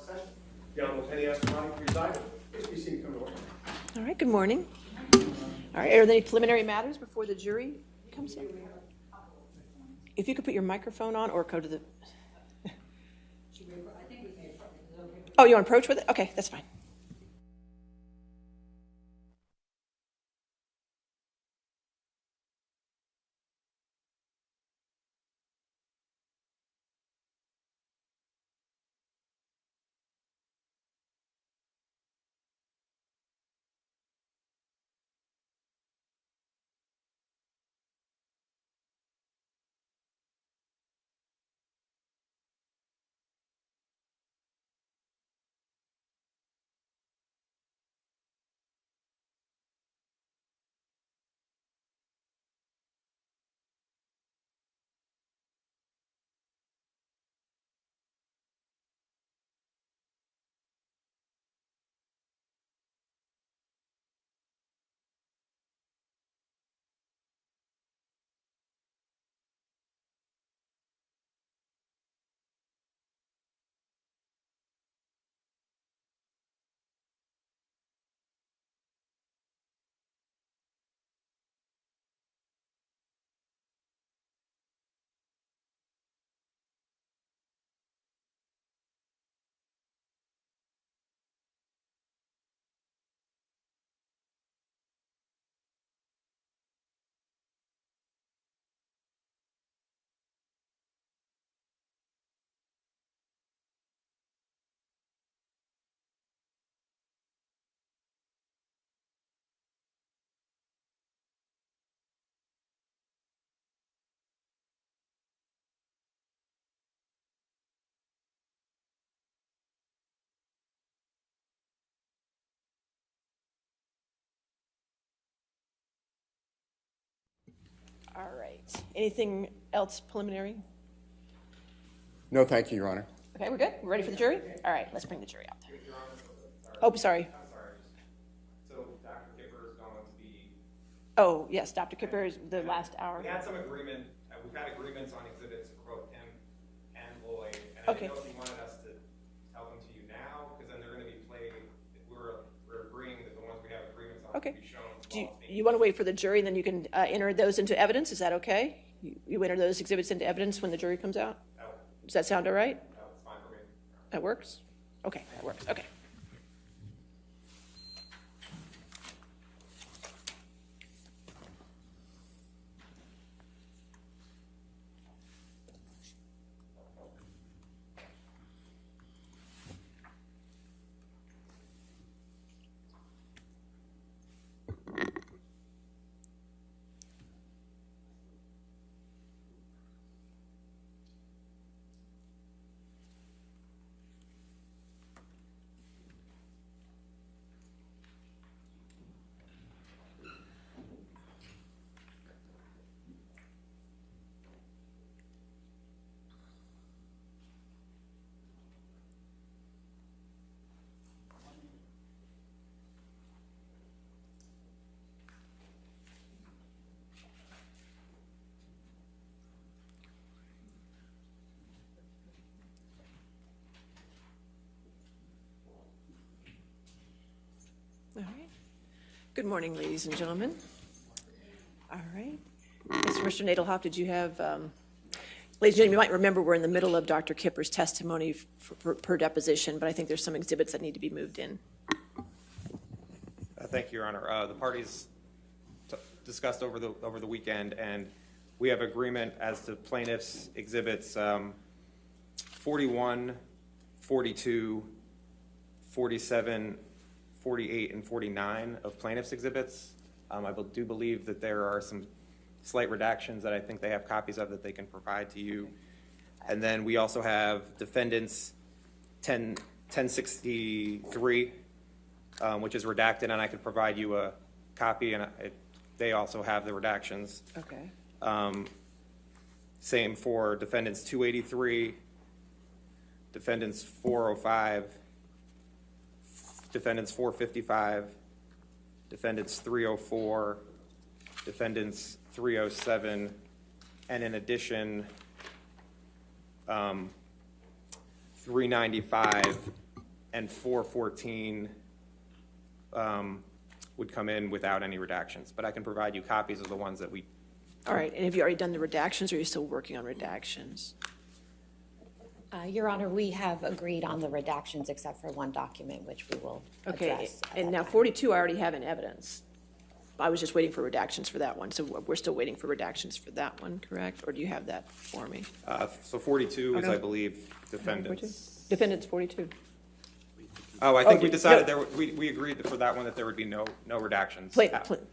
session. The Honorable Penny Escalante presiding. Please be seated. Come to order. All right, good morning. All right, are there any preliminary matters before the jury comes in? If you could put your microphone on or go to the... Oh, you want to approach with it? Okay, that's fine. All right. Anything else preliminary? No, thank you, Your Honor. Okay, we're good? We're ready for the jury? All right, let's bring the jury out there. Oh, sorry. I'm sorry. So Dr. Kipper is going to be. Oh, yes, Dr. Kipper is the last hour. We had some agreement. We've had agreements on exhibits for both him and Lloyd. And I Okay. didn't know if you wanted us to tell them to you now, because then they're going to be played. We're agreeing that the ones we have agreements on Okay. will be shown. Do you want to wait for the jury, and then you can enter those into evidence? Is that okay? You enter those exhibits into evidence when the jury comes out? Does that sound all right? That's fine for me. That works? Okay, that works. Okay. All right. Good morning, ladies and gentlemen. All right. Mr. Nadelhoff, did you have, ladies and gentlemen, you might remember we're in the middle of Dr. Kipper's testimony per deposition, but I think there's some exhibits that need to be moved in. Thank you, Your Honor. The parties discussed over the weekend, and we have agreement as to plaintiffs' exhibits 41, 42, 47, 48, and 49 of plaintiffs' exhibits. I do believe that there are some slight redactions that I think they have copies of that they can provide to you. And then we also have defendants 1063, which is redacted, and I could provide you a copy, and they also have the redactions. Okay. Same for defendants 283, defendants 405, defendants 455, defendants 304, defendants 307, and in addition, 395 and 414 would come in without any redactions. But I can provide you copies of the ones that we, All right, and have you already done the redactions, or are you still working on redactions? Your Honor, we have agreed on the redactions except for one document, which we will Okay, address. at and that now time. 42 I already have in evidence. I was just waiting for redactions for that one, so we're still waiting for redactions for that one, correct? Or do you have that for me? so 42 is, Okay. I believe, defendants. Defendants 42. Oh, I think we no. decided we agreed that for that one that there would be no redactions.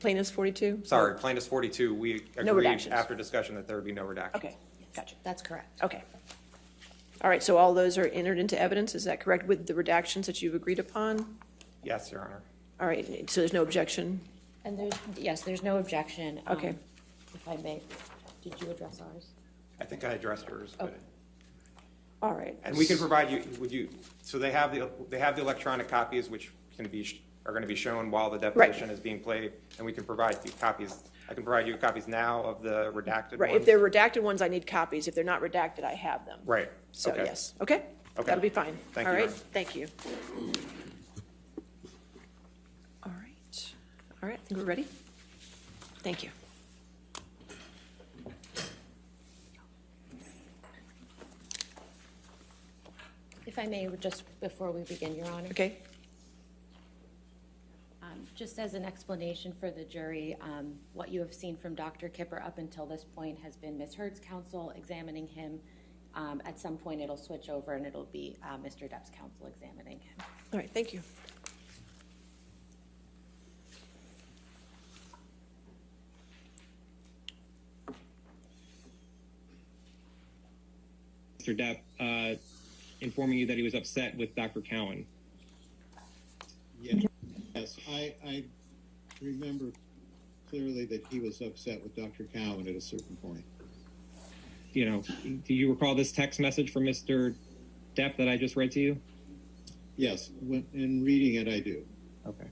Plaintiffs 42? Sorry, plaintiffs 42, we No agreed redactions. after discussion that there would be no redactions. Okay, gotcha. That's correct. Okay. All right, so all those are entered into evidence, is that correct, with the redactions that you've agreed upon? Yes, Your Honor. All right, so there's no objection? And there's no objection. Okay. If I may, did you address ours? I think I addressed yours, but, All right. and we can provide you, so they have the electronic copies, which are going to be shown while the deposition is being played, and we can provide you copies. I can provide you copies now of the redacted Right, ones. if they're redacted ones, I need copies. If they're not redacted, I have them. Right. So, Okay. yes, okay? Okay. That'll be fine. Thank All you, right, Your Honor. thank you. All right, all right, I think we're ready? Thank you. If I may, just before we begin, Your Honor. Okay, Just as an explanation for the jury, what you have seen from Dr. Kipper up until this point has been Ms. Hurd's counsel examining him. At some point, it'll switch over and it'll be Mr. Depp's counsel examining him. all right, thank you. Mr. Depp informing you that he was upset with Dr. Cowan. Yes, I remember clearly that he was upset with Dr. Cowan at a certain point. You know, do you recall this text message from Mr. Depp that I just read to you? Yes, in reading it, I do. Okay.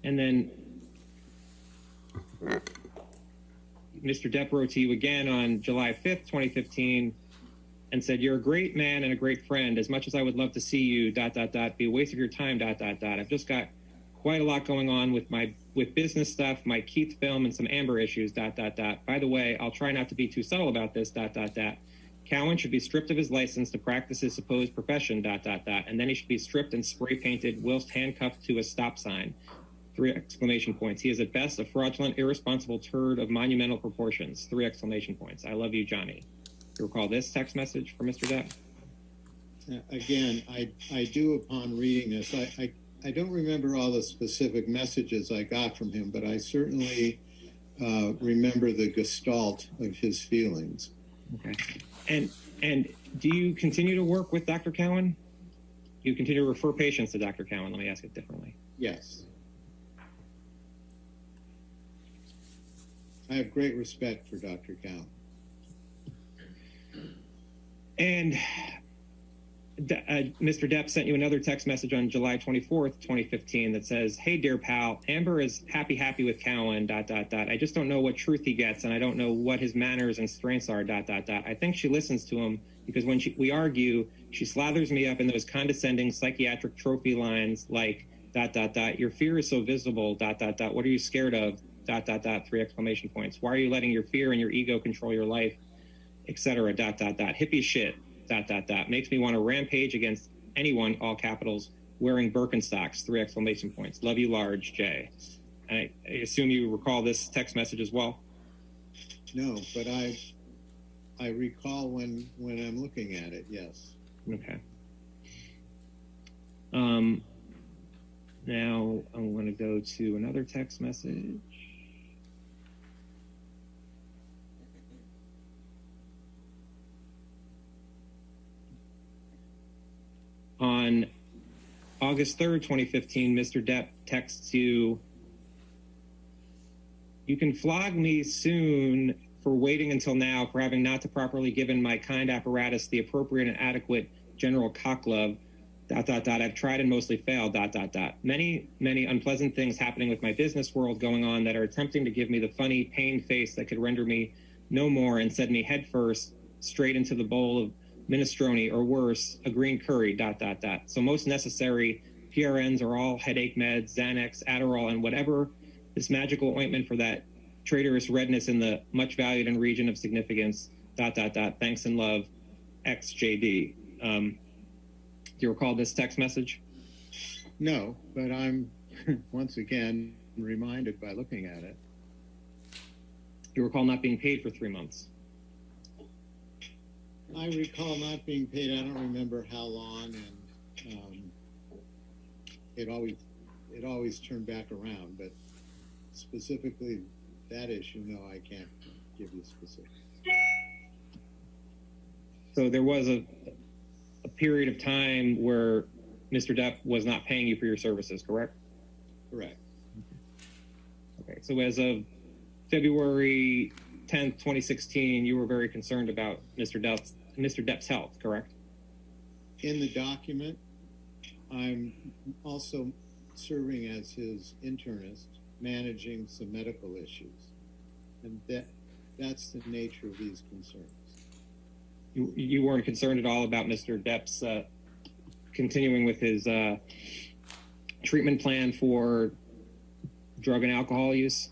And then Mr. Depp wrote to you again on July 5th, 2015, and said, "You're a great man and a great friend. As much as I would love to see you, ... be a waste of your time, ... I've just got quite a lot going on with business stuff, my Keith film, and some Amber issues, ... By the way, I'll try not to be too subtle about this, ... Cowan should be stripped of his license to practice his supposed profession, ... And then he should be stripped and spray painted whilst handcuffed to a stop sign. 3 exclamation points. He is at best a fraudulent, irresponsible turd of monumental proportions. 3 exclamation points. I love you, Johnny." You recall this text message from Mr. Depp? Again, I do upon reading this. I don't remember all the specific messages I got from him, but I certainly remember the gestalt of his feelings. Okay. And do you continue to work with Dr. Cowan? Do you continue to refer patients to Dr. Cowan? Let me ask it differently. Yes. I have great respect for Dr. Cowan. And Mr. Depp sent you another text message on July 24th, 2015 that says, "Hey, dear pal, Amber is happy with Cowan, ... I just don't know what truth he gets, and I don't know what his manners and strengths are, ... I think she listens to him because when we argue, she slathers me up in those condescending psychiatric trophy lines like, ... Your fear is so visible, ... What are you scared of, ... 3 exclamation points. Why are you letting your fear and your ego control your life, etc., ... Hippie shit, ... Makes me want to rampage against anyone, all capitals, wearing Birkenstocks, 3 exclamation points. Love you large, Jay." I assume you recall this text message as well? No, but I recall when I'm looking at it, yes. Okay. Now I'm going to go to another text message. On August 3rd, 2015, Mr. Depp texts you, "You can flog me soon for waiting until now, for having not to properly given my kind apparatus the appropriate and adequate general cock love. I've tried and mostly failed, Many, many unpleasant things happening with my business world going on that are attempting to give me the funny, pained face that could render me no more and send me headfirst straight into the bowl of minestrone or worse, a green curry, So most necessary PRNs are all headache meds, Xanax, Adderall, and whatever this magical ointment for that traitorous redness in the much valued and region of significance, Thanks and love, XJD. Do you recall this text message? No, but I'm once again reminded by looking at it. You recall not being paid for 3 months. I recall not being paid. I don't remember how long, and it always turned back around. But specifically that issue, no, I can't give you specifics. So there was a period of time where Mr. Depp was not paying you for your services, correct? Correct. Okay. So as of February 10th, 2016, you were very concerned about Mr. Depp's health, correct? In the document, I'm also serving as his internist, managing some medical issues, and that's the nature of these concerns. You weren't concerned at all about Mr. Depp's continuing with his treatment plan for drug and alcohol use?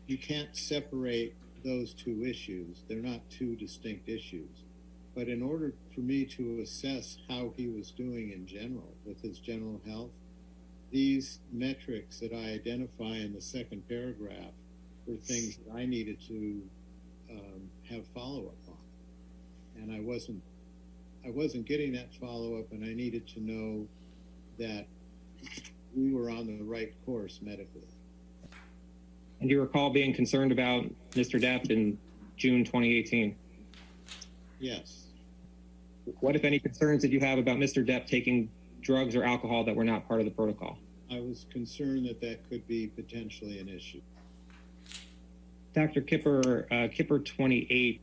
You can't separate those two issues. They're not two distinct issues. But in order for me to assess how he was doing in general with his general health, these metrics that I identify in the second paragraph were things that I needed to have follow-up on. And I wasn't getting that follow-up, and I needed to know that we were on the right course medically. And do you recall being concerned about Mr. Depp in June 2018? Yes. What, if any, concerns did you have about Mr. Depp taking drugs or alcohol that were not part of the protocol? I was concerned that that could be potentially an issue. Dr. Kipper, Kipper 28.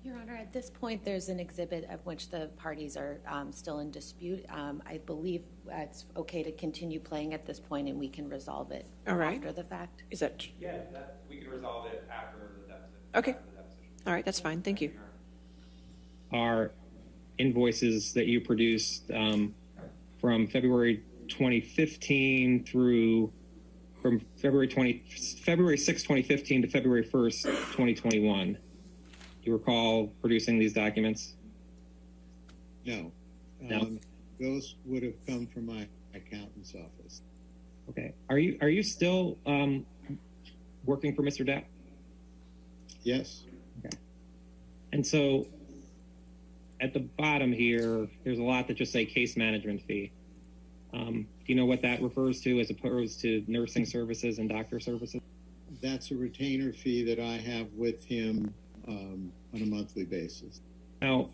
Your Honor, at this point, there's an exhibit of which the parties are still in dispute. I believe it's okay to continue playing at this point, and we can resolve it All right. after the fact. Is that, Yeah, we can resolve it after the deposition. Okay. all right, that's fine, thank you. Are invoices that you produced from February 2015 through February 6, 2015 to February 1st, 2021. Do you recall producing these documents? No. No. Those would have come from my accountant's office. Okay. Are you still working for Mr. Depp? Yes. Okay. And so at the bottom here, there's a lot that just say case management fee. Do you know what that refers to as opposed to nursing services and doctor services? That's a retainer fee that I have with him on a monthly basis. Now,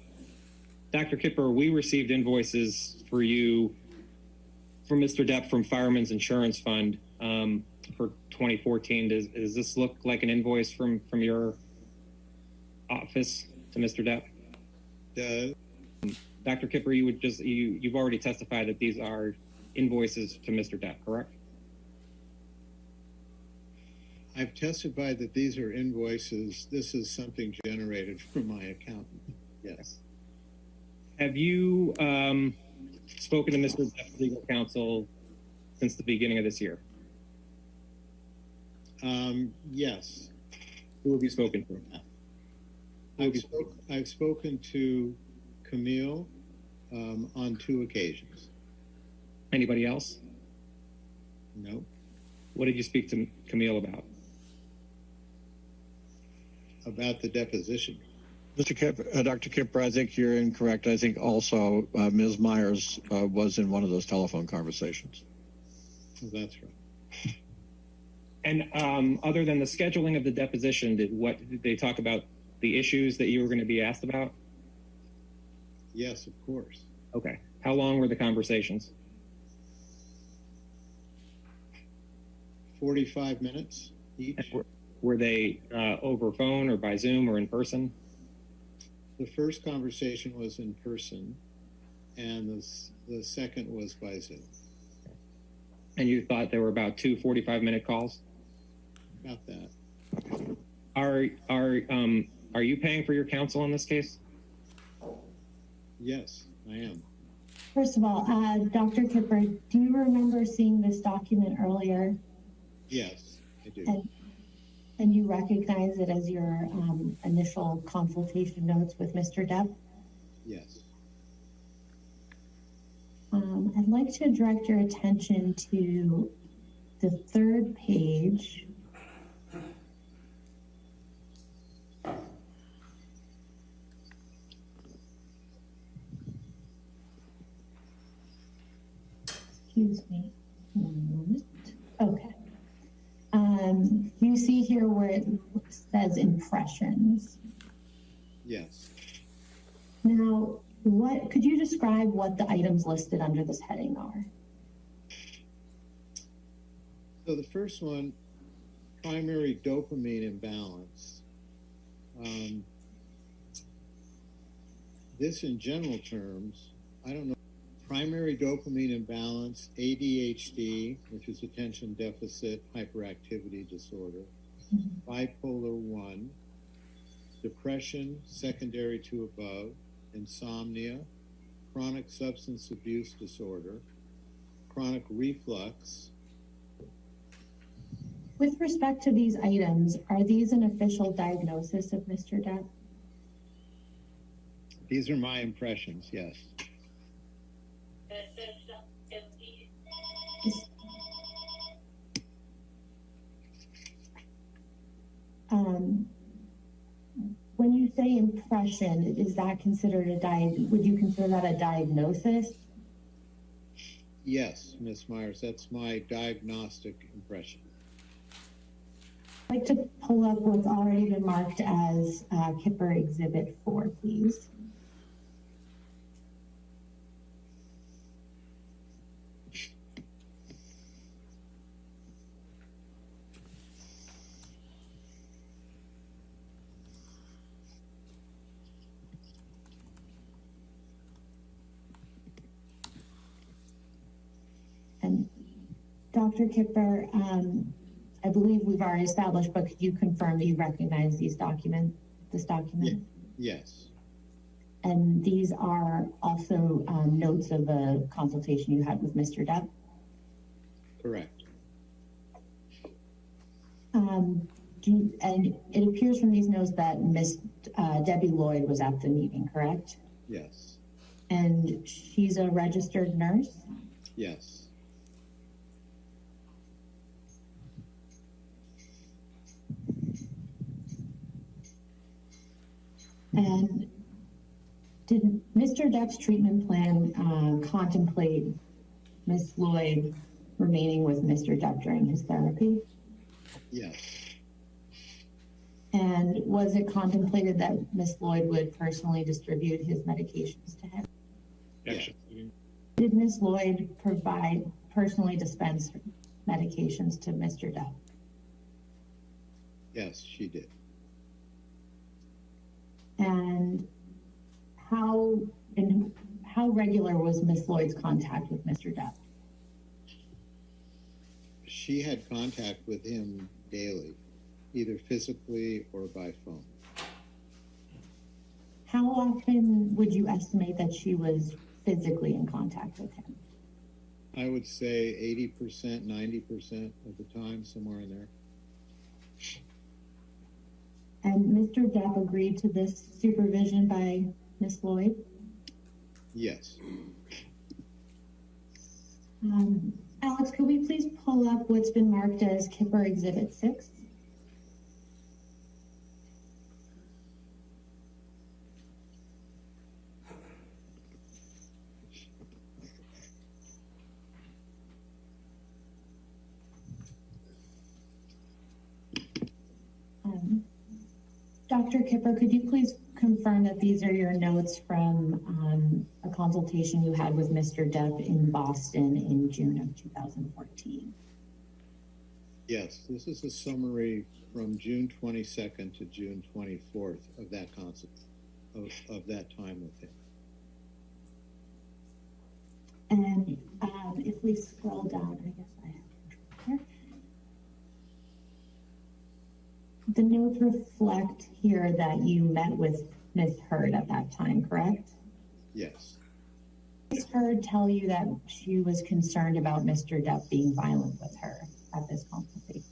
Dr. Kipper, we received invoices for you from Mr. Depp from Fireman's Insurance Fund for 2014. Does this look like an invoice from your office to Mr. Depp? Dr. Kipper, you've already testified that these are invoices to Mr. Depp, correct? I've testified that these are invoices. This is something generated from my accountant. Yes. Have you spoken to Mr. Depp's legal counsel since the beginning of this year? Yes. Who have you spoken to? I've spoken to Camille on 2 occasions. Anybody else? No. What did you speak to Camille about? About the deposition. Dr. Kipper, I think you're incorrect. I think also Ms. Myers was in one of those telephone conversations. Well, that's right. And other than the scheduling of the deposition, did they talk about the issues that you were going to be asked about? Yes, of course. Okay. How long were the conversations? 45 minutes each. Were they over phone or by Zoom or in person? The first conversation was in person, and the second was by Zoom. And you thought there were about 2 45-minute calls? About that. Are you paying for your counsel in this case? Yes, I am. First of all, Dr. Kipper, do you remember seeing this document earlier? Yes, I do. And you recognize it as your initial consultation notes with Mr. Depp? Yes. I'd like to direct your attention to the third page. Excuse me, one moment. Okay. You see here where it says impressions. Yes. Now, could you describe what the items listed under this heading are? So the first one, primary dopamine imbalance. This in general terms, I don't know, primary dopamine imbalance, ADHD, which is attention deficit hyperactivity disorder, bipolar 1, depression secondary to above, insomnia, chronic substance abuse disorder, chronic reflux. With respect to these items, are these an official diagnosis of Mr. Depp? These are my impressions, yes. When you say impression, is that considered would you consider that a diagnosis? Yes, Ms. Myers, that's my diagnostic impression. I'd like to pull up what's already been marked as Kipper Exhibit 4, please. And Dr. Kipper, I believe we've already established, but could you confirm that you recognize this document? Yes. And these are also notes of a consultation you had with Mr. Depp? Correct. And it appears from these notes that Miss Debbie Lloyd was at the meeting, correct? Yes. And she's a registered nurse? Yes. And did Mr. Depp's treatment plan contemplate Miss Lloyd remaining with Mr. Depp during his therapy? Yes. And was it contemplated that Miss Lloyd would personally distribute his medications to him? Yes. Did Miss Lloyd personally dispense medications to Mr. Depp? Yes, she did. And how regular was Miss Lloyd's contact with Mr. Depp? She had contact with him daily, either physically or by phone. How often would you estimate that she was physically in contact with him? I would say 80%, 90% of the time, somewhere in there. And Mr. Depp agreed to this supervision by Miss Lloyd? Yes. Alex, could we please pull up what's been marked as Kipper Exhibit 6? Dr. Kipper, could you please confirm that these are your notes from a consultation you had with Mr. Depp in Boston in June of 2014? Yes, this is a summary from June 22nd to June 24th of that concept, of that time with him. And if we scroll down, I guess I have control here. The notes reflect here that you met with Ms. Heard at that time, correct? Yes. Ms. Heard tell you that she was concerned about Mr. Depp being violent with her at this consultation?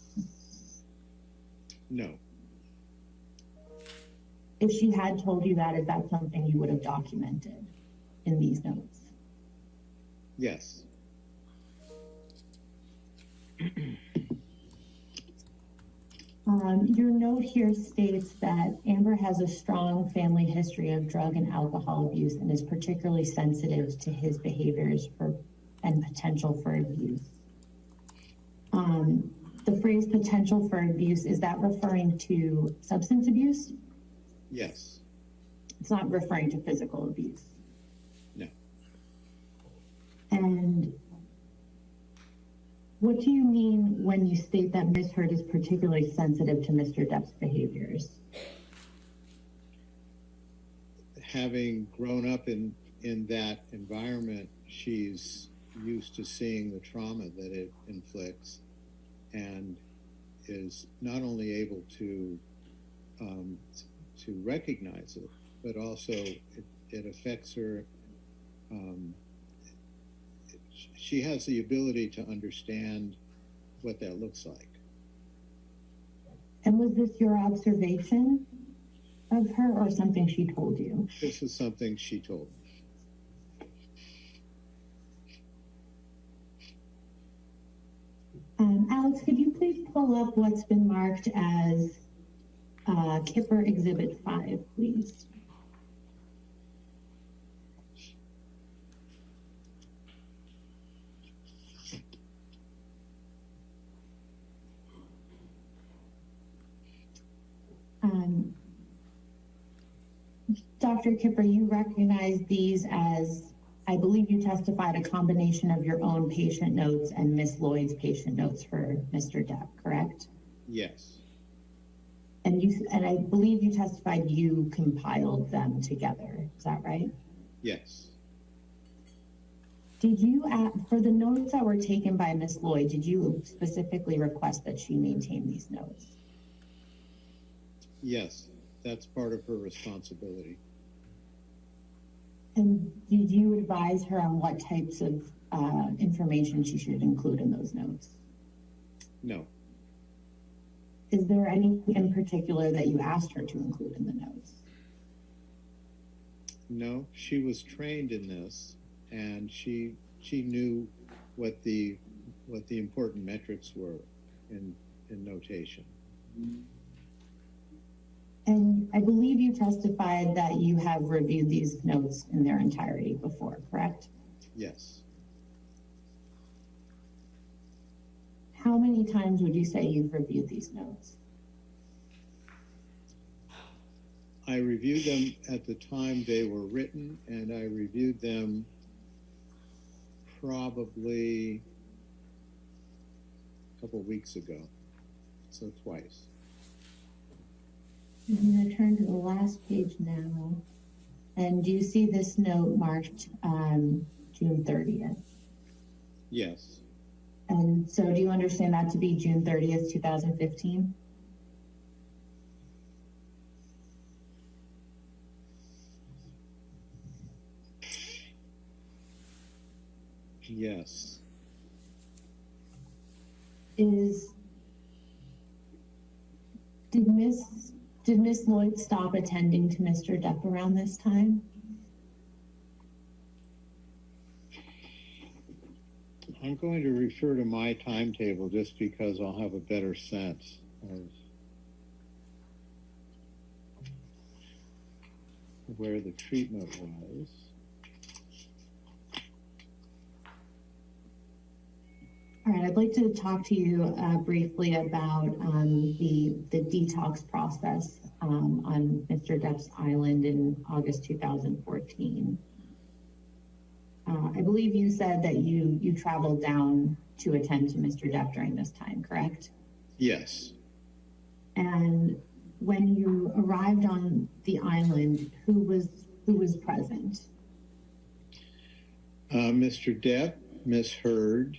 No. If she had told you that, is that something you would have documented in these notes? Yes. Your note here states that Amber has a strong family history of drug and alcohol abuse and is particularly sensitive to his behaviors and potential for abuse. The phrase potential for abuse, is that referring to substance abuse? Yes. It's not referring to physical abuse. No. And what do you mean when you state that Ms. Heard is particularly sensitive to Mr. Depp's behaviors? Having grown up in that environment, she's used to seeing the trauma that it inflicts and is not only able to recognize it, but also it affects her. She has the ability to understand what that looks like. And was this your observation of her or something she told you? This is something she told me. Alex, could you please pull up what's been marked as Kipper Exhibit 5, please? Dr. Kipper, you recognize these as, I believe you testified, a combination of your own patient notes and Miss Lloyd's patient notes for Mr. Depp, correct? Yes. And I believe you testified you compiled them together. Is that right? Yes. Did you, for the notes that were taken by Miss Lloyd, did you specifically request that she maintain these notes? Yes. That's part of her responsibility. And did you advise her on what types of information she should include in those notes? No. Is there anything in particular that you asked her to include in the notes? No, she was trained in this, and she knew what the important metrics were in notation. And I believe you testified that you have reviewed these notes in their entirety before, correct? Yes. How many times would you say you've reviewed these notes? I reviewed them at the time they were written, and I reviewed them probably a couple of weeks ago, so twice. I'm going to turn to the last page now. And do you see this note marked June 30th? Yes. And so do you understand that to be June 30th, 2015? Yes. Did Miss Lloyd stop attending to Mr. Depp around this time? I'm going to refer to my timetable just because I'll have a better sense of where the treatment was. All right, I'd like to talk to you briefly about the detox process on Mr. Depp's Island in August 2014. I believe you said that you traveled down to attend to Mr. Depp during this time, correct? Yes. And when you arrived on the island, who was present? Mr. Depp, Miss Hurd,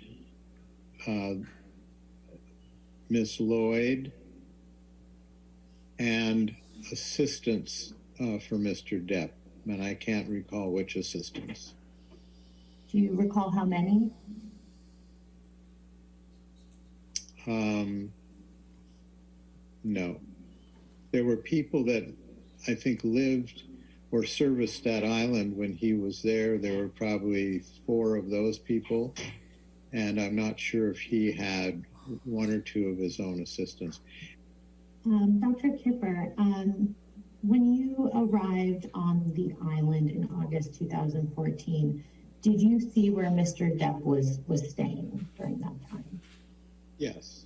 Miss Lloyd, and assistants for Mr. Depp, and I can't recall which assistants. Do you recall how many? No. There were people that I think lived or serviced that island when he was there. There were probably 4 of those people, and I'm not sure if he had 1 or 2 of his own assistants. Dr. Kipper, when you arrived on the island in August 2014, did you see where Mr. Depp was staying during that time? Yes.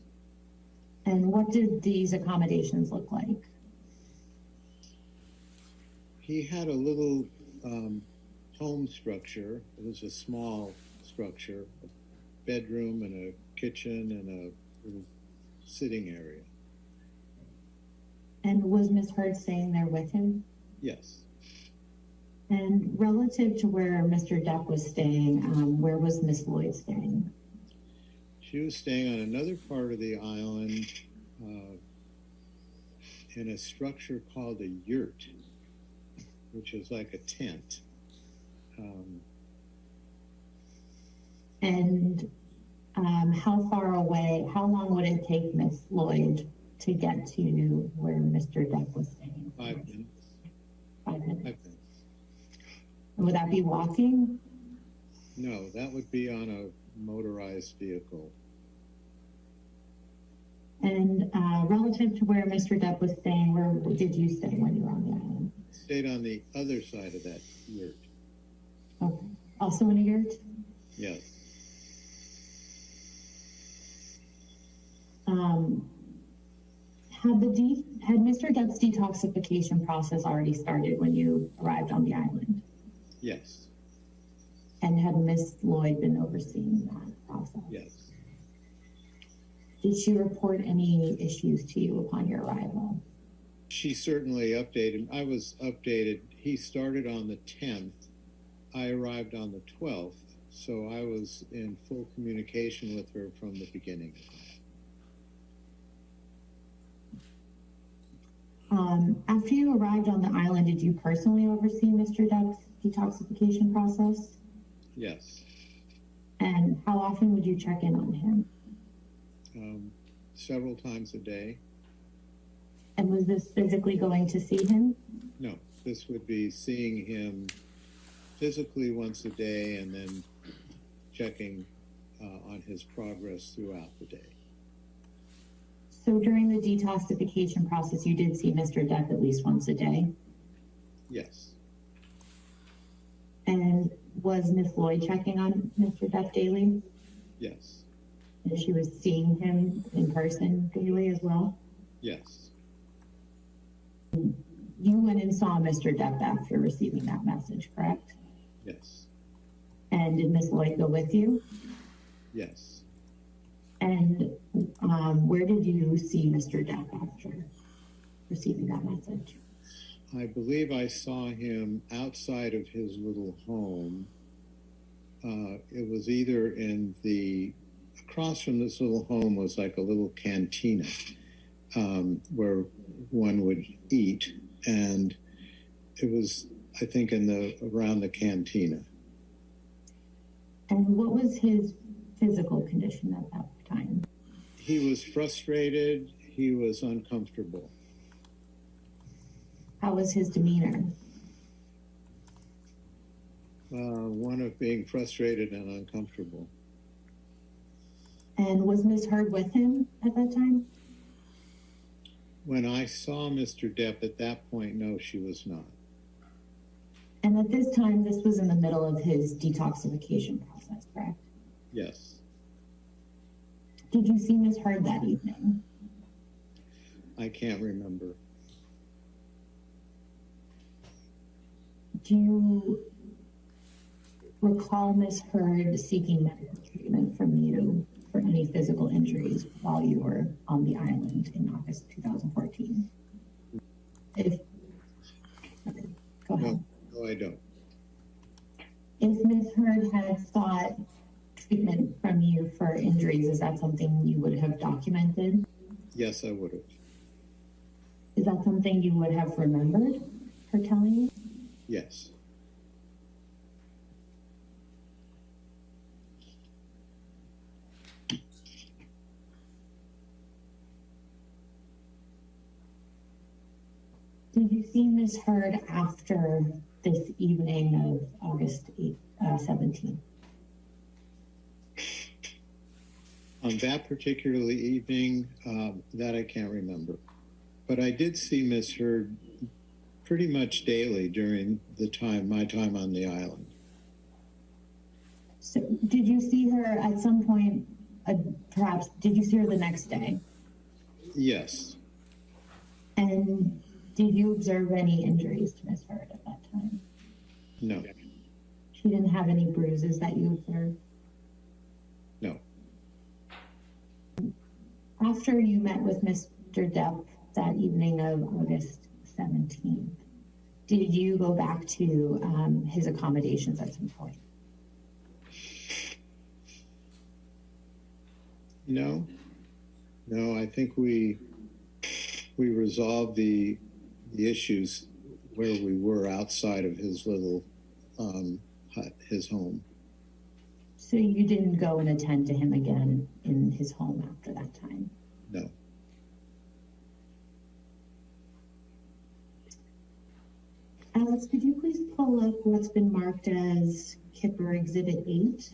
And what did these accommodations look like? He had a little home structure. It was a small structure, a bedroom and a kitchen and a little sitting area. And was Ms. Hurd staying there with him? Yes. And relative to where Mr. Depp was staying, where was Ms. Lloyd staying? She was staying on another part of the island in a structure called a yurt, which is like a tent. And how far away, how long would it take Ms. Lloyd to get to where Mr. Depp was staying? 5 minutes. 5 minutes. 5 minutes. Would that be walking? No, that would be on a motorized vehicle. And relative to where Mr. Depp was staying, where did you stay when you were on the island? Stayed on the other side of that yurt. Okay. Also in a yurt? Yes. Had Mr. Depp's detoxification process already started when you arrived on the island? Yes. And had Ms. Lloyd been overseeing that process? Yes. Did she report any issues to you upon your arrival? She certainly updated. I was updated. He started on the 10th. I arrived on the 12th. So I was in full communication with her from the beginning. After you arrived on the island, did you personally oversee Mr. Depp's detoxification process? Yes. And how often would you check in on him? Several times a day. And was this physically going to see him? No, this would be seeing him physically once a day and then checking on his progress throughout the day. So during the detoxification process, you did see Mr. Depp at least once a day? Yes. And was Ms. Lloyd checking on Mr. Depp daily? Yes. And she was seeing him in person daily as well? Yes. You went and saw Mr. Depp after receiving that message, correct? Yes. And did Ms. Lloyd go with you? Yes. And where did you see Mr. Depp after receiving that message? I believe I saw him outside of his little home. It was either across from this little home was like a little cantina where one would eat. And it was, I think, around the cantina. And what was his physical condition at that time? He was frustrated. He was uncomfortable. How was his demeanor? One of being frustrated and uncomfortable. And was Ms. Hurd with him at that time? When I saw Mr. Depp at that point, no, she was not. And at this time, this was in the middle of his detoxification process, correct? Yes. Did you see Ms. Hurd that evening? I can't remember. Do you recall Ms. Hurd seeking medical treatment from you for any physical injuries while you were on the island in August 2014? If, okay, go ahead. No, I don't. If Ms. Heard had sought treatment from you for injuries, is that something you would have documented? Yes, I would have. Is that something you would have remembered her telling you? Yes. Did you see Ms. Heard after this evening of August 17th? On that particular evening, that I can't remember. But I did see Miss Heard pretty much daily during my time on the island. So did you see her at some point, perhaps, did you see her the next day? Yes. And did you observe any injuries to Ms. Heard at that time? No. She didn't have any bruises that you observed? No. After you met with Mr. Depp that evening of August 17th, did you go back to his accommodations at some point? No. No, I think we resolved the issues where we were outside of his little hut, his home. So you didn't go and attend to him again in his home after that time? No. Alex, could you please pull up what's been marked as Kipper Exhibit 8?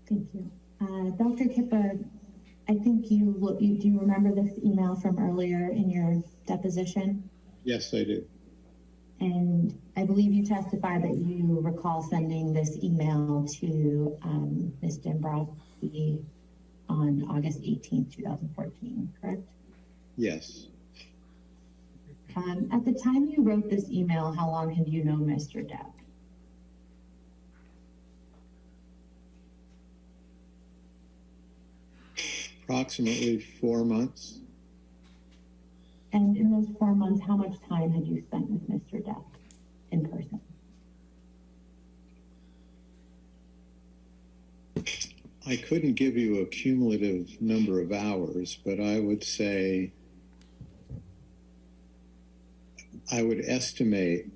Thank you. Dr. Kipper, I think do you remember this email from earlier in your deposition? Yes, I do. And I believe you testified that you recall sending this email to Ms. Dombrowski on August 18th, 2014, correct? Yes. At the time you wrote this email, how long had you known Mr. Depp? Approximately 4 months. And in those 4 months, how much time had you spent with Mr. Depp in person? I couldn't give you a cumulative number of hours, but I would say I would estimate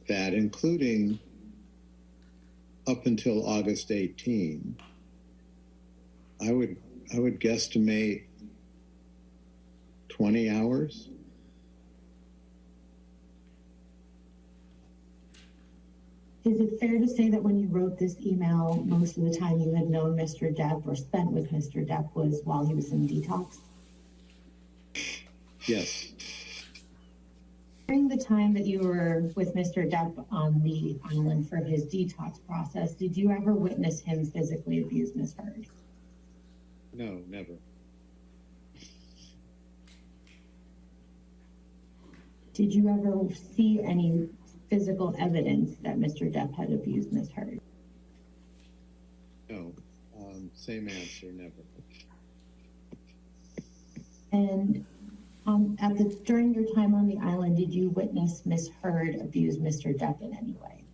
that, including up until August 18, I would guesstimate 20 hours. Is it fair to say that when you wrote this email, most of the time you had known Mr. Depp or spent with Mr. Depp was while he was in detox? Yes. During the time that you were with Mr. Depp on the island for his detox process, did you ever witness him physically abuse Ms. Heard? No, never. Did you ever see any physical evidence that Mr. Depp had abused Ms. Heard? No. Same answer, never. And during your time on the island, did you witness Ms. Heard abuse Mr. Depp in any way?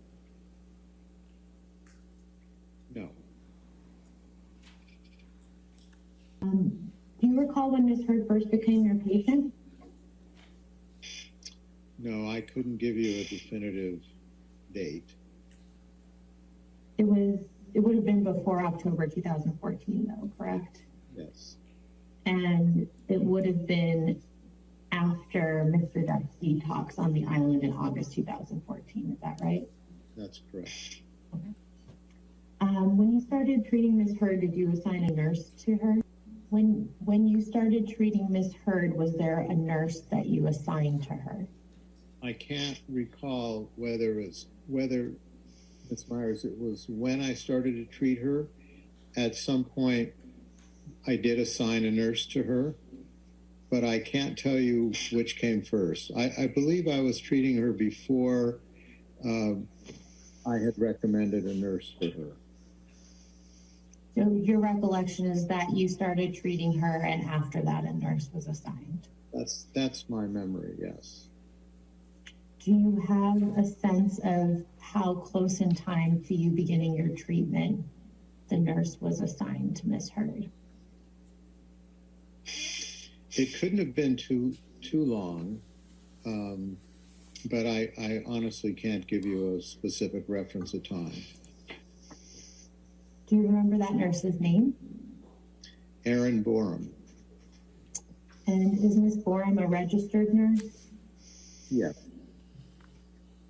No. Do you recall when Ms. Heard first became your patient? No, I couldn't give you a definitive date. It would have been before October 2014, though, correct? Yes. And it would have been after Mr. Depp's detox on the island in August 2014, is that right? That's correct. Okay. When you started treating Ms. Heard, did you assign a nurse to her? When you started treating Ms. Heard, was there a nurse that you assigned to her? I can't recall whether Ms. Myers, it was when I started to treat her at some point I did assign a nurse to her, but I can't tell you which came first. I believe I was treating her before I had recommended a nurse for her. So your recollection is that you started treating her and after that a nurse was assigned? That's my memory, yes. Do you have a sense of how close in time to you beginning your treatment the nurse was assigned to Ms. Heard? It couldn't have been too long, but I honestly can't give you a specific reference of time. Do you remember that nurse's name? Erin Borum. And is Ms. Borum a registered nurse? Yes.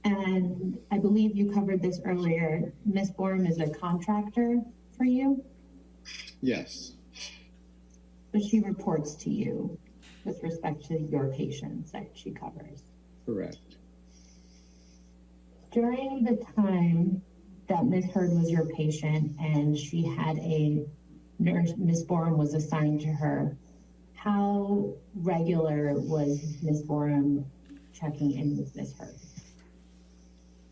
And I believe you covered this earlier. Ms. Borum is a contractor for you, Yes. but she reports to you with respect to your patients that she covers. Correct. During the time that Ms. Heard was your patient and she had a nurse, Ms. Borum was assigned to her, how regular was Ms. Borum checking in with Ms. Heard?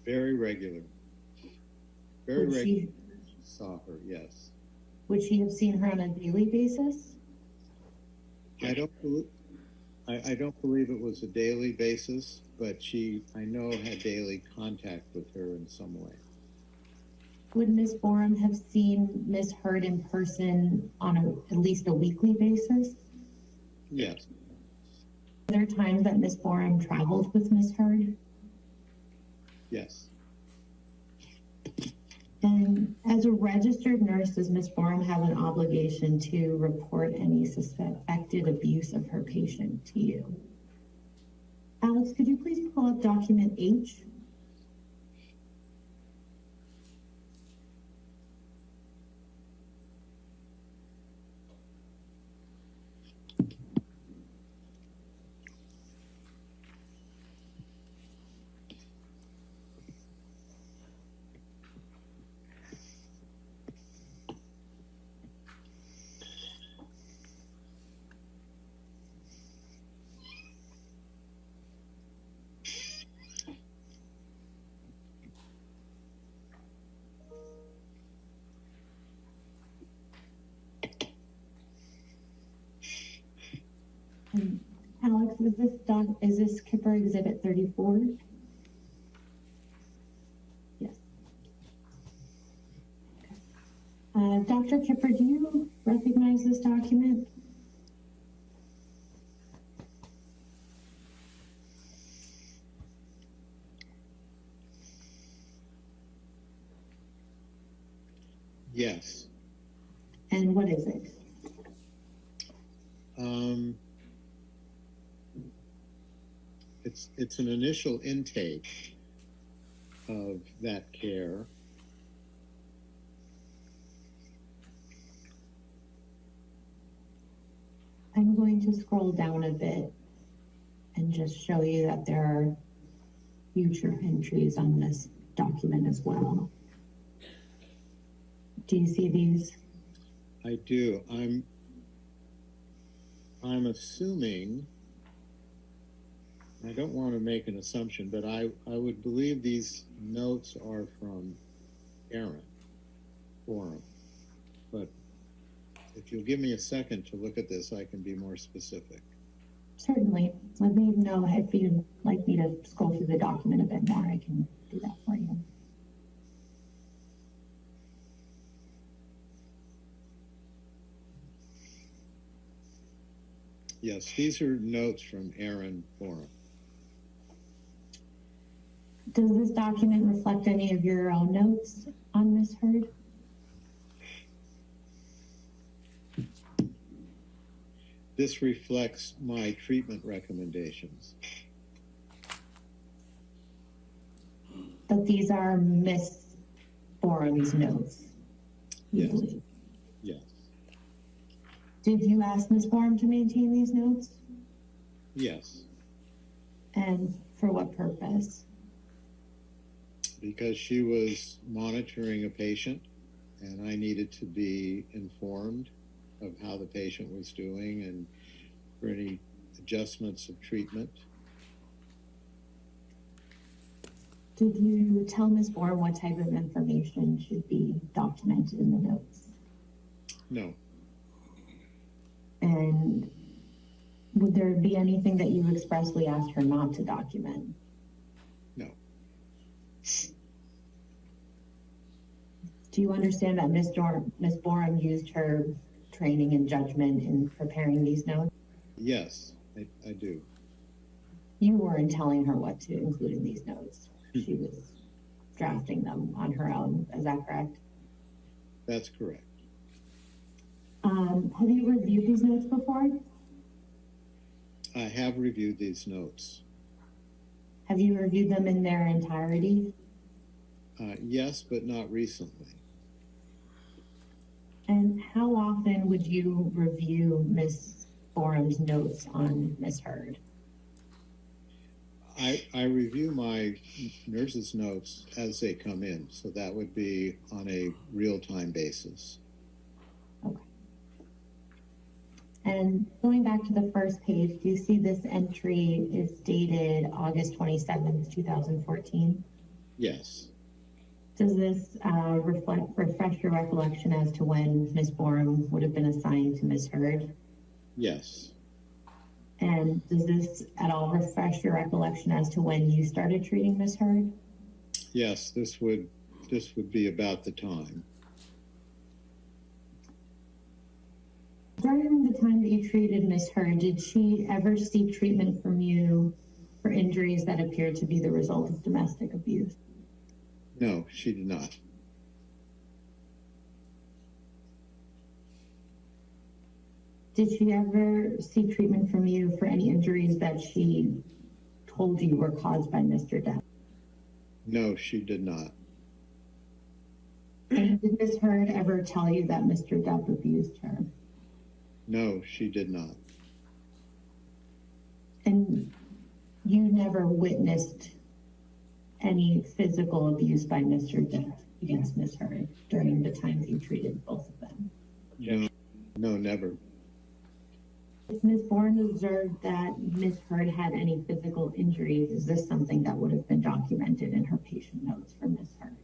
Very regular. Very Would regular. she, Saw her, yes. would she have seen her on a daily basis? I don't believe it was a daily basis, but I know had daily contact with her in some way. Would Ms. Borum have seen Ms. Heard in person on at least a weekly basis? Yes. Are there times that Ms. Borum traveled with Ms. Heard? Yes. And as a registered nurse, does Ms. Borum have an obligation to report any suspected abuse of her patient to you? Alex, could you please pull up document H? Alex, is this Kipper Exhibit 34? Yes. Dr. Kipper, do you recognize this document? Yes. And what is it? It's an initial intake of that care. I'm going to scroll down a bit and just show you that there are future entries on this document as well. Do you see these? I do. I'm assuming, I don't want to make an assumption, but I would believe these notes are from Erin Borum. But if you'll give me a second to look at this, I can be more specific. Certainly. Let me know if you'd like me to scroll through the document a bit more. I can do that for you. Yes, these are notes from Erin Borum. Does this document reflect any of your own notes on Ms. Heard? This reflects my treatment recommendations. But these are Ms. Borum's notes. Yes. Believe. Yes. Did you ask Ms. Borum to maintain these notes? Yes. And for what purpose? Because she was monitoring a patient and I needed to be informed of how the patient was doing and for any adjustments of treatment. Did you tell Ms. Bourne what type of information should be documented in the notes? No, And would there be anything that you expressly asked her not to document? no, Do you understand that Ms. Bourne used her training and judgment in preparing these notes? yes, I do. You weren't telling her what to include in these notes. She was drafting them on her own. Is that correct? That's correct. Have you reviewed these notes before? I have reviewed these notes. Have you reviewed them in their entirety? Yes, but not recently. And how often would you review Ms. Bourne's notes on Ms. Hurd? I review my nurse's notes as they come in, so that would be on a real-time basis. Okay. And going back to the first page, do you see this entry is dated August 27th, 2014? Yes, Does this refresh your recollection as to when Ms. Bourne would have been assigned to Ms. Hurd? yes, And does this at all refresh your recollection as to when you started treating Ms. Hurd? yes, this would be about the time. During the time that you treated Ms. Hurd, did she ever seek treatment from you for injuries that appeared to be the result of domestic abuse? No, she did not. Did she ever seek treatment from you for any injuries that she told you were caused by Mr. Depp? No, she did not. And did Ms. Hurd ever tell you that Mr. Depp abused her? No, she did not. And you never witnessed any physical abuse by Mr. Depp against Ms. Hurd during the time that you treated both of them? No, never. If Ms. Bourne observed that Ms. Hurd had any physical injuries, is this something that would have been documented in her patient notes for Ms. Hurd?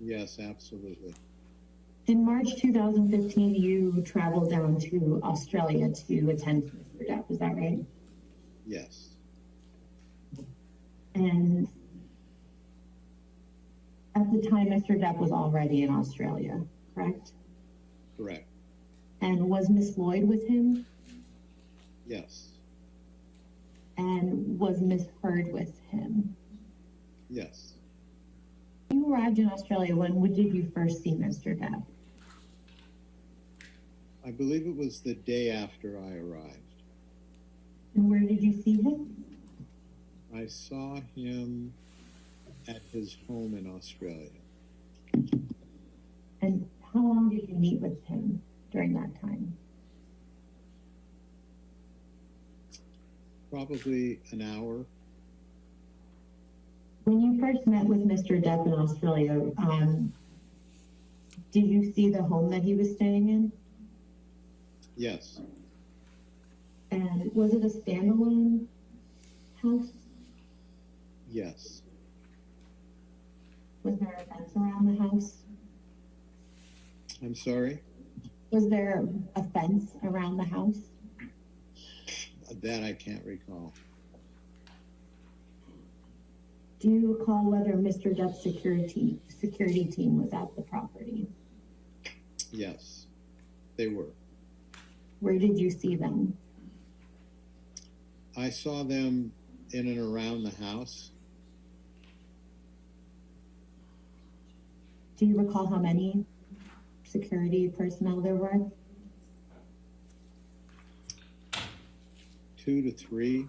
Yes, absolutely. In March 2015, you traveled down to Australia to attend to Mr. Depp, is that right? Yes, And at the time, Mr. Depp was already in Australia, correct? correct. And was Ms. Lloyd with him? Yes, And was Ms. Hurd with him? yes. You arrived in Australia. When did you first see Mr. Depp? I believe it was the day after I arrived. And where did you see him? I saw him at his home in Australia. And how long did you meet with him during that time? Probably an hour. When you first met with Mr. Depp in Australia, did you see the home that he was staying in? Yes, And was it a standalone house? yes. Was there a fence around the house? I'm sorry? Was there a fence around the house? That I can't recall. Do you recall whether Mr. Depp's security team was at the property? Yes, they were. Where did you see them? I saw them in and around the house. Do you recall how many security personnel there were? 2 to 3.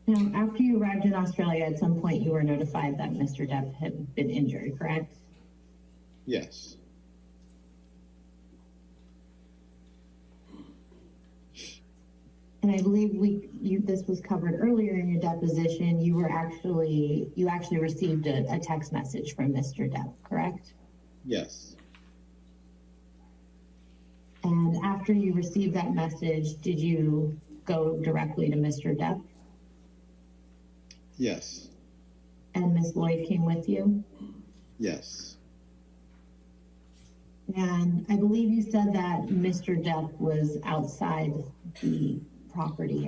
Now, after you arrived in Australia, at some point you were notified that Mr. Depp had been injured, correct? Yes, And I believe this was covered earlier in your deposition. You actually received a text message from Mr. Depp, correct? Yes. And after you received that message, did you go directly to Mr. Depp? Yes. And Ms. Lloyd came with you? Yes. And I believe you said that Mr. Depp was outside the property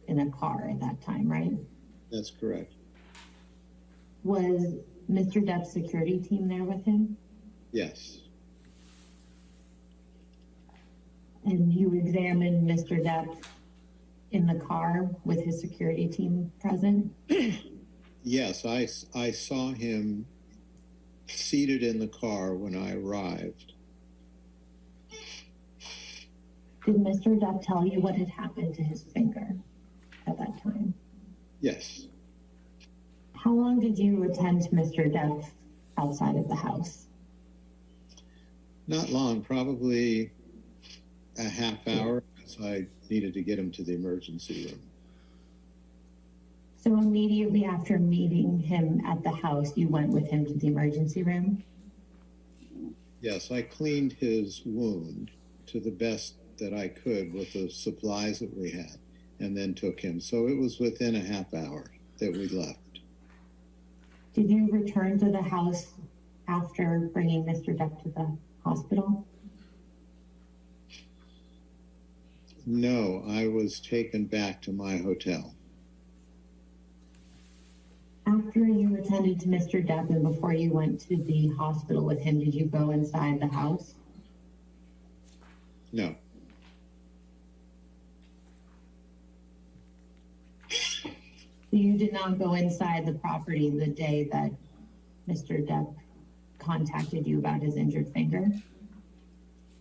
in a car at that time, right? That's correct. Was Mr. Depp's security team there with him? Yes. And you examined Mr. Depp in the car with his security team present? Yes, I saw him seated in the car when I arrived. Did Mr. Depp tell you what had happened to his finger at that time? Yes. How long did you attend to Mr. Depp outside of the house? Not long, probably a half hour, because I needed to get him to the emergency room. So immediately after meeting him at the house, you went with him to the emergency room? Yes, I cleaned his wound to the best that I could with the supplies that we had, and then took him. So it was within a half hour that we left. Did you return to the house after bringing Mr. Depp to the hospital? No, I was taken back to my hotel. After you attended to Mr. Depp and before you went to the hospital with him, did you go inside the house? No. So you did not go inside the property the day that Mr. Depp contacted you about his injured finger?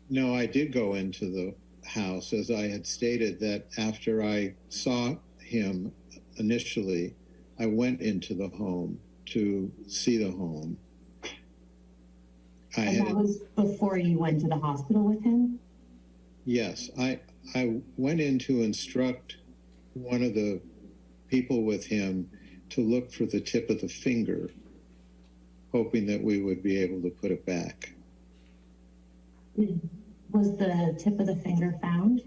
No, I did go into the house, as I had stated, that after I saw him initially, I went into the home to see the home. And that was before you went to the hospital with him? Yes, I went in to instruct one of the people with him to look for the tip of the finger, hoping that we would be able to put it back. Was the tip of the finger found?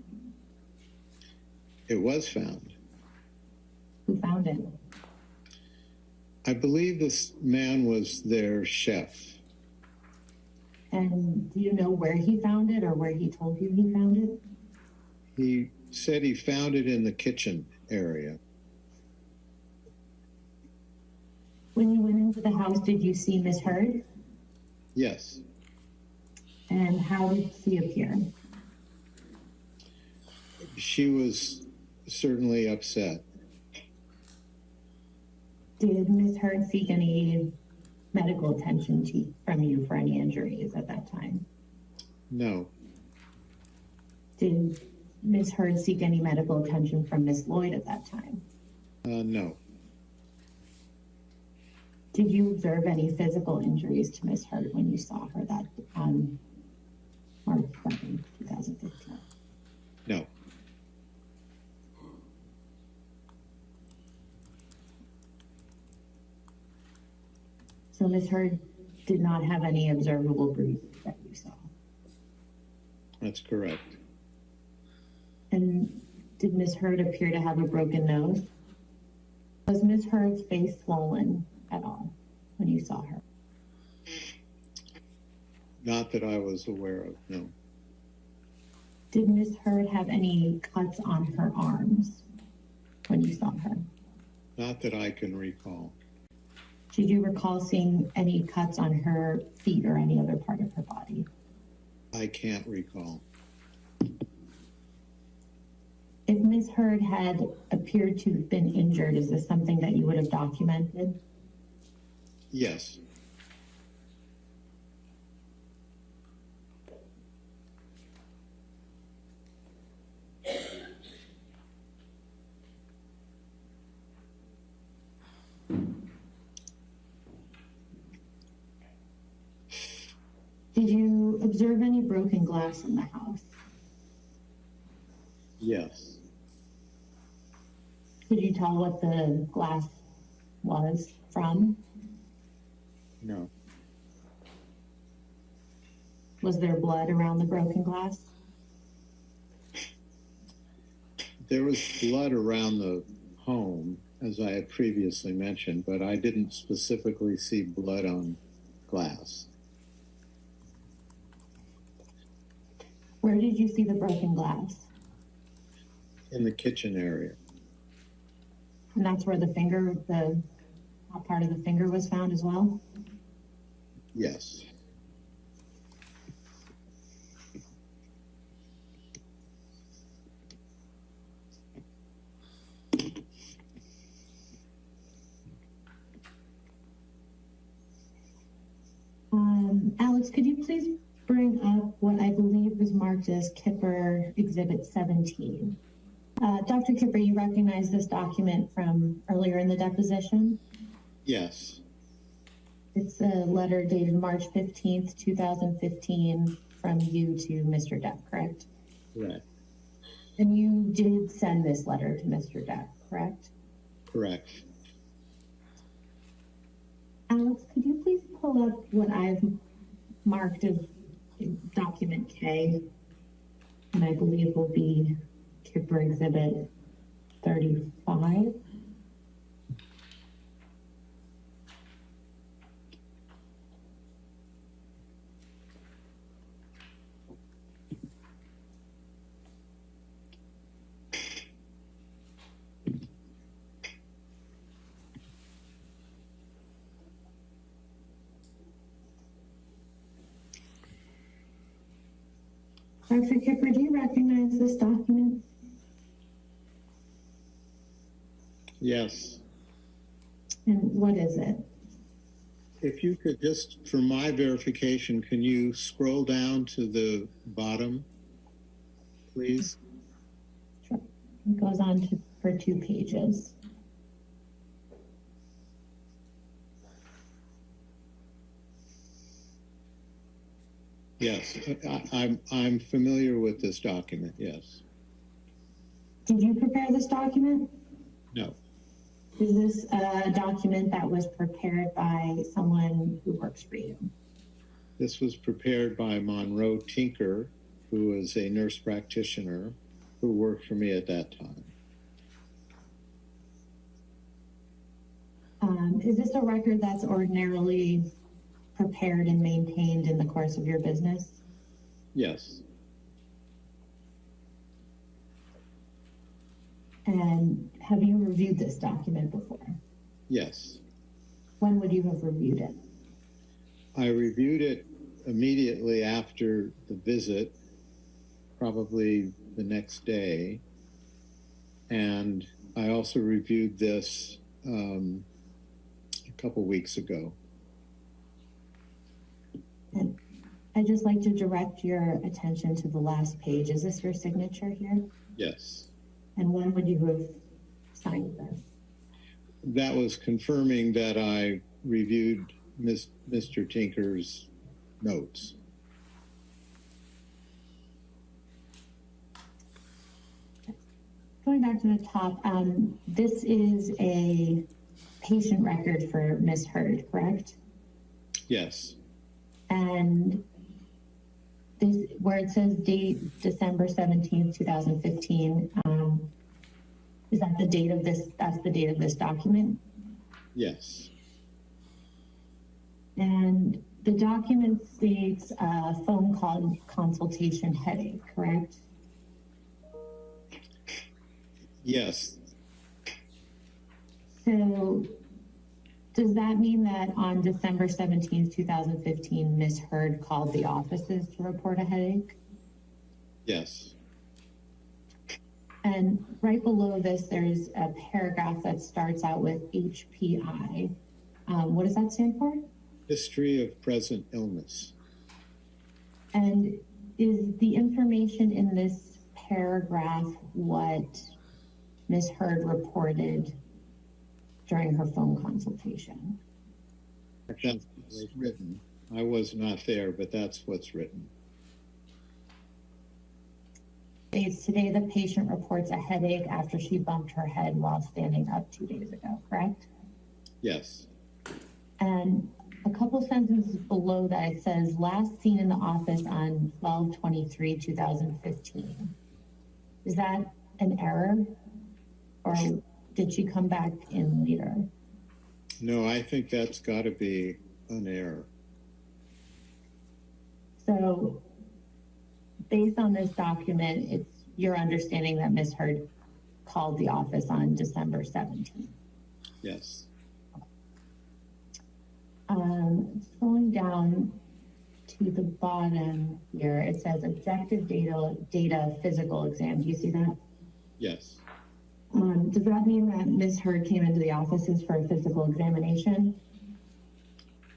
It was found. Who found it? I believe this man was their chef. And do you know where he found it or where he told you he found it? He said he found it in the kitchen area. When you went into the house, did you see Miss Heard? Yes. And how did she appear? She was certainly upset. Did Miss Heard seek any medical attention from you for any injuries at that time? No. Did Miss Heard seek any medical attention from Miss Lloyd at that time? No. Did you observe any physical injuries to Miss Heard when you saw her that on March 2nd, 2015? No. So Miss Heard did not have any observable bruises that you saw? That's correct. And did Miss Heard appear to have a broken nose? Was Miss Heard's face swollen at all when you saw her? Not that I was aware of, no. Did Miss Heard have any cuts on her arms when you saw her? Not that I can recall. Did you recall seeing any cuts on her feet or any other part of her body? I can't recall. If Miss Heard had appeared to have been injured, is this something that you would have documented? Yes. Did you observe any broken glass in the house? Yes. Could you tell what the glass was from? No. Was there blood around the broken glass? There was blood around the home, as I had previously mentioned, but I didn't specifically see blood on glass. Where did you see the broken glass? In the kitchen area. And that's where the finger, the top part of the finger was found as well? Yes. Alex, could you please bring up what I believe was marked as Kipper Exhibit 17? Dr. Kipper, you recognize this document from earlier in the deposition? Yes. It's a letter dated March 15th, 2015 from you to Mr. Depp, correct? Correct. And you did send this letter to Mr. Depp, correct? Correct. Alex, could you please pull up what I've marked as document K? And I believe will be Kipper Exhibit 35. Dr. Kipper, do you recognize this document? Yes. And what is it? If you could just, for my verification, can you scroll down to the bottom, please? Sure. It goes on for 2 pages. Yes, I'm familiar with this document, yes. Did you prepare this document? No, Is this a document that was prepared by someone who works for you? this was prepared by Monroe Tinker, who was a nurse practitioner who worked for me at that time. Is this a record that's ordinarily prepared and maintained in the course of your business? Yes, And have you reviewed this document before? yes. When would you have reviewed it? I reviewed it immediately after the visit, probably the next day. And I also reviewed this a couple weeks ago. And I'd just like to direct your attention to the last page. Is this your signature here? Yes. And when would you have signed this? That was confirming that I reviewed Mr. Tinker's notes. Going back to the top, this is a patient record for Ms. Heard, correct? Yes, And this, where it says date December 17th, 2015, is that the date of this, that's the date of this document? yes, And the document states phone call consultation headache, correct? yes, So does that mean that on December 17th, 2015, Ms. Heard called the offices to report a headache? yes. And right below this, there's a paragraph that starts out with HPI. What does that stand for? History of present illness. And is the information in this paragraph what Ms. Heard reported during her phone consultation? That's what's written. I was not there, but that's what's written. States today the patient reports a headache after she bumped her head while standing up 2 days ago, correct? Yes, And a couple sentences below that, it says last seen in the office on 12/23/2015. Is that an error, or did she come back in later? No, I think that's got to be an error. So based on this document, it's your understanding that Ms. Heard called the office on December 17th. Yes. Scrolling down to the bottom here, it says objective data physical exam. Do you see that? Yes. Does that mean that Ms. Heard came into the offices for a physical examination?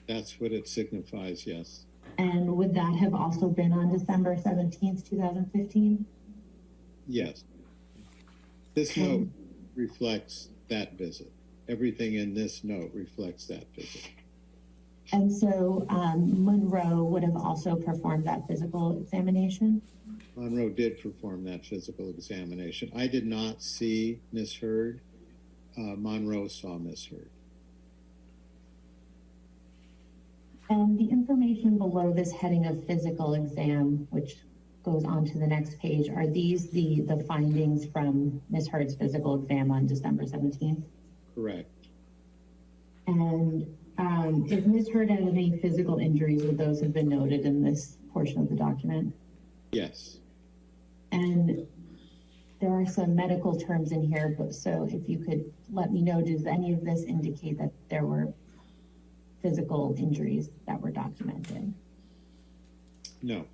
That's what it signifies, yes. And would that have also been on December 17th, 2015? Yes. This note reflects that visit. Everything in this note reflects that visit. And so Monroe would have also performed that physical examination? Monroe did perform that physical examination. I did not see Ms. Heard. Monroe saw Ms. Heard. And the information below this heading of physical exam, which goes on to the next page, are these the findings from Ms. Heard's physical exam on December 17th? Correct. And if Ms. Heard had any physical injuries, would those have been noted in this portion of the document? Yes. And there are some medical terms in here, but so if you could let me know, does any of this indicate that there were physical injuries that were documented? No.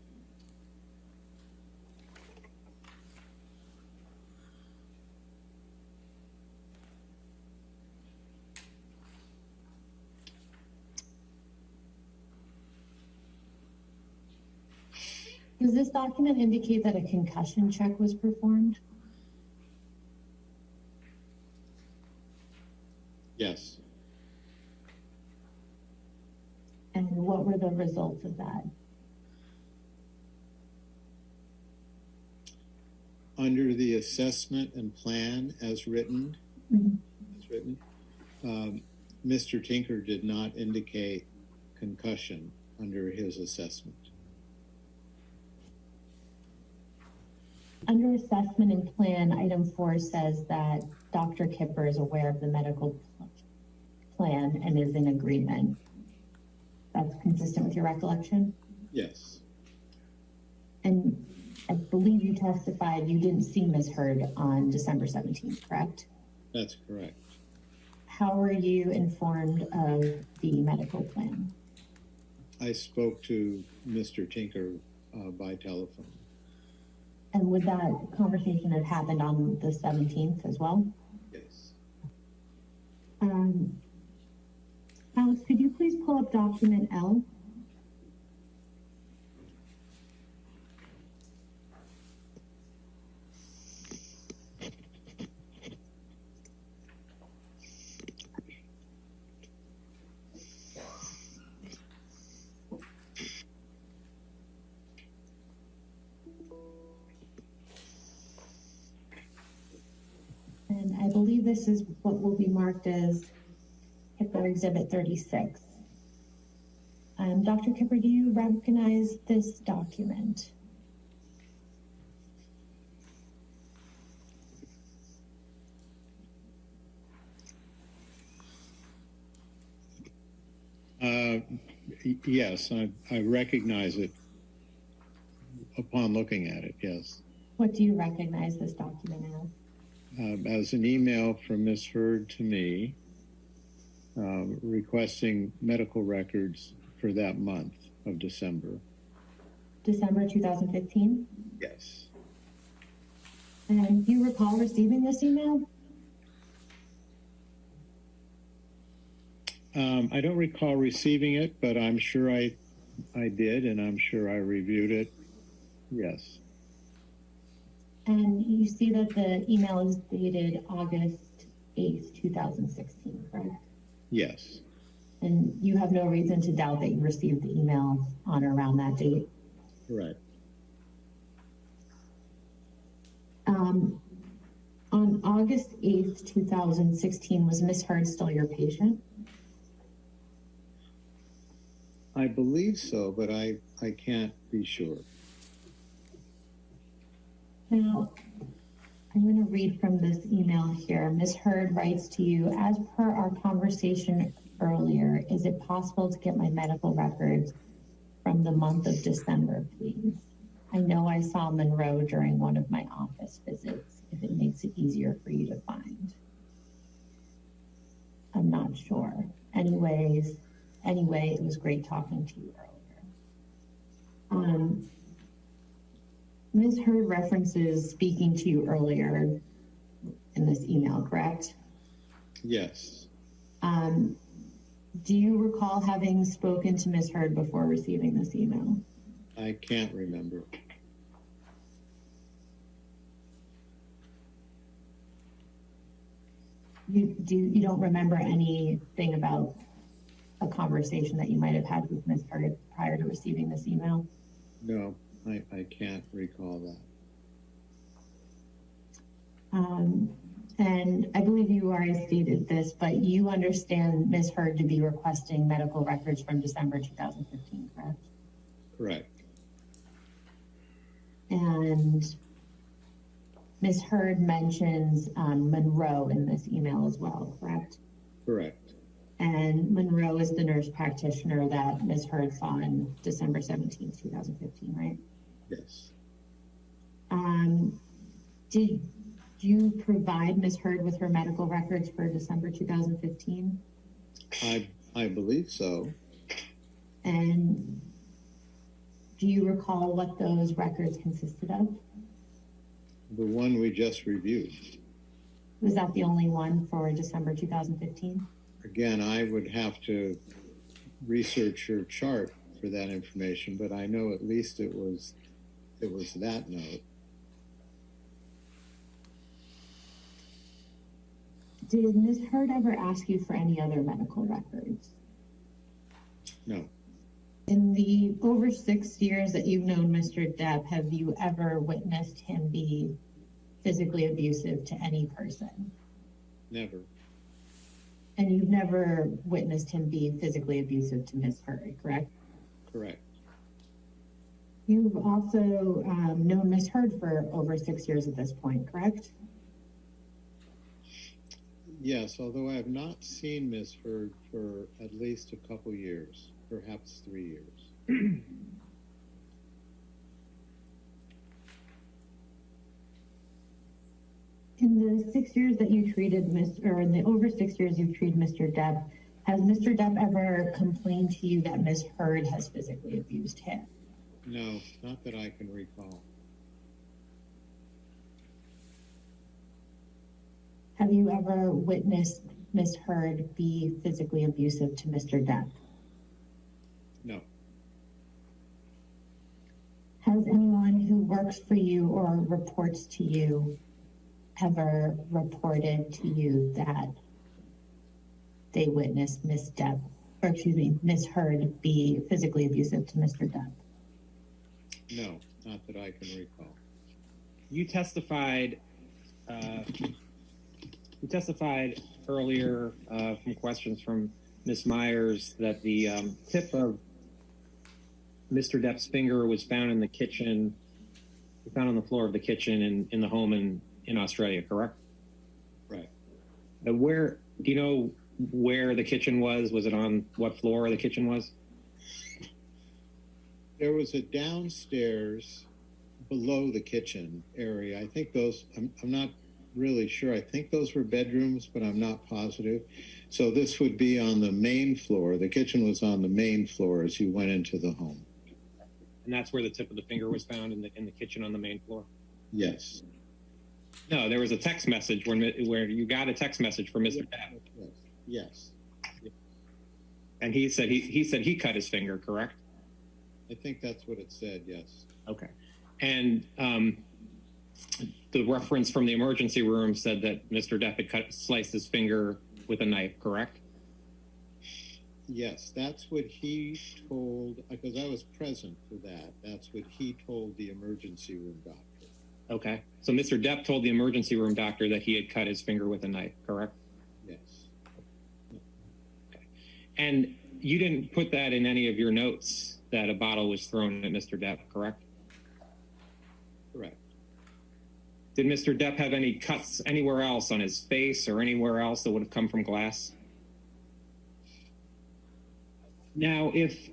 Does this document indicate that a concussion check was performed? Yes. And what were the results of that? Under the assessment and plan as written, Mr. Tinker did not indicate concussion under his assessment. Under assessment and plan, item 4 says that Dr. Kipper is aware of the medical plan and is in agreement. That's consistent with your recollection? Yes. And I believe you testified you didn't see Ms. Heard on December 17th, correct? That's correct. How were you informed of the medical plan? I spoke to Mr. Tinker by telephone. And would that conversation have happened on the 17th as well? Yes. Alex, could you please pull up document L? And I believe this is what will be marked as Kipper Exhibit 36. Dr. Kipper, do you recognize this document? Yes, I recognize it upon looking at it, yes. What do you recognize this document As an email from Ms. Heard to me requesting medical records for that month of December. December 2015? Yes. And do you recall receiving this email? I don't recall receiving it, but I'm sure I did, and I'm sure I reviewed it. Yes. And you see that the email is dated August 8th, 2016, correct? Yes. And you have no reason to doubt that you received the email on or around that date? Correct. On August 8th, 2016, was Ms. Heard still your patient? I believe so, but I can't be sure. Now, I'm going to read from this email here. Ms. Hurd writes to you, as per our conversation earlier, is it possible to get my medical records from the month of December, please? I know I saw Monroe during one of my office visits, if it makes it easier for you to find. I'm not sure. Anyway, it was great talking to you earlier. Ms. Hurd references speaking to you earlier in this email, correct? Yes. Do you recall having spoken to Ms. Hurd before receiving this email? I can't remember. You don't remember anything about a conversation that you might have had with Ms. Hurd prior to receiving this email? No, I can't recall that. And I believe you already stated this, but you understand Ms. Hurd to be requesting medical records from December 2015, correct? Correct. And Ms. Hurd mentions Monroe in this email as well, correct? Correct. And Monroe is the nurse practitioner that Ms. Hurd saw on December 17, 2015, right? Yes. Did you provide Ms. Hurd with her medical records for December 2015? I believe so. And do you recall what those records consisted of? The one we just reviewed. Was that the only one for December 2015? Again, I would have to research your chart for that information, but I know at least it was that note. Did Ms. Hurd ever ask you for any other medical records? No. In the over 6 years that you've known Mr. Depp, have you ever witnessed him be physically abusive to any person? Never. And you've never witnessed him be physically abusive to Ms. Hurd, correct? Correct. You've also known Ms. Hurd for over 6 years at this point, correct? Yes, although I have not seen Ms. Hurd for at least a couple years, perhaps 3 years. In the 6 years that you treated in the over 6 years you've treated Mr. Depp, has Mr. Depp ever complained to you that Ms. Hurd has physically abused him? No, not that I can recall. Have you ever witnessed Ms. Hurd be physically abusive to Mr. Depp? No. Has anyone who works for you or reports to you ever reported to you that they witnessed Ms. Hurd be physically abusive to Mr. Depp? No, not that I can recall. You testified earlier from questions from Ms. Myers that the tip of Mr. Depp's finger was found in the kitchen, found on the floor of the kitchen in the home in Australia, correct? Right. Where do you know where the kitchen was? Was it on what floor the kitchen was? There was a downstairs below the kitchen area. I think those, I'm not really sure. I think those were bedrooms, but I'm not positive. So this would be on the main floor. The kitchen was on the main floor as you went into the home. And that's where the tip of the finger was found in the kitchen on the main floor? Yes. No, there was a text message where you got a text message from Mr. Depp. Yes. And he said he cut his finger, correct? I think that's what it said, yes. Okay. And the reference from the emergency room said that Mr. Depp had sliced his finger with a knife, correct? Yes, that's what he told, because I was present for that. That's what he told the emergency room doctor. Okay. So Mr. Depp told the emergency room doctor that he had cut his finger with a knife, correct? Yes. Okay. And you didn't put that in any of your notes that a bottle was thrown at Mr. Depp, correct? Correct. Did Mr. Depp have any cuts anywhere else on his face or anywhere else that would have come from glass? Now, if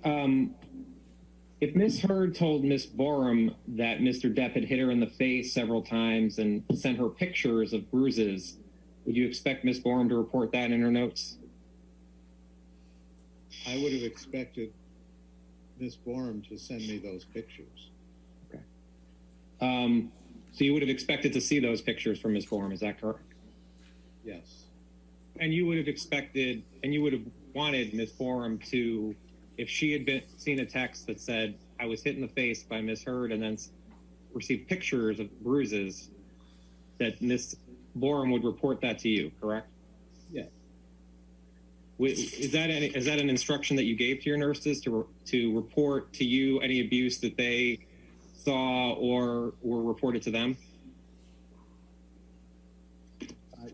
Ms. Heard told Ms. Borum that Mr. Depp had hit her in the face several times and sent her pictures of bruises, would you expect Ms. Borum to report that in her notes? I would have expected Ms. Borum to send me those pictures. Okay. So you would have expected to see those pictures from Ms. Borum, is that correct? Yes. And you would have expected, and you would have wanted Ms. Borum to, if she had seen a text that said, I was hit in the face by Ms. Heard and then received pictures of bruises, that Ms. Borum would report that to you, correct? Yeah. Is that an instruction that you gave to your nurses to report to you any abuse that they saw or were reported to them?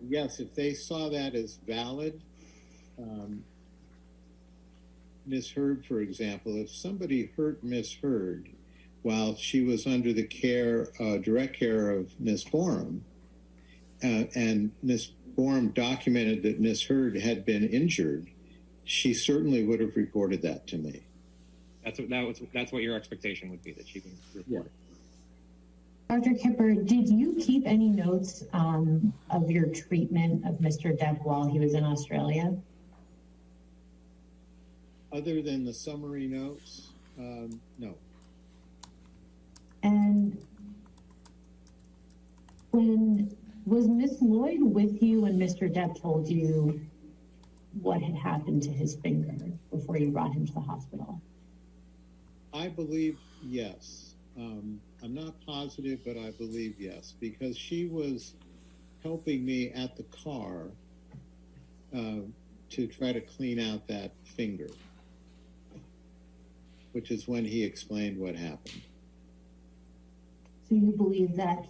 Yes, if they saw that as valid, Miss Heard, for example, if somebody hurt Miss Heard while she was under the direct care of Miss Borum, and Miss Borum documented that Miss Heard had been injured, she certainly would have reported that to me. That's what your expectation would be, that she can report. Dr. Kipper, did you keep any notes of your treatment of Mr. Depp while he was in Australia? Other than the summary notes, no. And was Miss Lloyd with you when Mr. Depp told you what had happened to his finger before you brought him to the hospital? I believe yes. I'm not positive, but I believe yes, because she was helping me at the car to try to clean out that finger, which is when he explained what happened. So you believe that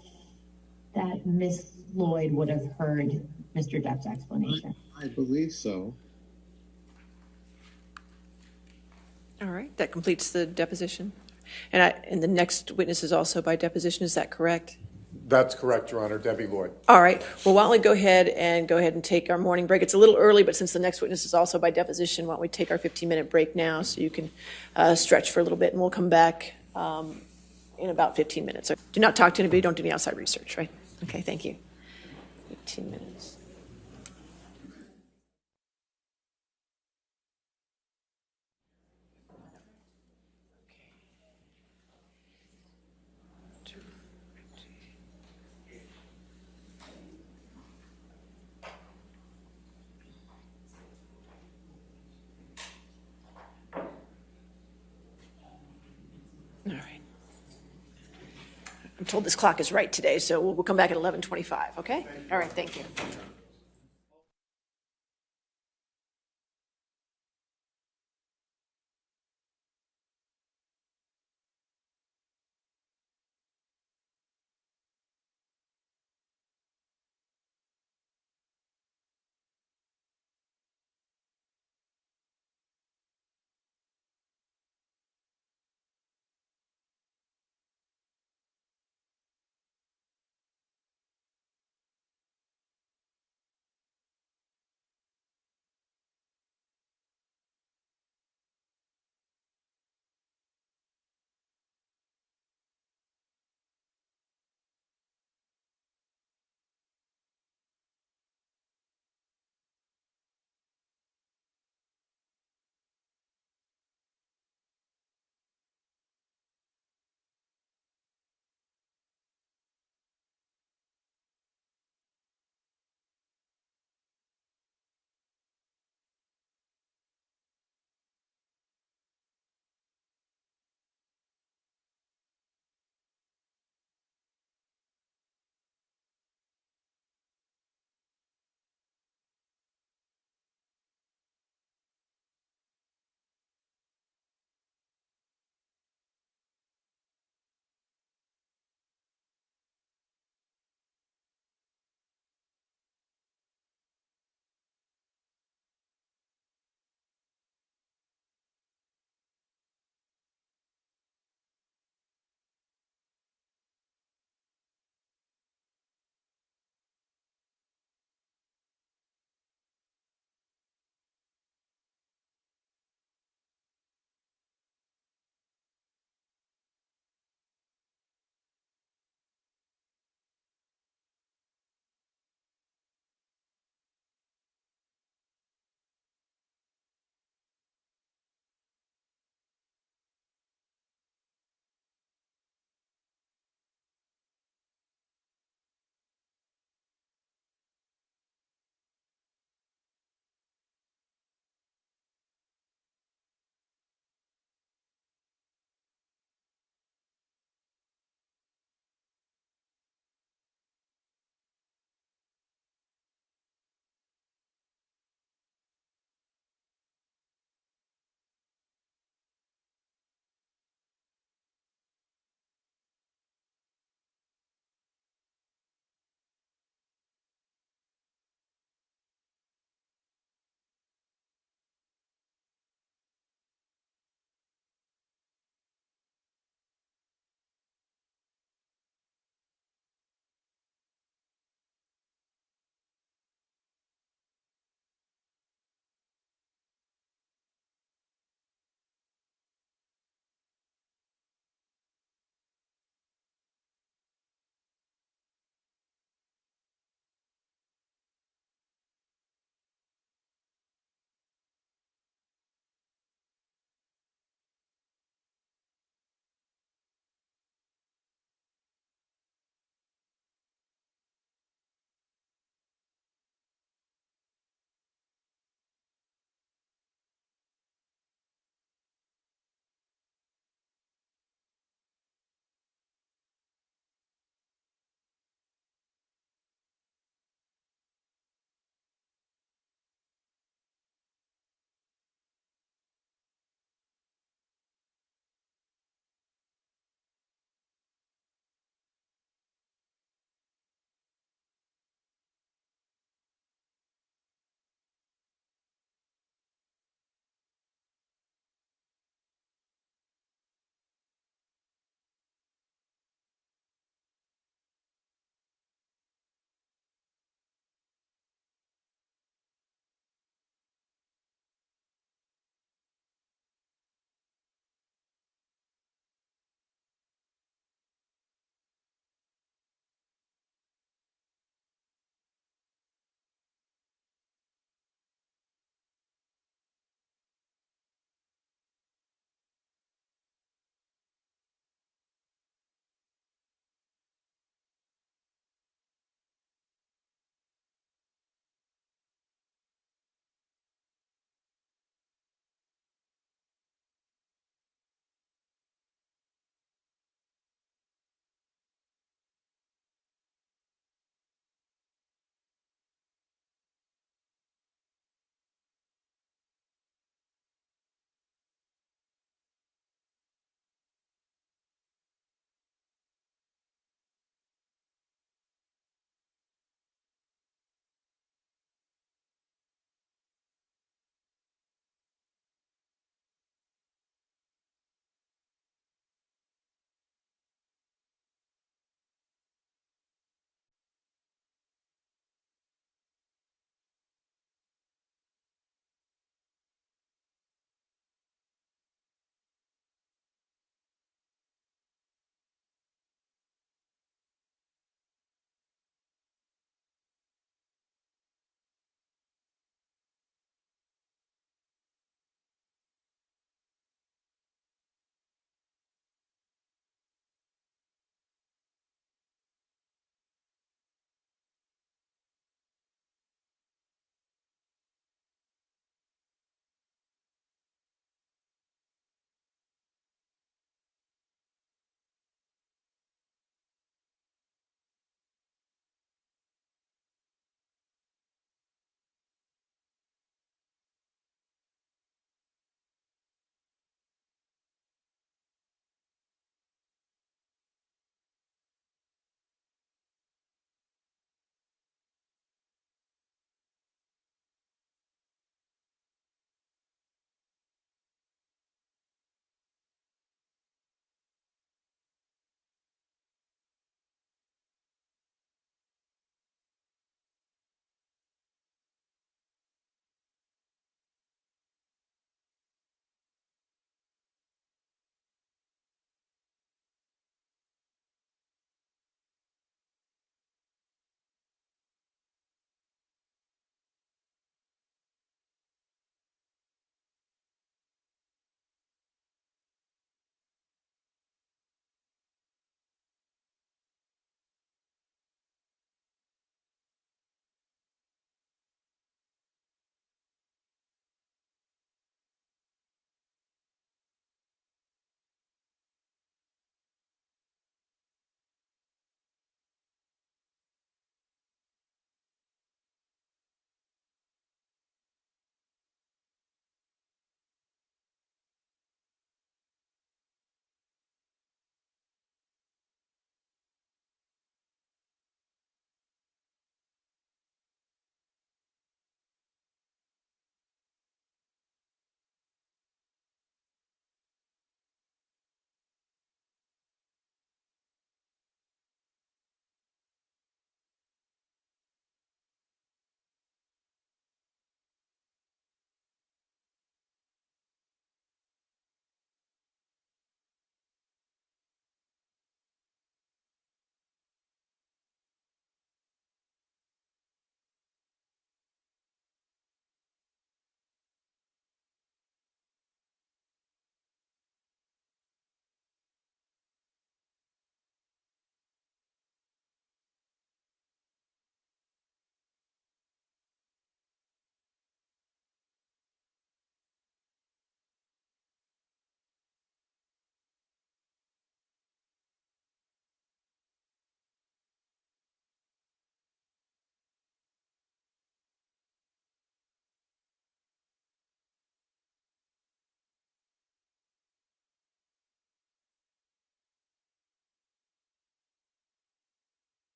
Miss Lloyd would have heard Mr. Depp's explanation? I believe so. All right, that completes the deposition. And the next witness is also by deposition, is that correct? That's correct, Your Honor. Debbie Lloyd. All right, well, why don't we go ahead and take our morning break? It's a little early, but since the next witness is also by deposition, why don't we take our 15-minute break now so you can stretch for a little bit, and we'll come back in about 15 minutes. So do not talk to anybody, don't do any outside research, right? Okay, thank you. 15 minutes. All right. I'm told this clock is right today, so we'll come back at 11:25, okay? All right, thank you.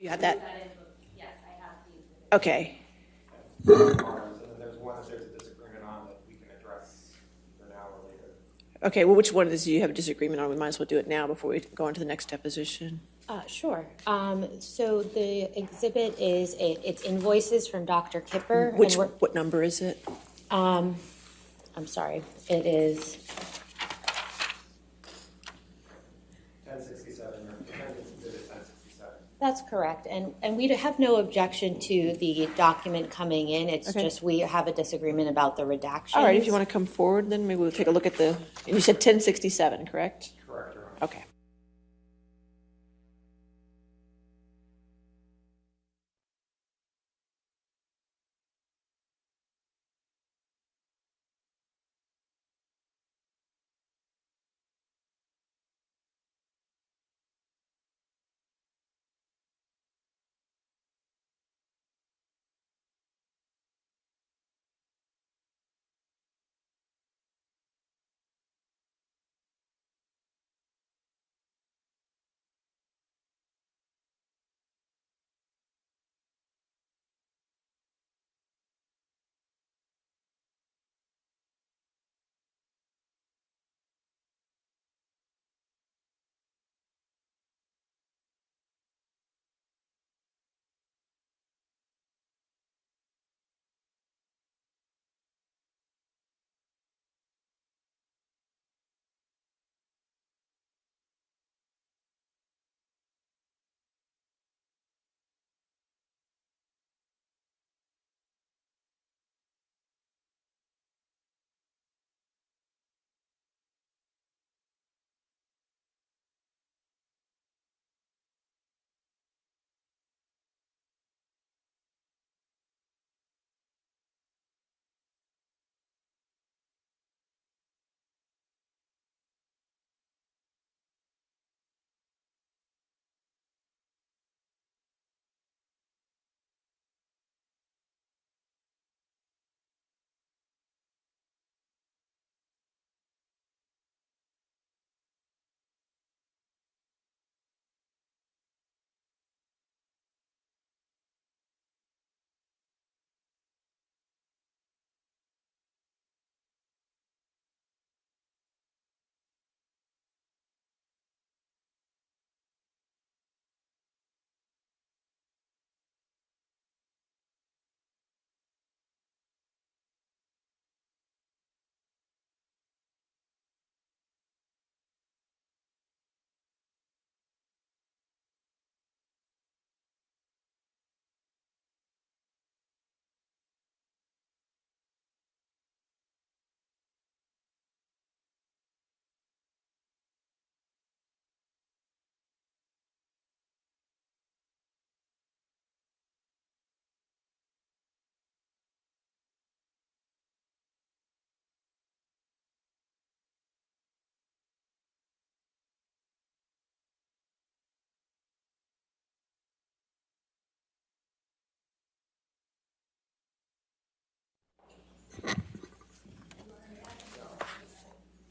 You have that? Yes, I have the exhibit. Okay. And then there's one that there's a disagreement on that we can address either now or later. Okay, well, which one do you have a disagreement on? We might as well do it now before we go on to the next deposition. Sure. So the exhibit is, it's invoices from Dr. Kipper. and What number is it? I'm sorry, it is, 1067, or defendant's exhibit 1067. that's correct. And we have no objection to the document coming in. It's Okay. just we have a disagreement about the redactions. All right, if you want to come forward, then maybe we'll take a look at and you said 1067, correct? Correct, Your Honor. Okay.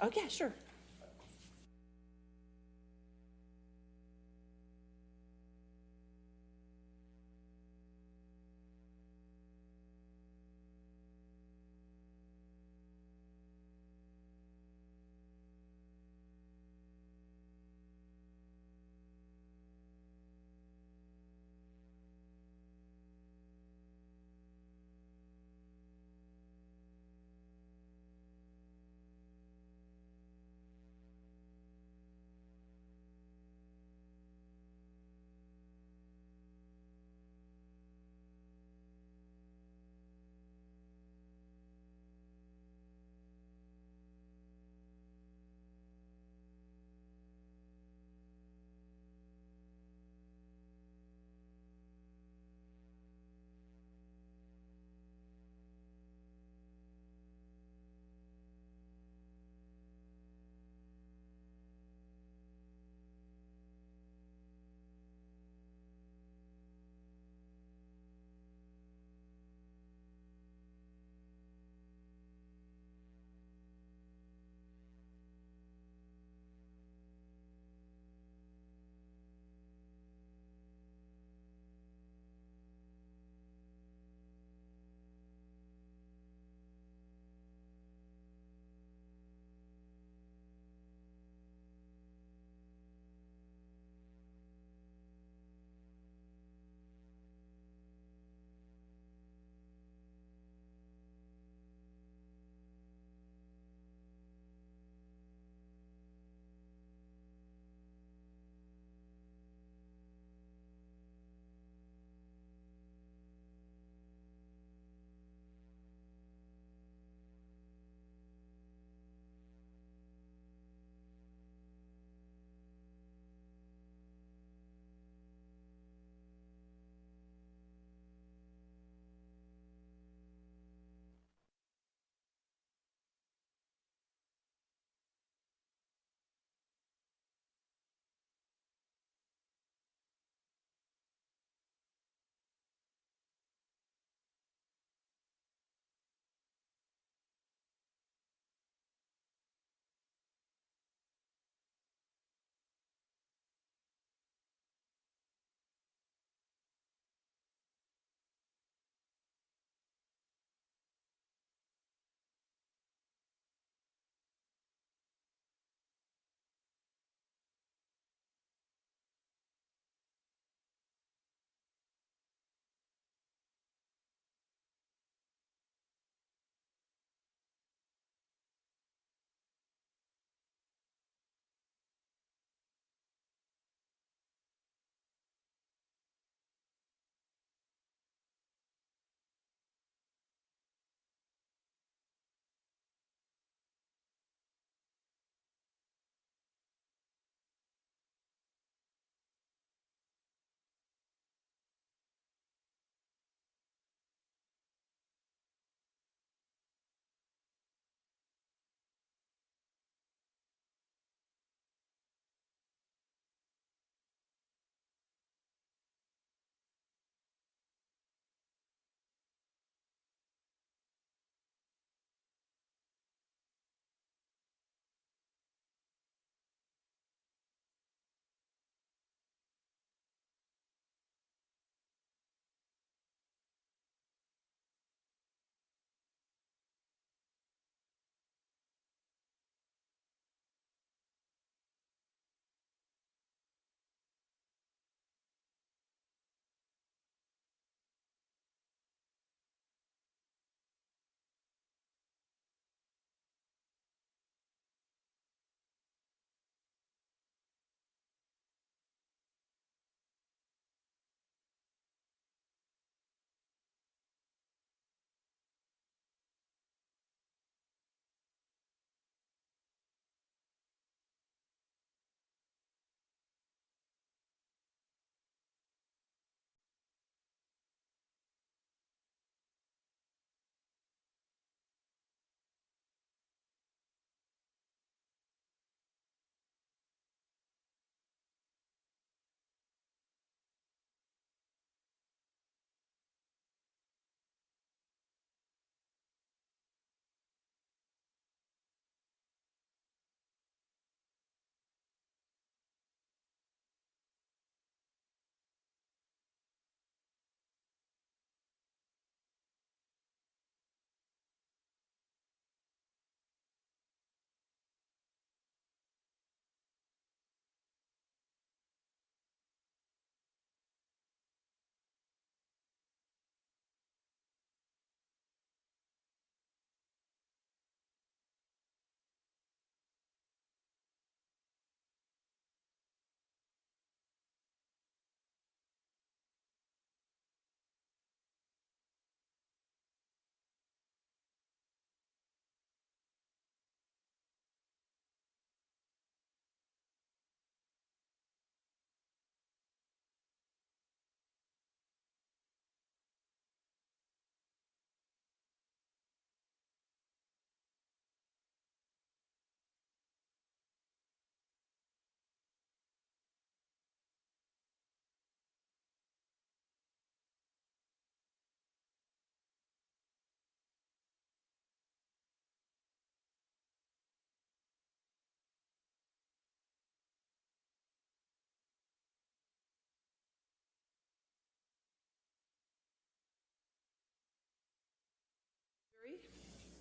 Oh, yeah, sure.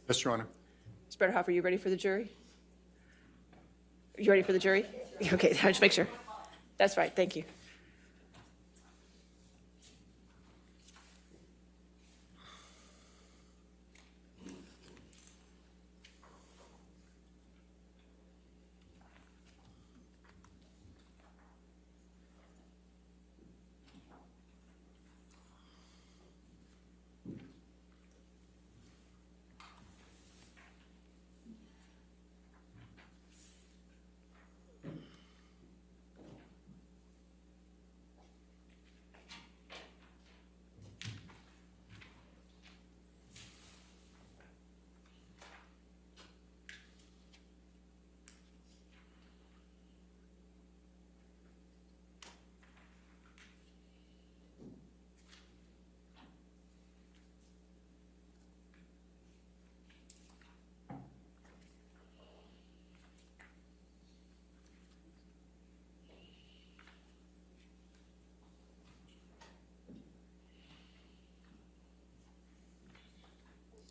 Yes, Your Honor. Ms. Bretterhoff, are you ready for the jury? Are you ready for the jury? Okay, just make sure. That's right, thank you.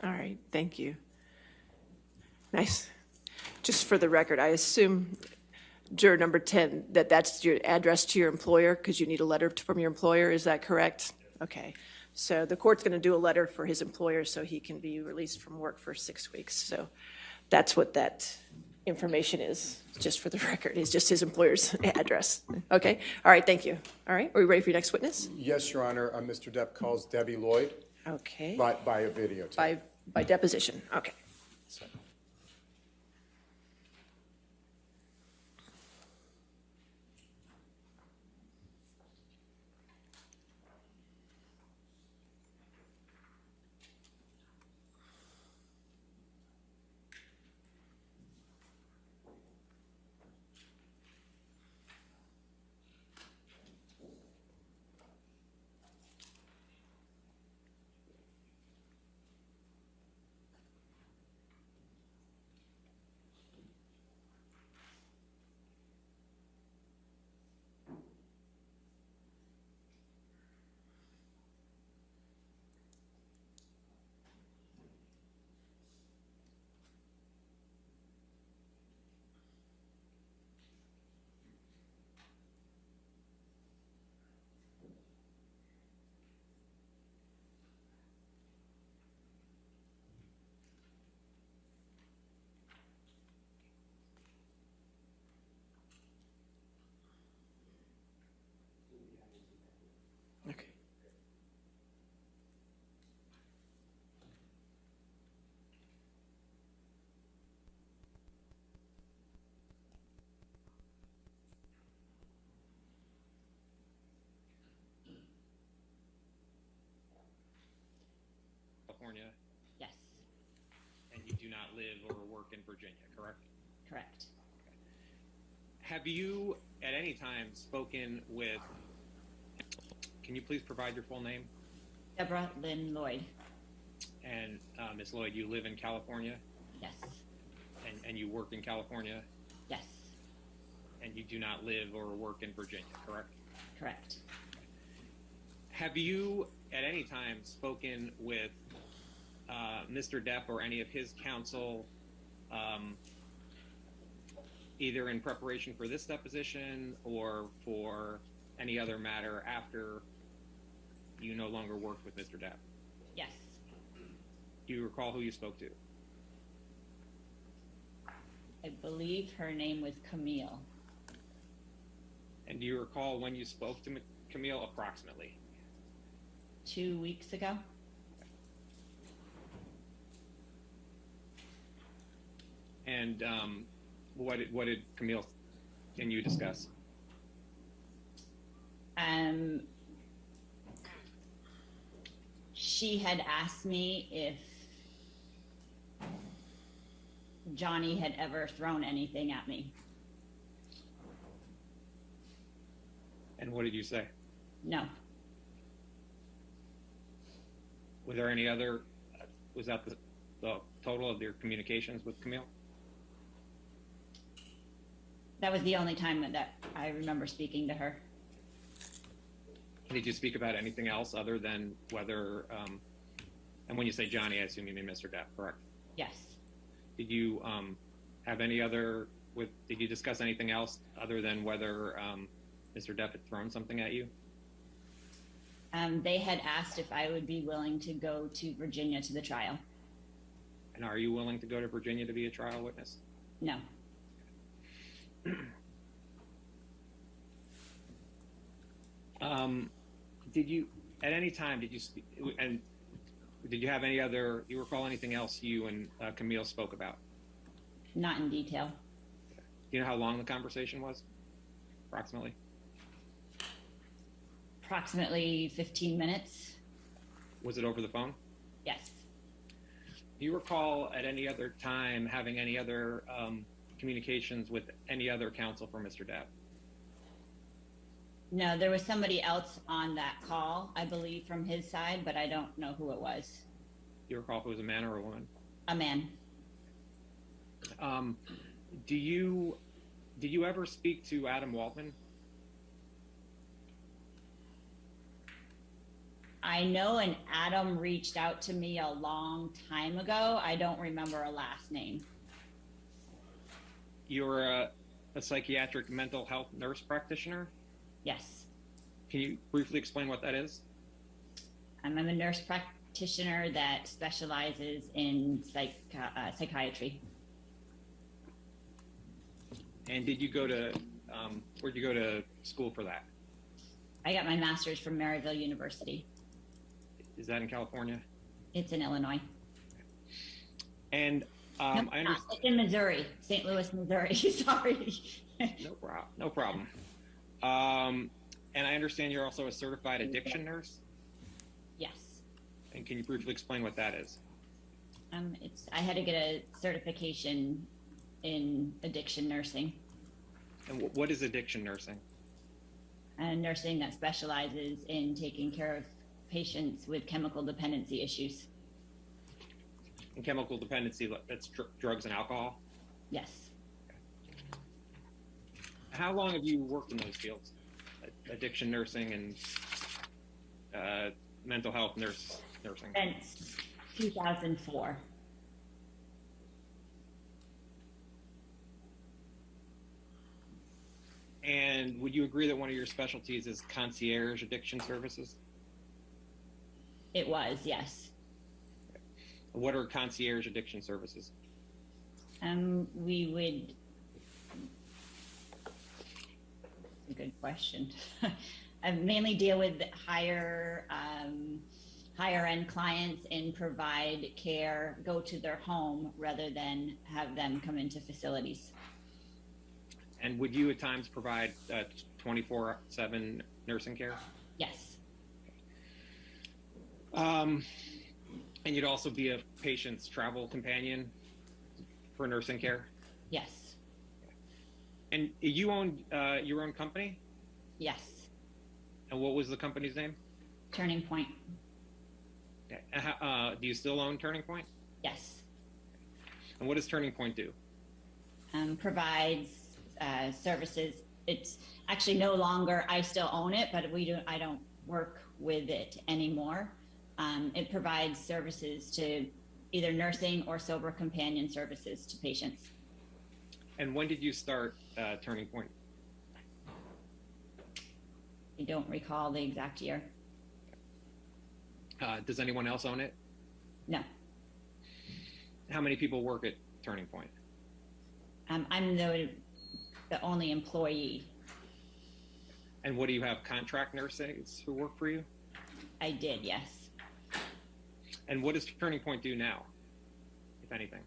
All right, thank you. Nice. Just for the record, I assume, juror number 10, that that's your address to your employer because you need a letter from your employer, is that correct? Okay, so the court's going to do a letter for his employer so he can be released from work for 6 weeks. So that's what that information is, just for the record. It's just his employer's address. Okay, all right, thank you. All right, are we ready for your next witness? Yes, Your Honor. Mr. Depp calls Debbie Lloyd Okay, by a videotape. by deposition, okay. Okay. California, Yes, and you do not live or work in Virginia, correct? correct. Have you at any time spoken with, can you please provide your full name? Deborah Lynn Lloyd. And Ms. Lloyd, you live in California Yes, and you work in California, yes, and you do not live or work in Virginia, correct? correct. Have you at any time spoken with Mr. Depp or any of his counsel, either in preparation for this deposition or for any other matter after you no longer worked with Mr. Depp? Yes, Do you recall who you spoke to? I believe her name was Camille. And do you recall when you spoke to Camille approximately? 2 weeks ago. And what did Camille and you discuss? She had asked me if Johnny had ever thrown anything at me. And what did you say? No, Was there any other, was that the total of your communications with Camille? that was the only time that I remember speaking to her. Did you speak about anything else other than whether, and when you say Johnny, I assume you mean Mr. Depp, correct? Yes. Did you have any other, did you discuss anything else other than whether Mr. Depp had thrown something at you? They had asked if I would be willing to go to Virginia to the trial. And are you willing to go to Virginia to be a trial witness? No. Did you, at any time, did you speak, and did you have any other, you recall anything else you and Camille spoke about? Not in detail. Do you know how long the conversation was, approximately? Approximately 15 minutes. Was it over the phone? Yes. Do you recall at any other time having any other communications with any other counsel for Mr. Depp? No, there was somebody else on that call, I believe, from his side, but I don't know who it was. Do you recall if it was a man or a woman? A man. Did you ever speak to Adam Waltman? I know an Adam reached out to me a long time ago. I don't remember a last name. You're a psychiatric mental health nurse practitioner? Yes. Can you briefly explain what that is? I'm a nurse practitioner that specializes in psychiatry. And did you go to, where'd you go to school for that? I got my master's from Maryville University. Is that in California? It's in Illinois. And No, I it's understand. it's in Missouri, St. Louis, Missouri. Sorry. No problem. And I understand you're also a certified addiction nurse. Yes. And can you briefly explain what that is? I had to get a certification in addiction nursing, And what is addiction nursing? nursing that specializes in taking care of patients with chemical dependency issues. And chemical dependency, that's drugs and alcohol. Yes. How long have you worked in those fields? Addiction nursing and mental health nursing. Since 2004. And would you agree that one of your specialties is concierge addiction services? It was, yes. What are concierge addiction services? We would. A good question. I mainly deal with higher end clients and provide care, go to their home rather than have them come into facilities. And would you at times provide 24/7 nursing care? Yes. And you'd also be a patient's travel companion for nursing care? Yes. And you owned your own company? Yes. And what was the company's name? Turning Point. Okay. Do you still own Turning Point? Yes. And what does Turning Point do? Provides services. It's actually no longer, I still own it, but I don't work with it anymore. It provides services to either nursing or sober companion services to patients. And when did you start Turning Point? I don't recall the exact year. Does anyone else own it? No. How many people work at Turning Point? I'm the only employee. And what do you have, contract nurses who work for you? I did, yes. And what does Turning Point do now, if anything?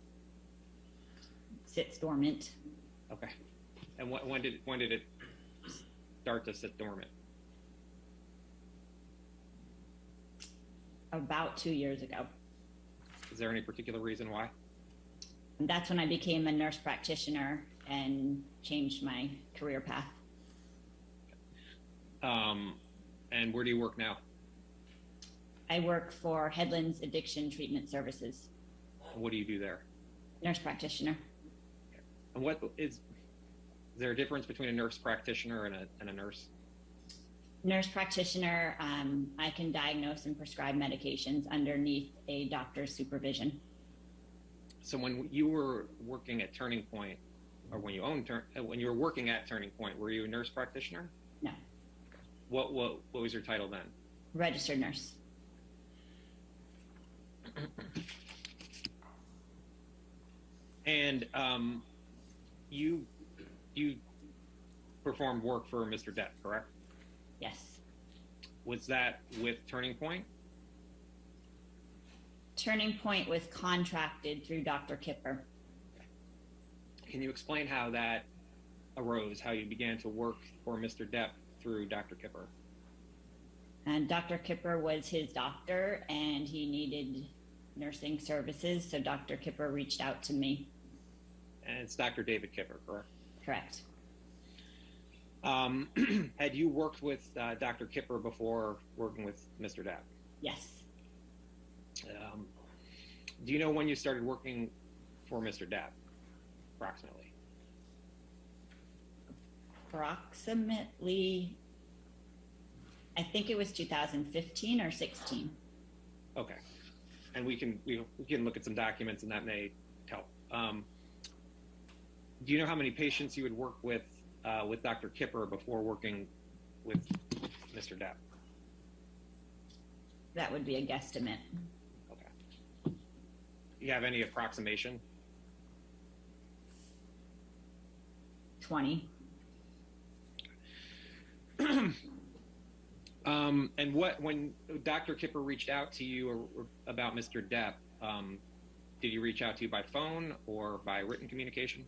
Sits dormant. Okay. And when did it start to sit dormant? About 2 years ago. Is there any particular reason why? And that's when I became a nurse practitioner and changed my career path. And where do you work now? I work for Headlands Addiction Treatment Services. And what do you do there? Nurse practitioner. And what is there a difference between a nurse practitioner and a nurse? Nurse practitioner, I can diagnose and prescribe medications underneath a doctor's supervision. So when you were working at Turning Point, or when you were working at Turning Point, were you a nurse practitioner? No, What was your title then? registered nurse. And you performed work for Mr. Depp, correct? Yes. Was that with Turning Point? Turning Point was contracted through Dr. Kipper. Can you explain how that arose, how you began to work for Mr. Depp through Dr. Kipper? And Dr. Kipper was his doctor, and he needed nursing services, so Dr. Kipper reached out to me. And it's Dr. David Kipper, correct? Correct. Had you worked with Dr. Kipper before working with Mr. Depp? Yes. Do you know when you started working for Mr. Depp, approximately? Approximately, I think it was 2015 or 16. Okay, and we can look at some documents, and that may help. Do you know how many patients you would work with Dr. Kipper before working with Mr. Depp? That would be a guesstimate. Okay. Do you have any approximation? 20. And when Dr. Kipper reached out to you about Mr. Depp, did he reach out to you by phone or by written communication?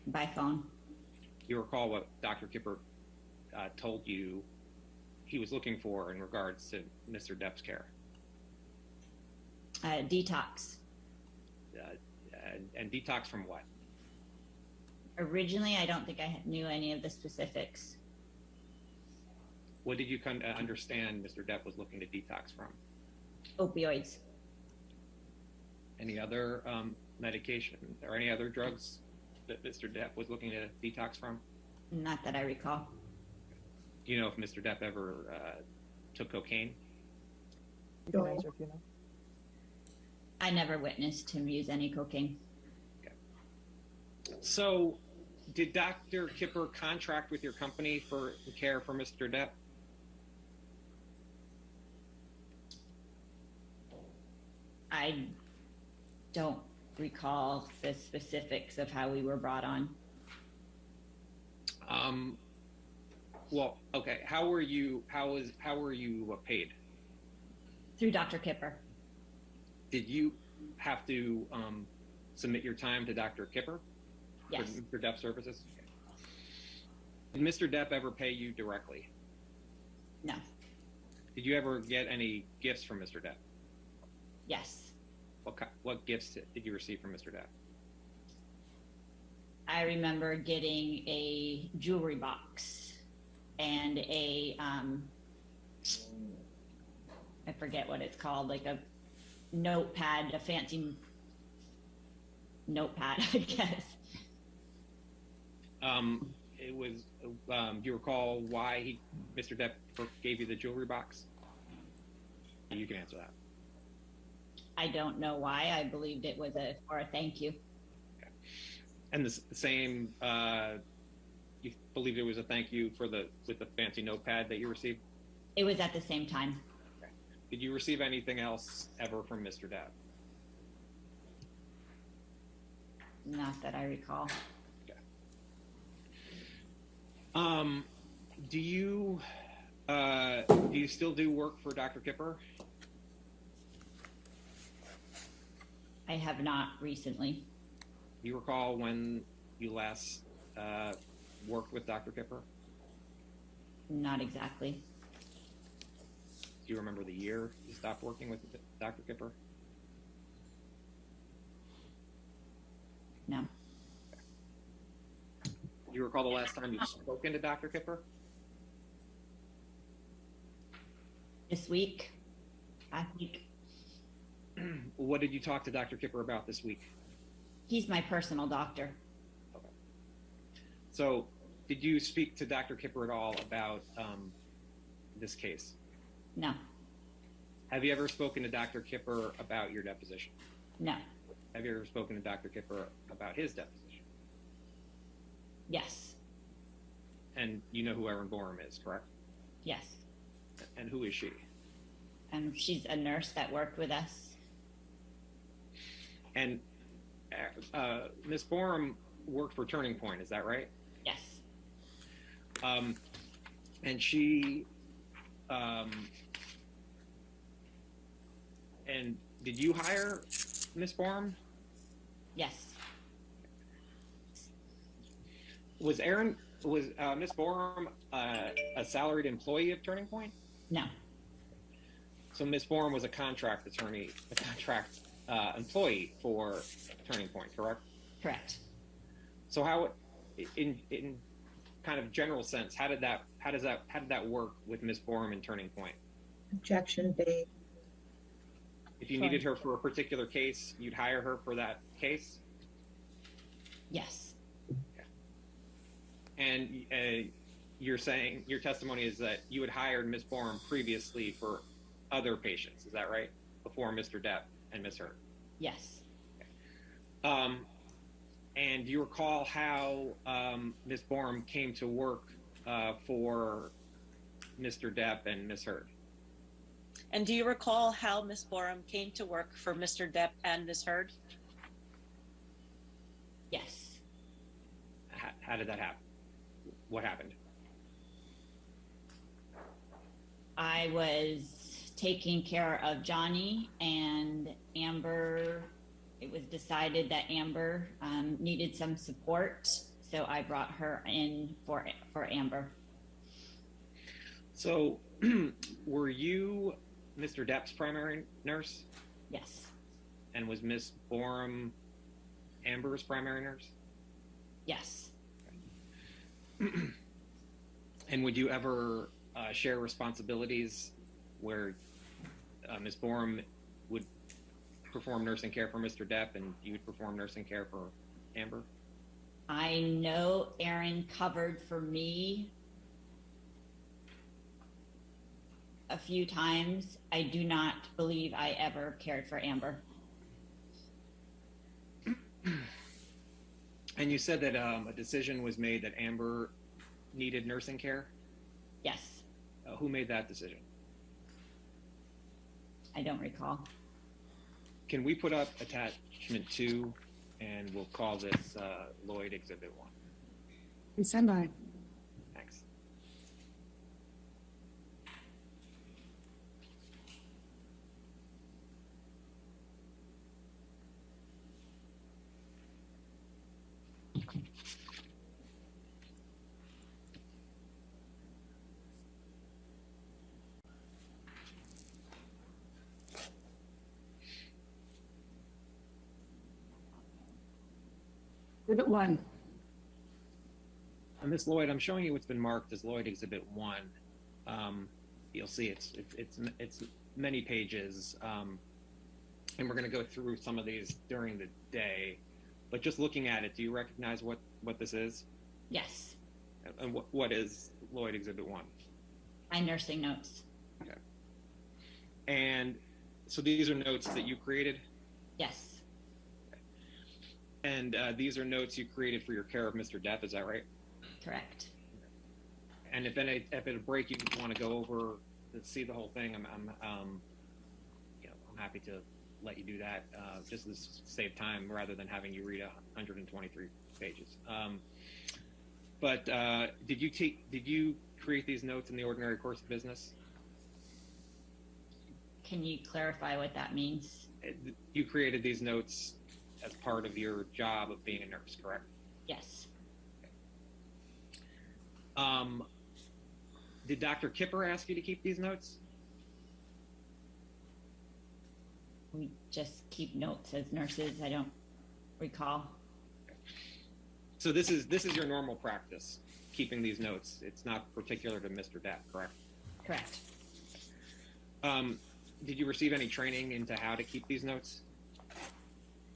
By phone. Do you recall what Dr. Kipper told you he was looking for in regards to Mr. Depp's care? Detox. And detox from what? Originally, I don't think I knew any of the specifics. What did you understand Mr. Depp was looking to detox from? Opioids. Any other medication or any other drugs that Mr. Depp was looking to detox from? Not that I recall. Do you know if Mr. Depp ever took cocaine? You can answer if you know. I never witnessed him use any cocaine. Okay. So, did Dr. Kipper contract with your company for care for Mr. Depp? I don't recall the specifics of how we were brought on. Well, okay. How were you paid? Through Dr. Kipper. Did you have to submit your time to Dr. Kipper? Yes. For Depp services? Okay. Did Mr. Depp ever pay you directly? No. Did you ever get any gifts from Mr. Depp? Yes. What gifts did you receive from Mr. Depp? I remember getting a jewelry box and a, I forget what it's called, like a notepad, a fancy notepad, I guess. It was, do you recall why Mr. Depp gave you the jewelry box? You can answer that. I don't know why. I believed it was for a thank you. Okay. And the same, you believed it was a thank you with the fancy notepad that you received? It was at the same time. Okay. Did you receive anything else ever from Mr. Depp? Not that I recall. Okay. Do you still do work for Dr. Kipper? I have not recently. Do you recall when you last worked with Dr. Kipper? Not exactly. Do you remember the year you stopped working with Dr. Kipper? No. Do you recall the last time you spoke to Dr. Kipper? This week, last week. What did you talk to Dr. Kipper about this week? He's my personal doctor. Okay. So, did you speak to Dr. Kipper at all about this case? No. Have you ever spoken to Dr. Kipper about your deposition? No. Have you ever spoken to Dr. Kipper about his deposition? Yes. And you know who Erin Borum is, correct? Yes. And who is she? She's a nurse that worked with us. And Ms. Borum worked for Turning Point, is that right? Yes. And she, and did you hire Ms. Borum? Yes. Was Ms. Borum a salaried employee of Turning Point? No. So Ms. Borum was a contract employee for Turning Point, correct? Correct. So how, in kind of general sense, how did that work with Ms. Borum and Turning Point? Objection made. If you needed her for a particular case, you'd hire her for that case? Yes. And you're saying, your testimony is that you had hired Ms. Borum previously for other patients, is that right? Before Mr. Depp and Ms. Hurd? Yes. And do you recall how Ms. Borum came to work for Mr. Depp and Ms. Hurd? And do you recall how Ms. Borum came to work for Mr. Depp and Ms. Hurd? Yes. How did that happen? What happened? I was taking care of Johnny and Amber. It was decided that Amber needed some support, so I brought her in for Amber. So were you Mr. Depp's primary nurse? Yes. And was Ms. Borum Amber's primary nurse? Yes. And would you ever share responsibilities where Ms. Borum would perform nursing care for Mr. Depp and you would perform nursing care for Amber? I know Erin covered for me a few times. I do not believe I ever cared for Amber. And you said that a decision was made that Amber needed nursing care? Yes. Who made that decision? I don't recall. Can we put up attachment 2 and we'll call this Lloyd Exhibit 1? Stand by. Thanks. Exhibit 1. Ms. Lloyd, I'm showing you what's been marked as Lloyd Exhibit 1. You'll see it's many pages, and we're going to go through some of these during the day. But just looking at it, do you recognize what this is? Yes. And what is Lloyd Exhibit 1? My nursing notes. Okay. And so these are notes that you created? Yes. And these are notes you created for your care of Mr. Depp, is that right? Correct. And if at a break you want to go over to see the whole thing, I'm happy to let you do that, just to save time rather than having you read 123 pages. But did you create these notes in the ordinary course of business? Can you clarify what that means? You created these notes as part of your job of being a nurse, correct? Yes. Did Dr. Kipper ask you to keep these notes? We just keep notes as nurses. I don't recall. So this is your normal practice, keeping these notes. It's not particular to Mr. Depp, correct? Correct. Did you receive any training into how to keep these notes?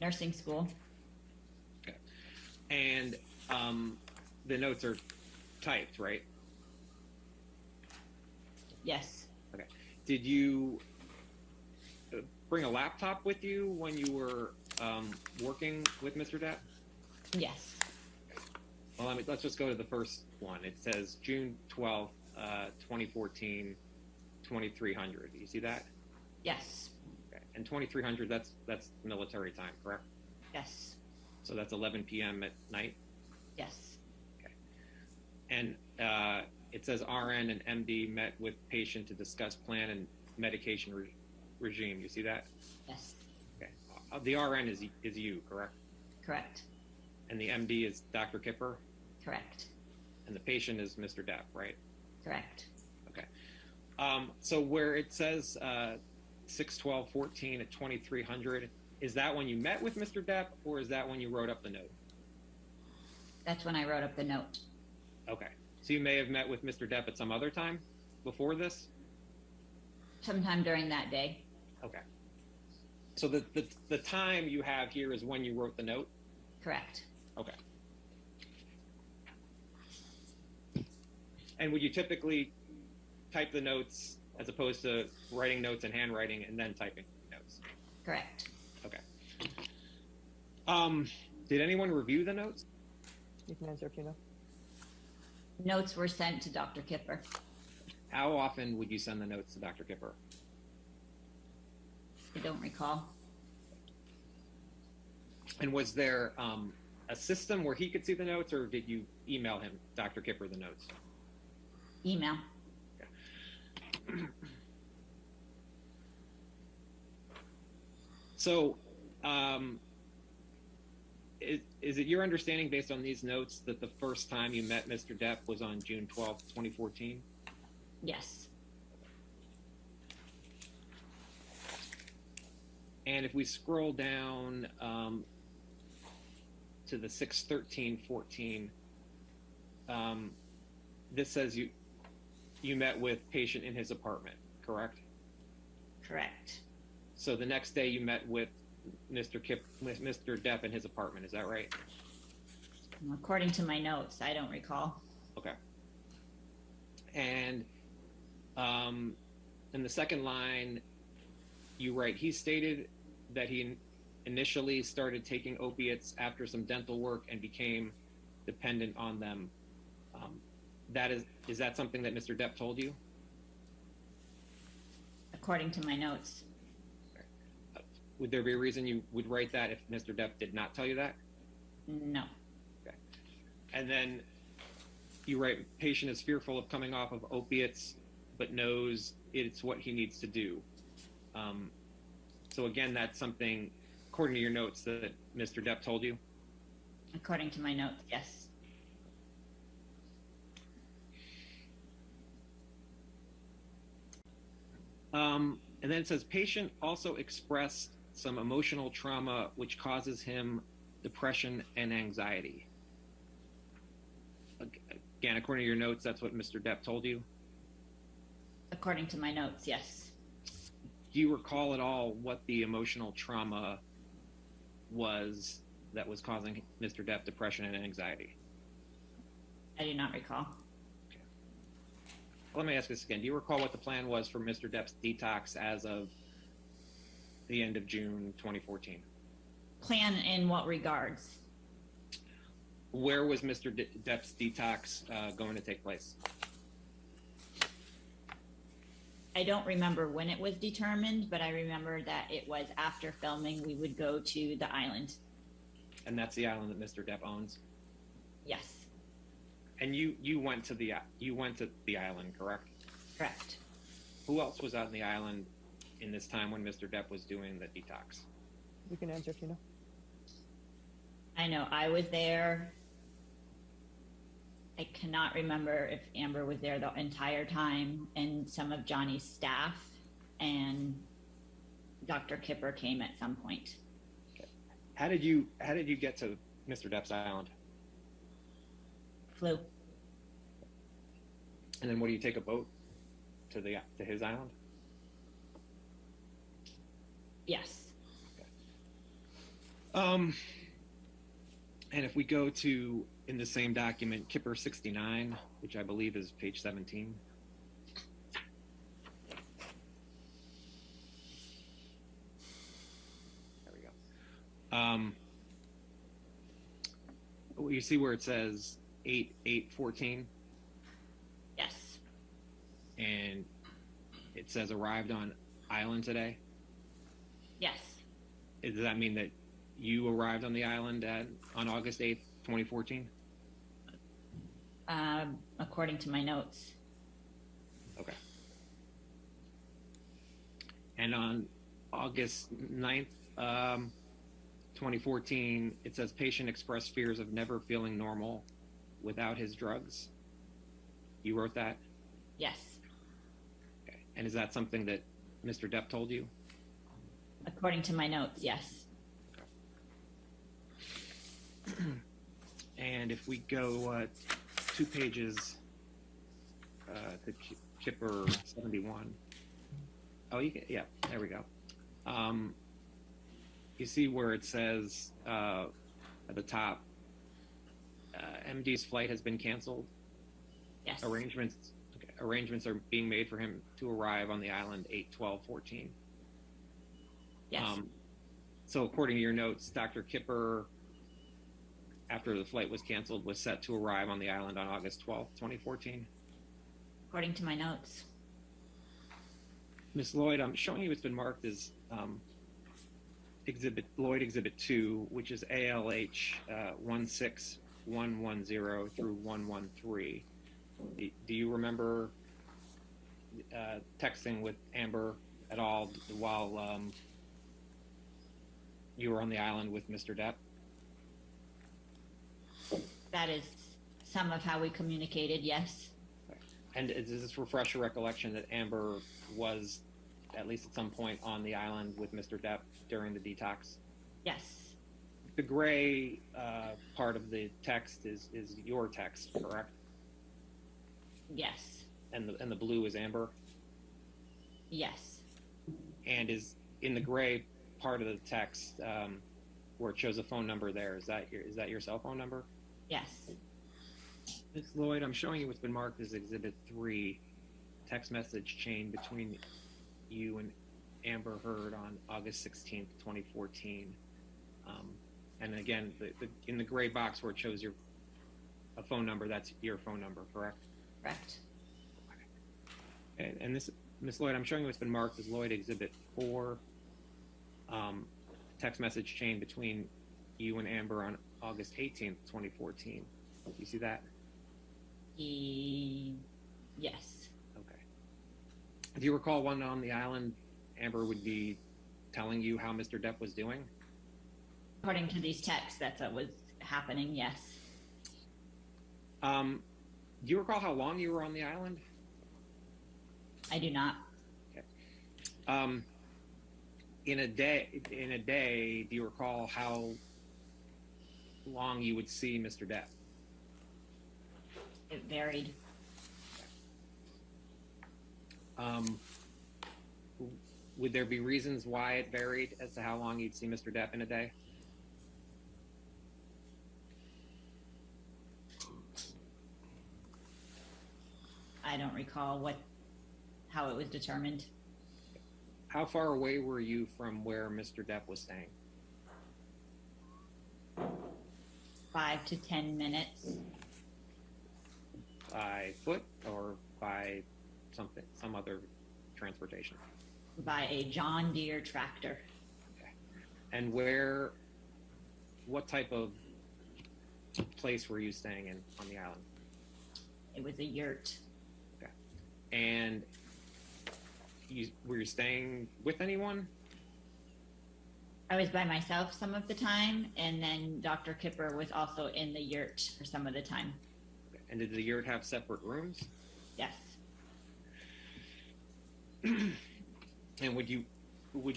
Nursing school. Okay. And the notes are typed, right? Yes. Okay. Did you bring a laptop with you when you were working with Mr. Depp? Yes. Well, let's just go to the first one. It says June 12th, 2014, 2300. You see that? Yes. Okay. And 2300, that's military time, correct? Yes. So that's 11 p.m. at night? Yes. Okay. And it says RN and MD met with patient to discuss plan and medication regime. You see that? Yes. Okay. The RN is you, correct? Correct. And the MD is Dr. Kipper? Correct. And the patient is Mr. Depp, right? Correct. Okay. So where it says 6/12/14 at 2300, is that when you met with Mr. Depp, or is that when you wrote up the note? That's when I wrote up the note. Okay. So you may have met with Mr. Depp at some other time before this? Sometime during that day. Okay. So the time you have here is when you wrote the note? Correct. Okay. And would you typically type the notes as opposed to writing notes in handwriting and then typing notes? Correct. Okay. Did anyone review the notes? You can answer if you know. Notes were sent to Dr. Kipper. How often would you send the notes to Dr. Kipper? I don't recall. And was there a system where he could see the notes, or did you email him, Dr. Kipper, the notes? Email. So, is it your understanding, based on these notes, that the first time you met Mr. Depp was on June 12th, 2014? Yes. And if we scroll down to the 6/13/14, this says you met with patient in his apartment, correct? Correct. So the next day you met with Mr. Depp in his apartment, is that right? According to my notes, I don't recall. Okay. And in the second line, you write, he stated that he initially started taking opiates after some dental work and became dependent on them. Is that something that Mr. Depp told you? According to my notes. Would there be a reason you would write that if Mr. Depp did not tell you that? No. Okay. And then you write, patient is fearful of coming off of opiates, but knows it's what he needs to do. So again, that's something, according to your notes, that Mr. Depp told you? According to my notes, yes. And then it says, patient also expressed some emotional trauma which causes him depression and anxiety. Again, according to your notes, that's what Mr. Depp told you? According to my notes, yes. Do you recall at all what the emotional trauma was that was causing Mr. Depp depression and anxiety? I do not recall. Okay. Let me ask this again. Do you recall what the plan was for Mr. Depp's detox as of the end of June 2014? Plan in what regards? Where was Mr. Depp's detox going to take place? I don't remember when it was determined, but I remember that it was after filming. We would go to the island. And that's the island that Mr. Depp owns? Yes. And you went to the island, correct? Correct. Who else was on the island in this time when Mr. Depp was doing the detox? You can answer if you know. I know I was there. I cannot remember if Amber was there the entire time, and some of Johnny's staff, and Dr. Kipper came at some point. Okay. How did you get to Mr. Depp's island? Flew. And then what, do you take a boat to his island? Yes. And if we go to, in the same document, Kipper 69, which I believe is page 17. You see where it says 8/8/14, Yes. and it says arrived on island today. Yes. Does that mean that you arrived on the island on August 8th, 2014? According to my notes. Okay. And on August 9th, 2014, it says patient expressed fears of never feeling normal without his drugs. You wrote that? Yes. Okay. And is that something that Mr. Depp told you? According to my notes, yes. And if we go 2 pages to Kipper 71. Oh, you can, yeah, there we go. You see where it says at the top, MD's flight has been canceled. Yes. Arrangements are being made for him to arrive on the island 8/12/14. Yes. So according to your notes, Dr. Kipper, after the flight was canceled, was set to arrive on the island on August 12th, 2014. According to my notes. Ms. Lloyd, I'm showing you it's been marked as Lloyd Exhibit 2, which is ALH 16110 through 113. Do you remember texting with Amber at all while you were on the island with Mr. Depp? That is some of how we communicated, yes. And does this refresh your recollection that Amber was, at least at some point, on the island with Mr. Depp during the detox? Yes. The gray part of the text is your text, correct? Yes. And the blue is Amber? Yes. And is in the gray part of the text where it shows a phone number there, is that your cell phone number? Yes. Ms. Lloyd, I'm showing you what's been marked as Exhibit 3, text message chain between you and Amber Heard on August 16th, 2014. And again, in the gray box where it shows a phone number, that's your phone number, correct? Correct. And this, Ms. Lloyd, I'm showing you what's been marked as Lloyd Exhibit 4, text message chain between you and Amber on August 18th, 2014. You see that? Yes. Okay. Do you recall when on the island Amber would be telling you how Mr. Depp was doing? According to these texts, that's what was happening, yes. Do you recall how long you were on the island? I do not. Okay. In a day, do you recall how long you would see Mr. Depp? It varied. Would there be reasons why it varied as to how long you'd see Mr. Depp in a day? I don't recall how it was determined. How far away were you from where Mr. Depp was staying? 5 to 10 minutes. By foot or by some other transportation? By a John Deere tractor. Okay. And what type of place were you staying in on the island? It was a yurt. Okay. And were you staying with anyone? I was by myself some of the time, and then Dr. Kipper was also in the yurt for some of the time. Okay. And did the yurt have separate rooms? Yes. And would you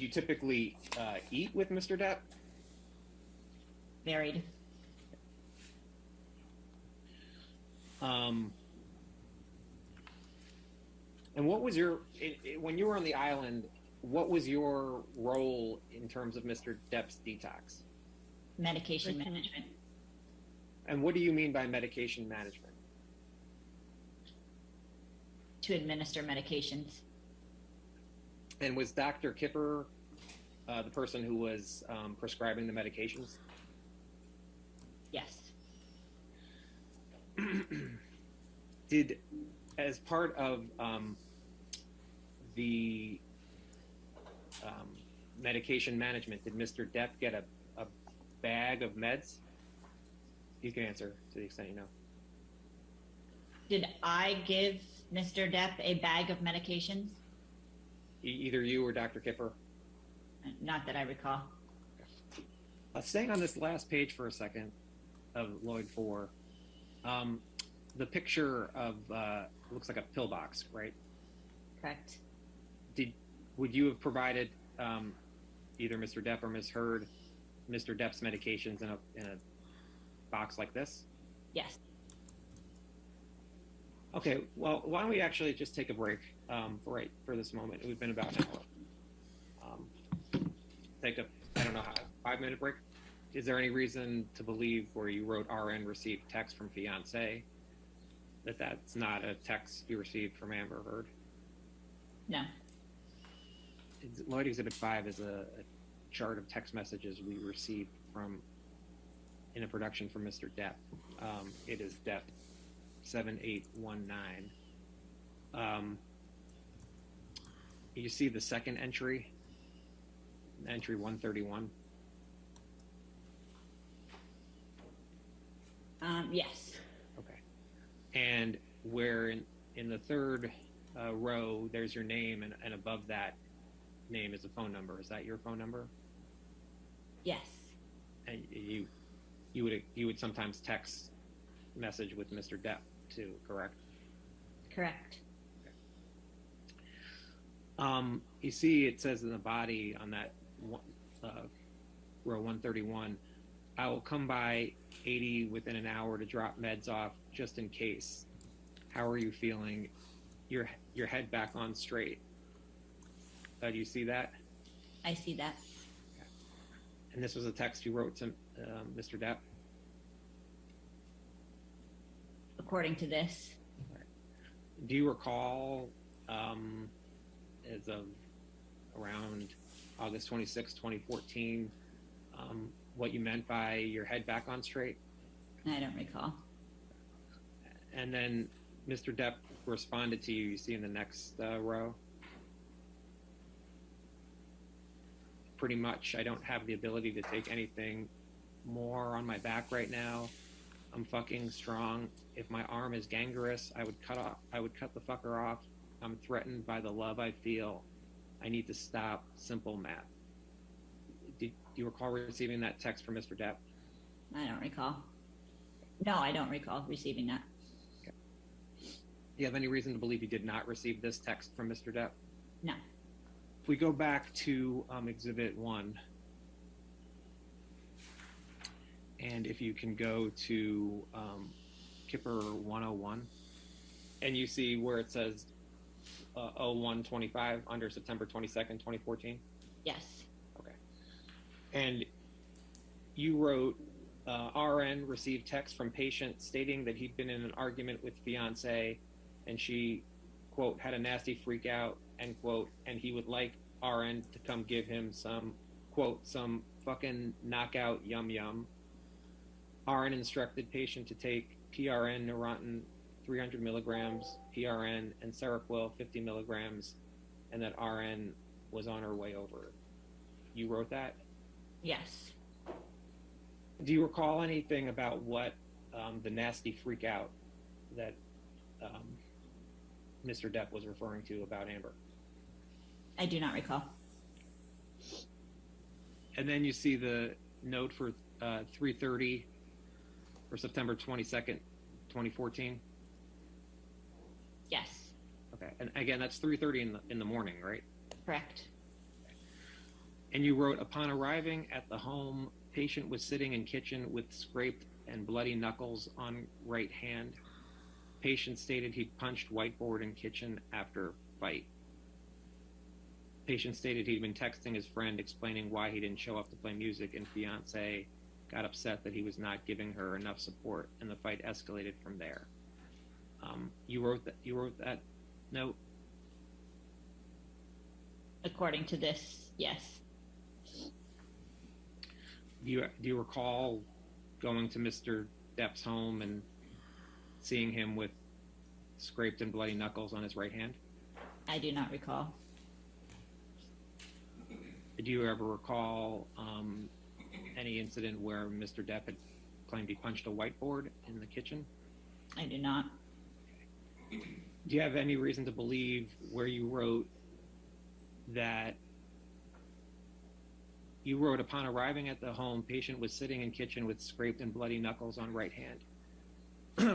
typically eat with Mr. Depp? Varied. And what was when you were on the island, what was your role in terms of Mr. Depp's detox? Medication management. And what do you mean by medication management? To administer medications. And was Dr. Kipper the person who was prescribing the medications? Yes. Did, as part of the medication management, did Mr. Depp get a bag of meds? You can answer to the extent you know. Did I give Mr. Depp a bag of medications? Either you or Dr. Kipper? Not that I recall. Staying on this last page for a second of Lloyd 4, the picture of looks like a pillbox, right? Correct. Would you have provided either Mr. Depp or Ms. Heard Mr. Depp's medications in a box like this? Yes. Okay. Well, why don't we actually just take a break for this moment? We've been about an hour. Take a, I don't know, 5-minute break. Is there any reason to believe where you wrote RN received text from fiance that's not a text you received from Amber Heard? No. Lloyd Exhibit 5 is a chart of text messages we received in a production from Mr. Depp. It is Depp 7819. You see the second entry, entry 131. Yes. Okay. And where in the third row, there's your name, and above that name is a phone number. Is that your phone number? Yes. And you would sometimes text message with Mr. Depp too, correct? Correct. You see, it says in the body on that row 131, I will come by 80 within an hour to drop meds off just in case. How are you feeling? Your head back on straight. Do you see that? I see that. Okay. And this was a text you wrote to Mr. Depp? According to this. Right. Do you recall, as of around August 26, 2014, what you meant by your head back on straight? I don't recall. And then Mr. Depp responded to you, you see in the next row. Pretty much, I don't have the ability to take anything more on my back right now. I'm fucking strong. If my arm is gangrenous, I would cut the fucker off. I'm threatened by the love I feel. I need to stop. Simple math. Do you recall receiving that text from Mr. Depp? I don't recall. No, I don't recall receiving that. Okay. Do you have any reason to believe you did not receive this text from Mr. Depp? No. If we go back to Exhibit 1, and if you can go to Kipper 101, and you see where it says 0125 under September 22nd, 2014? Yes. Okay. And you wrote, RN received text from patient stating that he'd been in an argument with fiance, and she, quote, had a nasty freak out, end quote, and he would like RN to come give him some, quote, some fucking knockout yum yum. RN instructed patient to take PRN Neurontin 300 milligrams, PRN and Seroquel 50 milligrams, and that RN was on her way over. You wrote that? Yes. Do you recall anything about what the nasty freak out that Mr. Depp was referring to about Amber? I do not recall. And then you see the note for 3:30 for September 22nd, 2014? Yes. Okay. And again, that's 3:30 in the morning, right? Correct. And you wrote, upon arriving at the home, patient was sitting in kitchen with scraped and bloody knuckles on right hand. Patient stated he'd punched whiteboard in kitchen after fight. Patient stated he'd been texting his friend explaining why he didn't show up to play music, and fiance got upset that he was not giving her enough support, and the fight escalated from there. You wrote that note? According to this, yes. Do you recall going to Mr. Depp's home and seeing him with scraped and bloody knuckles on his right hand? I do not recall. Do you ever recall any incident where Mr. Depp had claimed he punched a whiteboard in the kitchen? I do not. Do you have any reason to believe where you wrote that you wrote upon arriving at the home, patient was sitting in kitchen with scraped and bloody knuckles on right hand?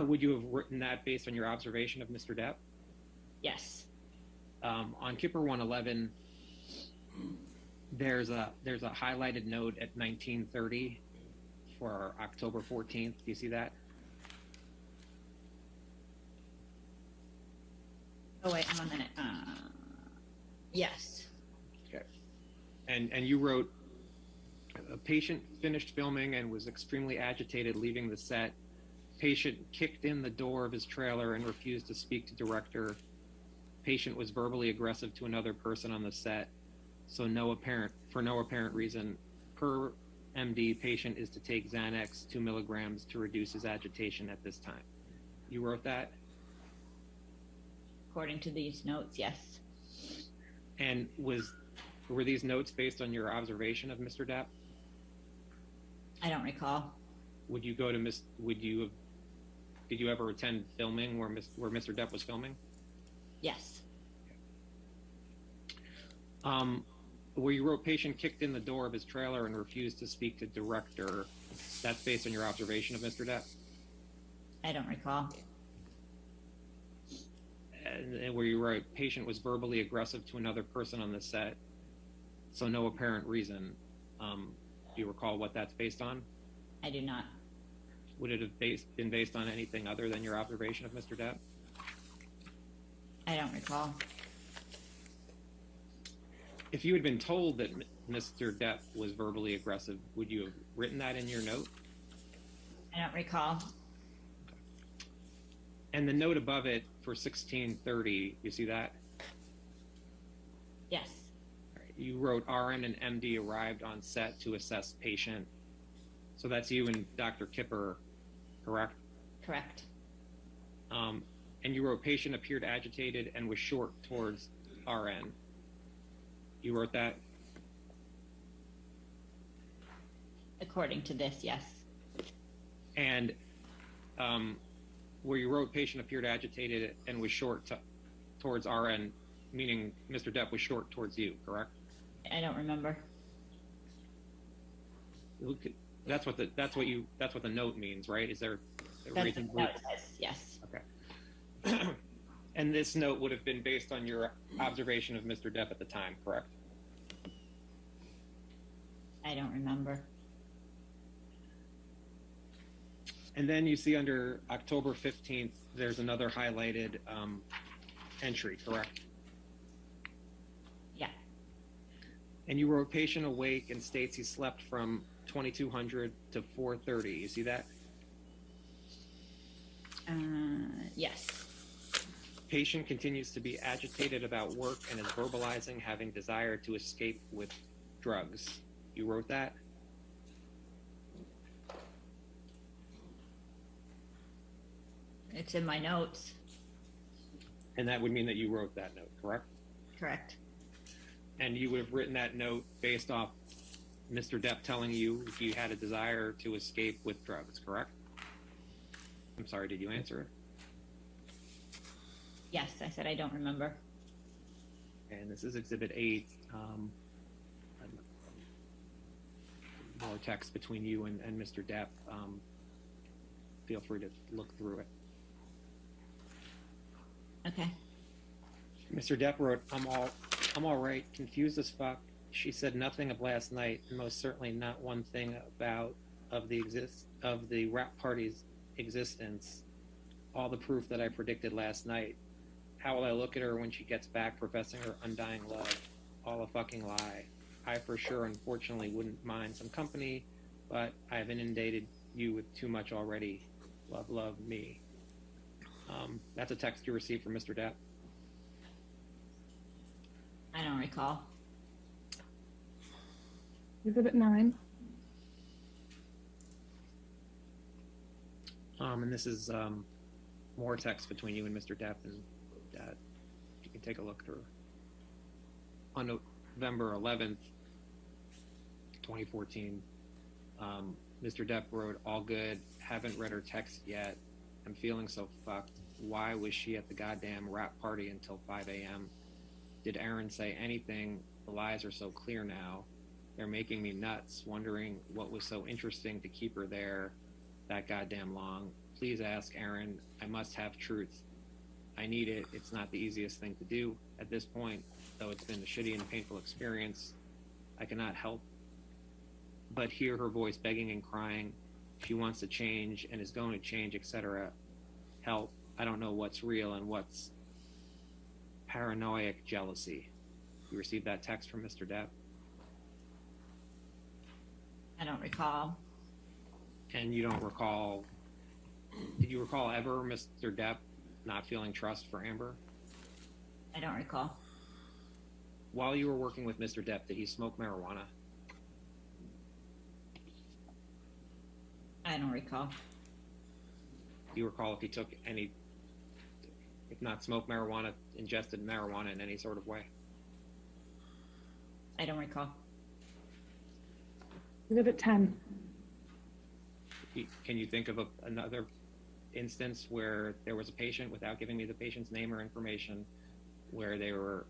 Would you have written that based on your observation of Mr. Depp? Yes. On Kipper 111, there's a highlighted note at 1930 for October 14th. Do you see that? Oh wait, hang on a minute. Yes. Okay. And you wrote, a patient finished filming and was extremely agitated leaving the set. Patient kicked in the door of his trailer and refused to speak to director. Patient was verbally aggressive to another person on the set. For no apparent reason. Per MD, patient is to take Xanax 2 milligrams to reduce his agitation at this time. You wrote that? According to these notes, yes. And were these notes based on your observation of Mr. Depp? I don't recall. Did you ever attend filming where Mr. Depp was filming? Yes. Where you wrote patient kicked in the door of his trailer and refused to speak to director, that's based on your observation of Mr. Depp? I don't recall. And where you wrote patient was verbally aggressive to another person on the set, so no apparent reason. Do you recall what that's based on? I do not. Would it have been based on anything other than your observation of Mr. Depp? I don't recall. If you had been told that Mr. Depp was verbally aggressive, would you have written that in your note? I don't recall. And the note above it for 1630, you see that? Yes. You wrote RN and MD arrived on set to assess patient. So that's you and Dr. Kipper, correct? Correct. And you wrote patient appeared agitated and was short towards RN. You wrote that? According to this, yes. And where you wrote patient appeared agitated and was short towards RN, meaning Mr. Depp was short towards you, correct? I don't remember. That's what the note means, right? Is there a That's reason? what it says, yes. Okay. And this note would have been based on your observation of Mr. Depp at the time, correct? I don't remember. And then you see under October 15th, there's another highlighted entry, correct? Yeah. And you wrote patient awake and states he slept from 2200 to 4:30. You see that? Yes. Patient continues to be agitated about work and is verbalizing having desire to escape with drugs. You wrote that? It's in my notes. And that would mean that you wrote that note, correct? Correct. And you would have written that note based off Mr. Depp telling you he had a desire to escape with drugs, correct? I'm sorry, did you answer it? Yes, I said I don't remember. And this is Exhibit 8. More text between you and Mr. Depp. Feel free to look through it. Okay. Mr. Depp wrote, I'm all right, confused as fuck. She said nothing of last night, and most certainly not one thing of the rap party's existence. All the proof that I predicted last night. How will I look at her when she gets back professing her undying love? All a fucking lie. I for sure, unfortunately, wouldn't mind some company, but I've inundated you with too much already. Love, love, me. That's a text you received from Mr. Depp. I don't recall. Exhibit 9. And this is more text between you and Mr. Depp, and you can take a look through. On November 11th, 2014, Mr. Depp wrote, "All good, haven't read her text yet. I'm feeling so fucked. Why was she at the goddamn rap party until 5 a.m.? Did Aaron say anything? The lies are so clear now. They're making me nuts, wondering what was so interesting to keep her there that goddamn long. Please ask Aaron. I must have truth. I need it. It's not the easiest thing to do at this point, though it's been a shitty and painful experience. I cannot help but hear her voice begging and crying. She wants to change and is going to change, etc. Help. I don't know what's real and what's paranoid jealousy." You received that text from Mr. Depp? I don't recall. And you don't recall, did you recall ever Mr. Depp not feeling trust for Amber? I don't recall. While you were working with Mr. Depp, did he smoke marijuana? I don't recall. Do you recall if he took any, if not smoked marijuana, ingested marijuana in any sort of way? I don't recall. Exhibit 10. Can you think of another instance where there was a patient, without giving me the patient's name or information, where they were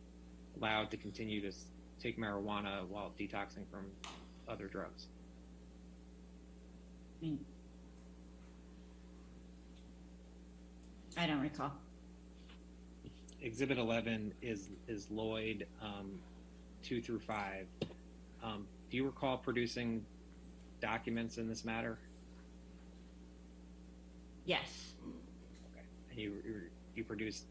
allowed to continue to take marijuana while detoxing from other drugs? I don't recall. Exhibit 11 is Lloyd 2 through 5. Do you recall producing documents in this matter? Yes. Okay. And you produced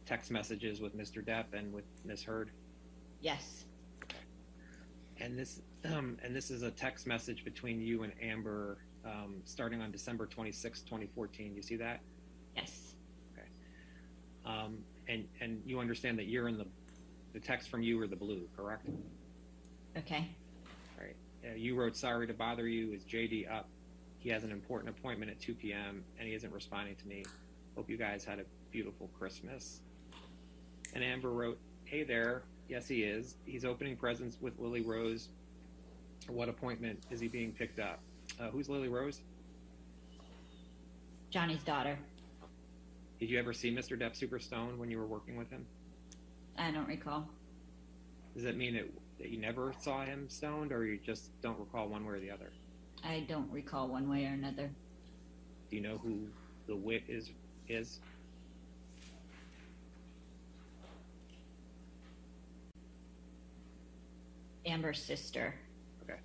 text messages with Mr. Depp and with Ms. Heard? Yes. Okay. And this is a text message between you and Amber starting on December 26, 2014. You see that? Yes. Okay. And you understand that you're in the text from you are the blue, correct? Okay. All right. You wrote, "Sorry to bother you. Is JD up? He has an important appointment at 2 p.m. and he isn't responding to me. Hope you guys had a beautiful Christmas." And Amber wrote, "Hey there. Yes, he is. He's opening presents with Lily Rose. What appointment is he being picked up?" Who's Lily Rose? Johnny's daughter. Did you ever see Mr. Depp super stoned when you were working with him? I don't recall. Does that mean that you never saw him stoned, or you just don't recall one way or the other? I don't recall one way or another. Do you know who the wit is? Amber's sister. Okay.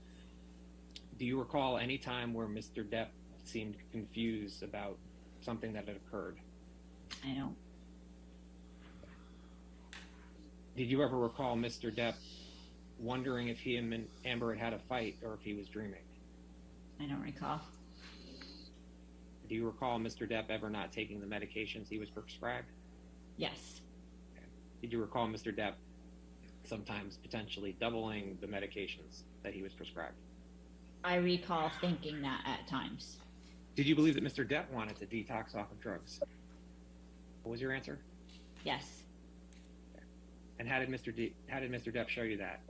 Do you recall any time where Mr. Depp seemed confused about something that had occurred? I don't. Did you ever recall Mr. Depp wondering if he and Amber had a fight or if he was dreaming? I don't recall. Do you recall Mr. Depp ever not taking the medications he was prescribed? Yes. Okay. Did you recall Mr. Depp sometimes potentially doubling the medications that he was prescribed? I recall thinking that at times. Did you believe that Mr. Depp wanted to detox off of drugs? What was your answer? Yes. And how did Mr. Depp show you that?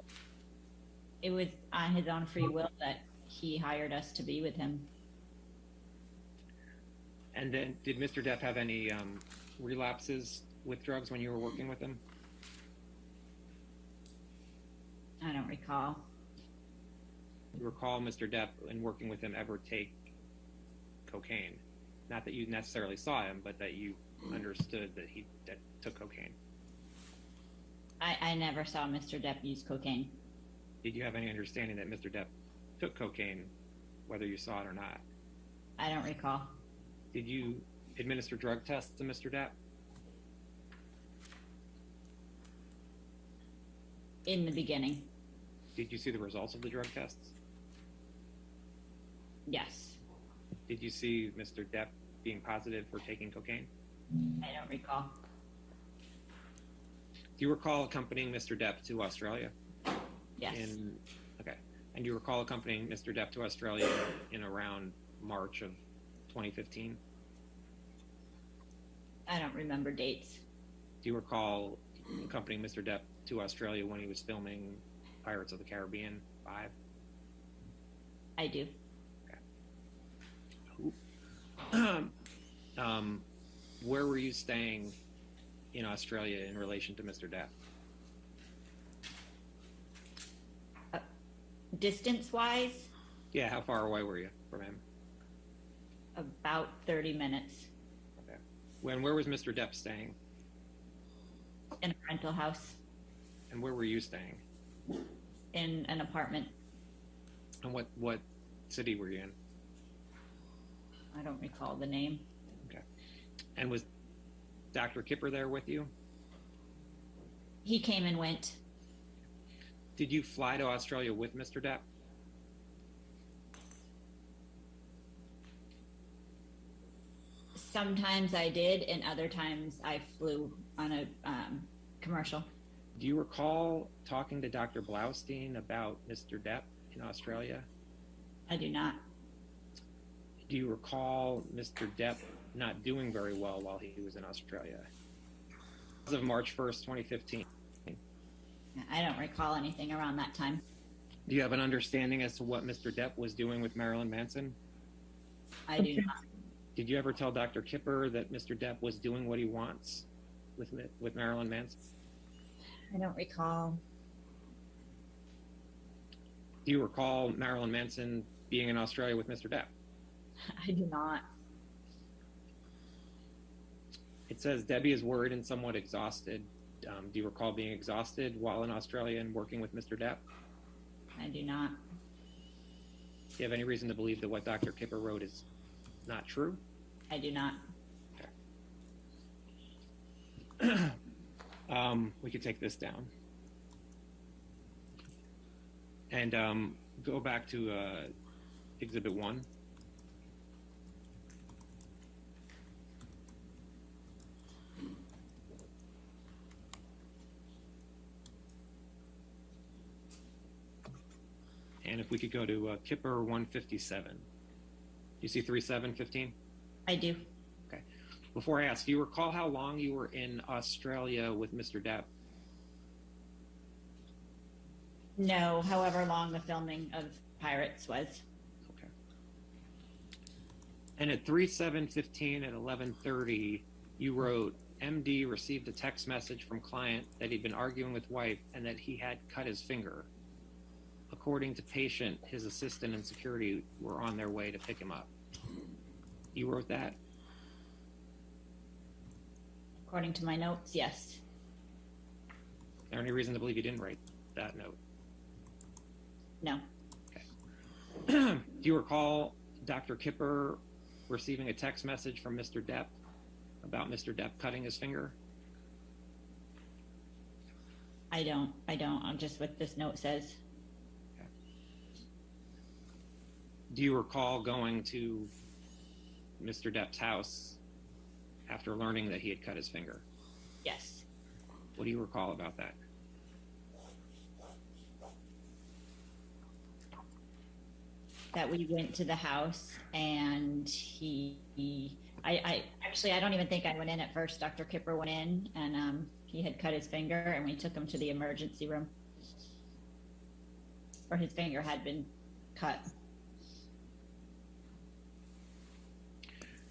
It was on his own free will that he hired us to be with him. And then did Mr. Depp have any relapses with drugs when you were working with him? I don't recall. Do you recall Mr. Depp in working with him ever take cocaine? Not that you necessarily saw him, but that you understood that he took cocaine. I never saw Mr. Depp use cocaine. Did you have any understanding that Mr. Depp took cocaine, whether you saw it or not? I don't recall. Did you administer drug tests to Mr. Depp? In the beginning. Did you see the results of the drug tests? Yes. Did you see Mr. Depp being positive for taking cocaine? I don't recall. Do you recall accompanying Mr. Depp to Australia? Yes. Okay. And do you recall accompanying Mr. Depp to Australia in around March of 2015? I don't remember dates. Do you recall accompanying Mr. Depp to Australia when he was filming Pirates of the Caribbean 5? I do. Where were you staying in Australia in relation to Mr. Depp? Distance-wise, Yeah, how far away were you from him? about 30 minutes Okay. Where was Mr. Depp staying? in a rental house, And where were you staying? in an apartment. And what city were you in? I don't recall the name. Okay. And was Dr. Kipper there with you? He came and went. Did you fly to Australia with Mr. Depp? Sometimes I did, and other times I flew on a commercial. Do you recall talking to Dr. Blaustein about Mr. Depp in Australia? I do not. Do you recall Mr. Depp not doing very well while he was in Australia? As of March 1st, 2015. I don't recall anything around that time. Do you have an understanding as to what Mr. Depp was doing with Marilyn Manson? I do not. Did you ever tell Dr. Kipper that Mr. Depp was doing what he wants with Marilyn Manson? I don't recall. Do you recall Marilyn Manson being in Australia with Mr. Depp? I do not. It says Debbie is worried and somewhat exhausted. Do you recall being exhausted while in Australia and working with Mr. Depp? I do not. Do you have any reason to believe that what Dr. Kipper wrote is not true? I do not. We could take this down. And go back to Exhibit 1. And if we could go to Kipper 157. You see 3715? I do. Okay. Before I ask, do you recall how long you were in Australia with Mr. Depp? No, however long the filming of Pirates was. Okay. And at 3715 at 1130, you wrote, MD received a text message from client that he'd been arguing with wife and that he had cut his finger. According to patient, his assistant and security were on their way to pick him up. You wrote that? According to my notes, yes. Is there any reason to believe you didn't write that note? No. Do you recall Dr. Kipper receiving a text message from Mr. Depp about Mr. Depp cutting his finger? I don't. I'm just what this note says. Okay. Do you recall going to Mr. Depp's house after learning that he had cut his finger? Yes. What do you recall about that? That we went to the house and I don't even think I went in at first. Dr. Kipper went in and he had cut his finger and we took him to the emergency room where his finger had been cut.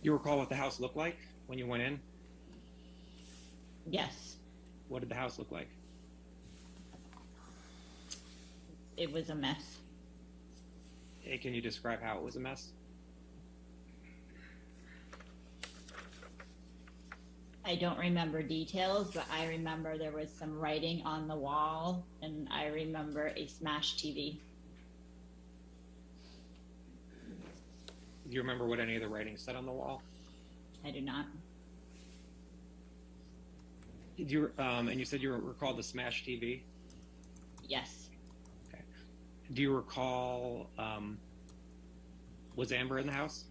You recall what the house looked like when you went in? Yes. What did the house look like? It was a mess. Hey, can you describe how it was a mess? I don't remember details, but I remember there was some writing on the wall and I remember a smashed TV. Do you remember what any of the writing said on the wall? I do not. Did you, and you said you recalled the smashed TV? Yes. Okay. Do you recall, was Amber in the house?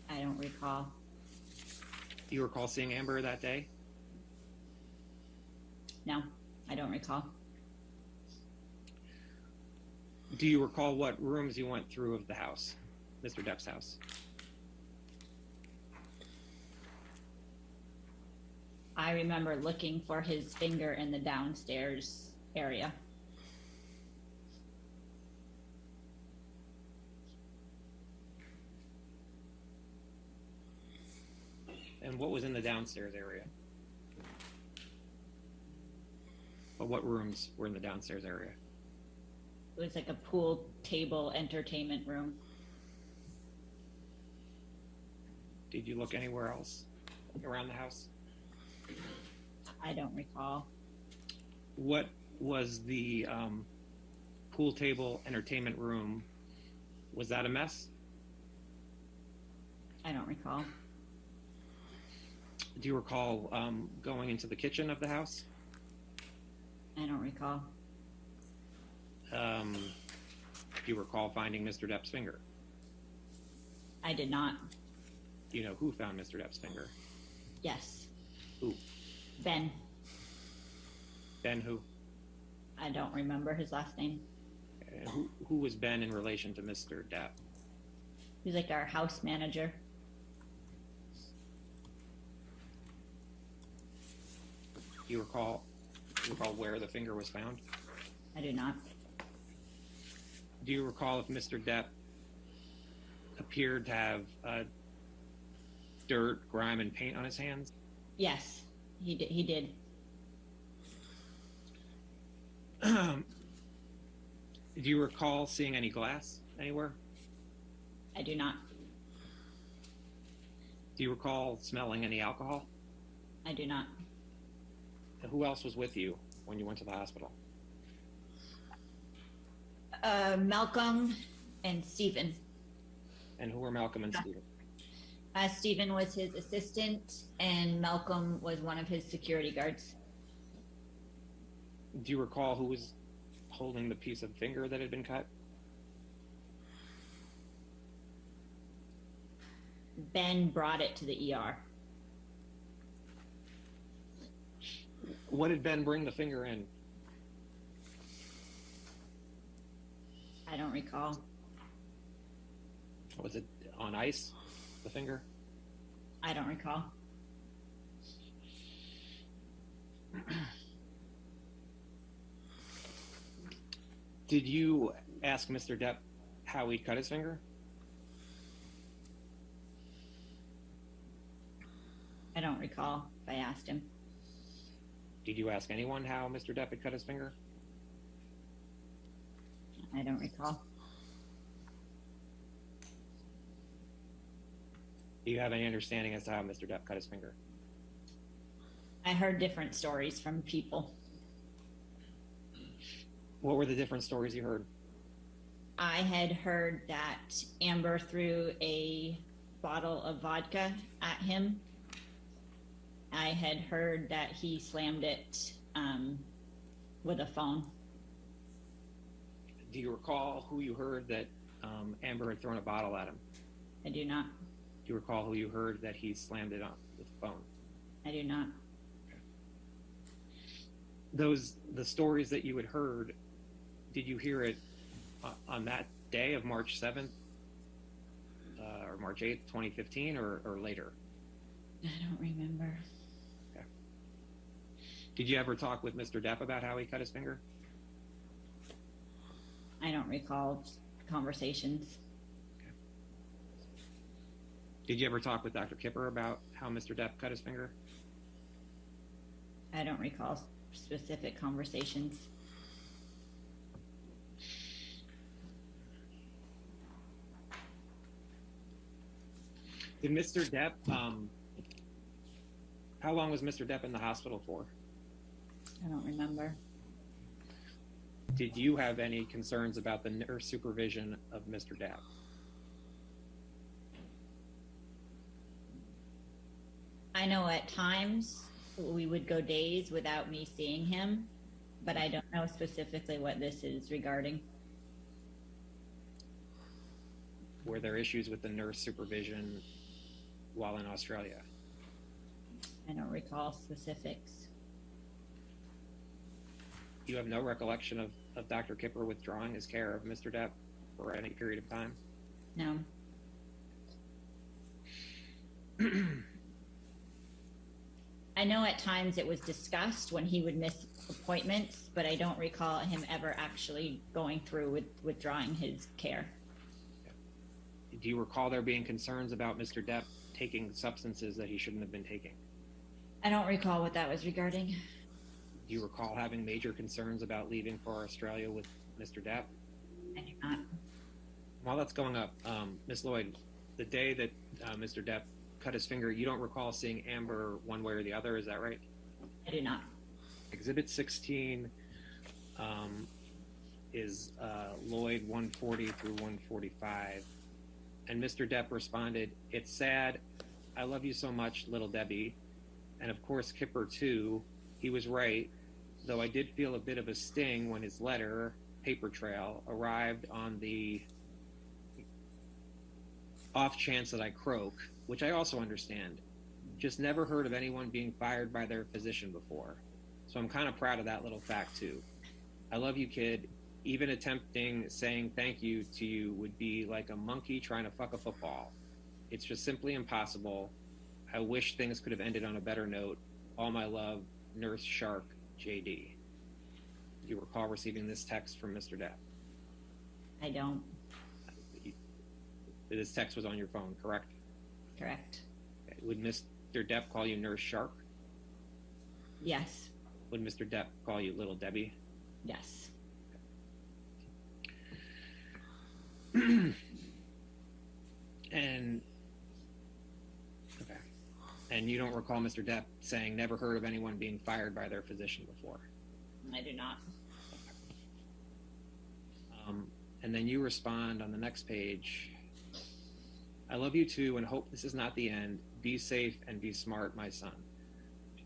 I don't recall. Do you recall seeing Amber that day? No, I don't recall. Do you recall what rooms you went through of the house, Mr. Depp's house? I remember looking for his finger in the downstairs area. And what was in the downstairs area? But what rooms were in the downstairs area? It was like a pool table entertainment room. Did you look anywhere else around the house? I don't recall. What was the pool table entertainment room? Was that a mess? I don't recall. Do you recall going into the kitchen of the house? I don't recall. Do you recall finding Mr. Depp's finger? I did not. Do you know who found Mr. Depp's finger? Yes. Who? Ben. Ben who? I don't remember his last name. And who was Ben in relation to Mr. Depp? He's like our house manager. Do you recall where the finger was found? I do not. Do you recall if Mr. Depp appeared to have dirt, grime, and paint on his hands? Yes, he did. He did. Do you recall seeing any glass anywhere? I do not. Do you recall smelling any alcohol? I do not. And who else was with you when you went to the hospital? Malcolm and Stephen. And who were Malcolm and Stephen? Stephen was his assistant, and Malcolm was one of his security guards. Do you recall who was holding the piece of finger that had been cut? Ben brought it to the ER. What did Ben bring the finger in? I don't recall. Was it on ice, the finger? I don't recall. Did you ask Mr. Depp how he cut his finger? I don't recall if I asked him. Did you ask anyone how Mr. Depp had cut his finger? I don't recall. Do you have any understanding as to how Mr. Depp cut his finger? I heard different stories from people. What were the different stories you heard? I had heard that Amber threw a bottle of vodka at him. I had heard that he slammed it with a phone. Do you recall who you heard that Amber had thrown a bottle at him? I do not. Do you recall who you heard that he slammed it on with the phone? I do not. The stories that you had heard, did you hear it on that day of March 7th or March 8th, 2015, or later? I don't remember. Okay. Did you ever talk with Mr. Depp about how he cut his finger? I don't recall conversations. Okay. Did you ever talk with Dr. Kipper about how Mr. Depp cut his finger? I don't recall specific conversations. Did Mr. Depp, how long was Mr. Depp in the hospital for? I don't remember. Did you have any concerns about the nurse supervision of Mr. Depp? I know at times we would go days without me seeing him, but I don't know specifically what this is regarding. Were there issues with the nurse supervision while in Australia? I don't recall specifics. You have no recollection of Dr. Kipper withdrawing his care of Mr. Depp for any period of time? No. I know at times it was discussed when he would miss appointments, but I don't recall him ever actually going through with withdrawing his care. Do you recall there being concerns about Mr. Depp taking substances that he shouldn't have been taking? I don't recall what that was regarding. Do you recall having major concerns about leaving for Australia with Mr. Depp? I do not. While that's going up, Ms. Lloyd, the day that Mr. Depp cut his finger, you don't recall seeing Amber one way or the other, is that right? I do not. Exhibit 16 is Lloyd 140 through 145. And Mr. Depp responded, "It's sad. I love you so much, little Debbie." And of course, Kipper too. He was right, though I did feel a bit of a sting when his letter, paper trail, arrived on the off chance that I croak, which I also understand. Just never heard of anyone being fired by their physician before. So I'm kind of proud of that little fact too. I love you, kid. Even attempting saying thank you to you would be like a monkey trying to fuck a football. It's just simply impossible. I wish things could have ended on a better note. All my love, Nurse Shark, JD. Do you recall receiving this text from Mr. Depp? I don't. This text was on your phone, correct? Correct. Okay. Would Mr. Depp call you Nurse Shark? Yes. Would Mr. Depp call you Little Debbie? Yes. And okay. And you don't recall Mr. Depp saying never heard of anyone being fired by their physician before? I do not. And then you respond on the next page. I love you too and hope this is not the end. Be safe and be smart, my son.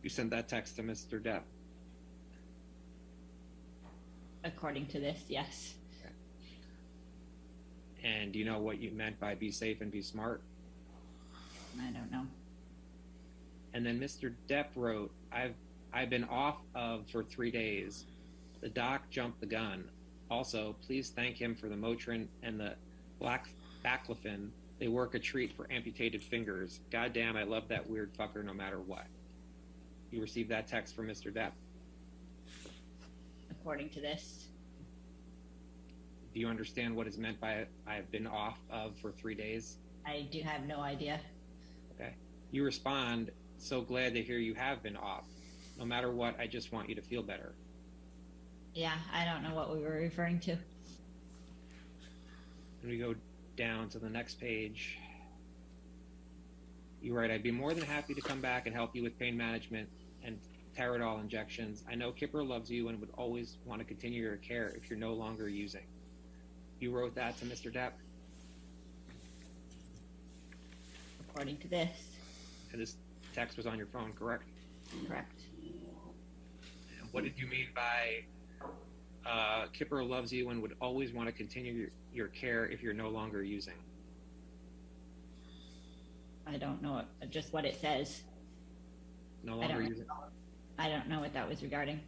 You sent that text to Mr. Depp. According to this, yes. Okay. And do you know what you meant by be safe and be smart? I don't know. And then Mr. Depp wrote, I've been off of for 3 days. The doc jumped the gun. Also, please thank him for the Motrin and the baclofen. They work a treat for amputated fingers. Goddamn, I love that weird fucker no matter what. You received that text from Mr. Depp. According to this, Do you understand what is meant by I've been off of for 3 days? I do have no idea. Okay. You respond, so glad to hear you have been off. No matter what, I just want you to feel better. Yeah, I don't know what we were referring to. And we go down to the next page. You write, I'd be more than happy to come back and help you with pain management and Taradol injections. I know Kipper loves you and would always want to continue your care if you're no longer using. You wrote that to Mr. Depp? According to this, And this text was on your phone, correct? correct. And what did you mean by Kipper loves you and would always want to continue your care if you're no longer using? I don't know just what it says. No I longer don't, using? I don't know what that was regarding.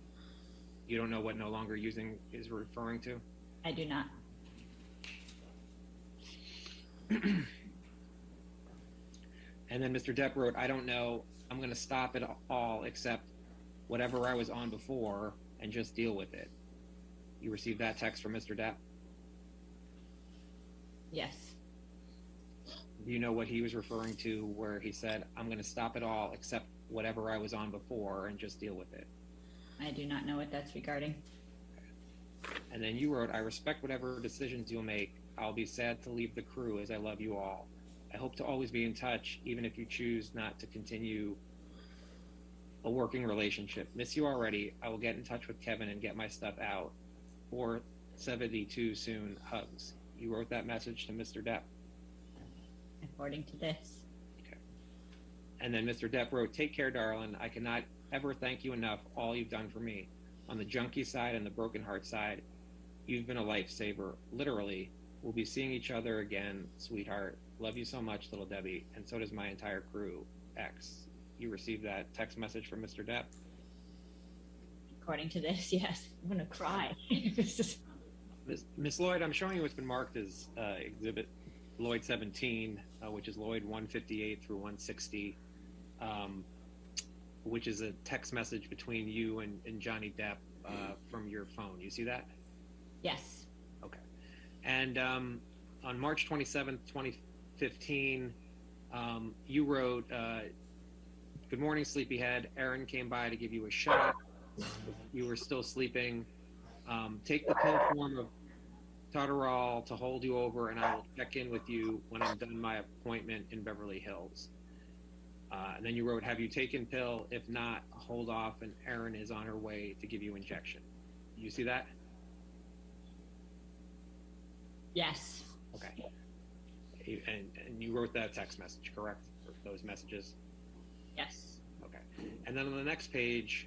You don't know what no longer using is referring to? I do not. And then Mr. Depp wrote, I don't know, I'm going to stop it all except whatever I was on before and just deal with it. You received that text from Mr. Depp? Yes. Do you know what he was referring to where he said, I'm going to stop it all except whatever I was on before and just deal with it? I do not know what that's regarding. And then you wrote, I respect whatever decisions you'll make. I'll be sad to leave the crew as I love you all. I hope to always be in touch, even if you choose not to continue a working relationship. Miss you already. I will get in touch with Kevin and get my stuff out. Or 72 soon. Hugs. You wrote that message to Mr. Depp. According to this. Okay. And then Mr. Depp wrote, take care, darling. I cannot ever thank you enough all you've done for me. On the junkie side and the broken heart side, you've been a lifesaver. Literally. We'll be seeing each other again, sweetheart. Love you so much, little Debbie. And so does my entire crew. X. You received that text message from Mr. Depp? according to this, yes. I'm gonna cry. This is- Miss Lloyd, I'm showing you what's been marked as Exhibit Lloyd 17, which is Lloyd 158 through 160, which is a text message between you and Johnny Depp from your phone. You see that? Yes, Okay. And on March 27th, 2015, you wrote, "Good morning, sleepyhead. Aaron came by to give you a shot. You were still sleeping. Take the pill form of Tadorol to hold you over, and I will check in with you when I'm done my appointment in Beverly Hills." And then you wrote, "Have you taken pill? If not, hold off, and Erin is on her way to give you injection." You see that? yes, Okay. And you wrote that text message, correct? Or those messages? yes, Okay. And then on the next page,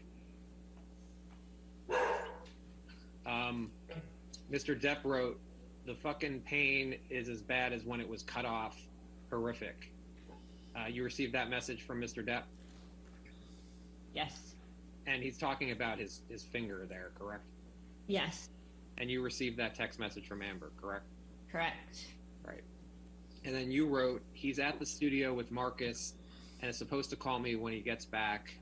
Mr. Depp wrote, "The fucking pain is as bad as when it was cut off. Horrific." You received that message from Mr. Depp? yes, And he's talking about his finger there, correct? yes, And you received that text message from Amber, correct? correct. Right. And then you wrote, "He's at the studio with Marcus and is supposed to call me when he gets back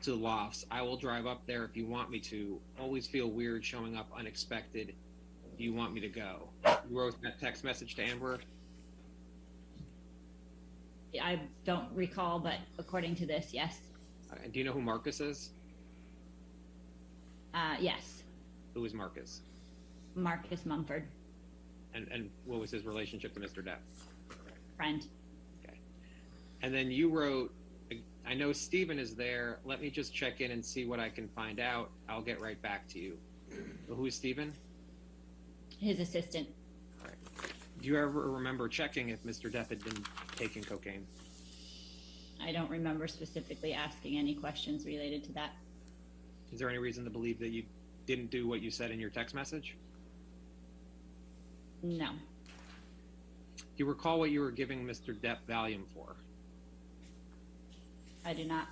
to the lofts. I will drive up there if you want me to. Always feel weird showing up unexpected. Do you want me to go?" You wrote that text message to Amber? I don't recall, but according to this, yes. And do you know who Marcus is? Yes, Who is Marcus? Marcus Mumford, And what was his relationship to Mr. Depp? friend. Okay. And then you wrote, "I know Steven is there. Let me just check in and see what I can find out. I'll get right back to you." Well, who is Steven? His assistant. All right. Do you ever remember checking if Mr. Depp had been taking cocaine? I don't remember specifically asking any questions related to that. Is there any reason to believe that you didn't do what you said in your text message? No, Do you recall what you were giving Mr. Depp Valium for? I do not.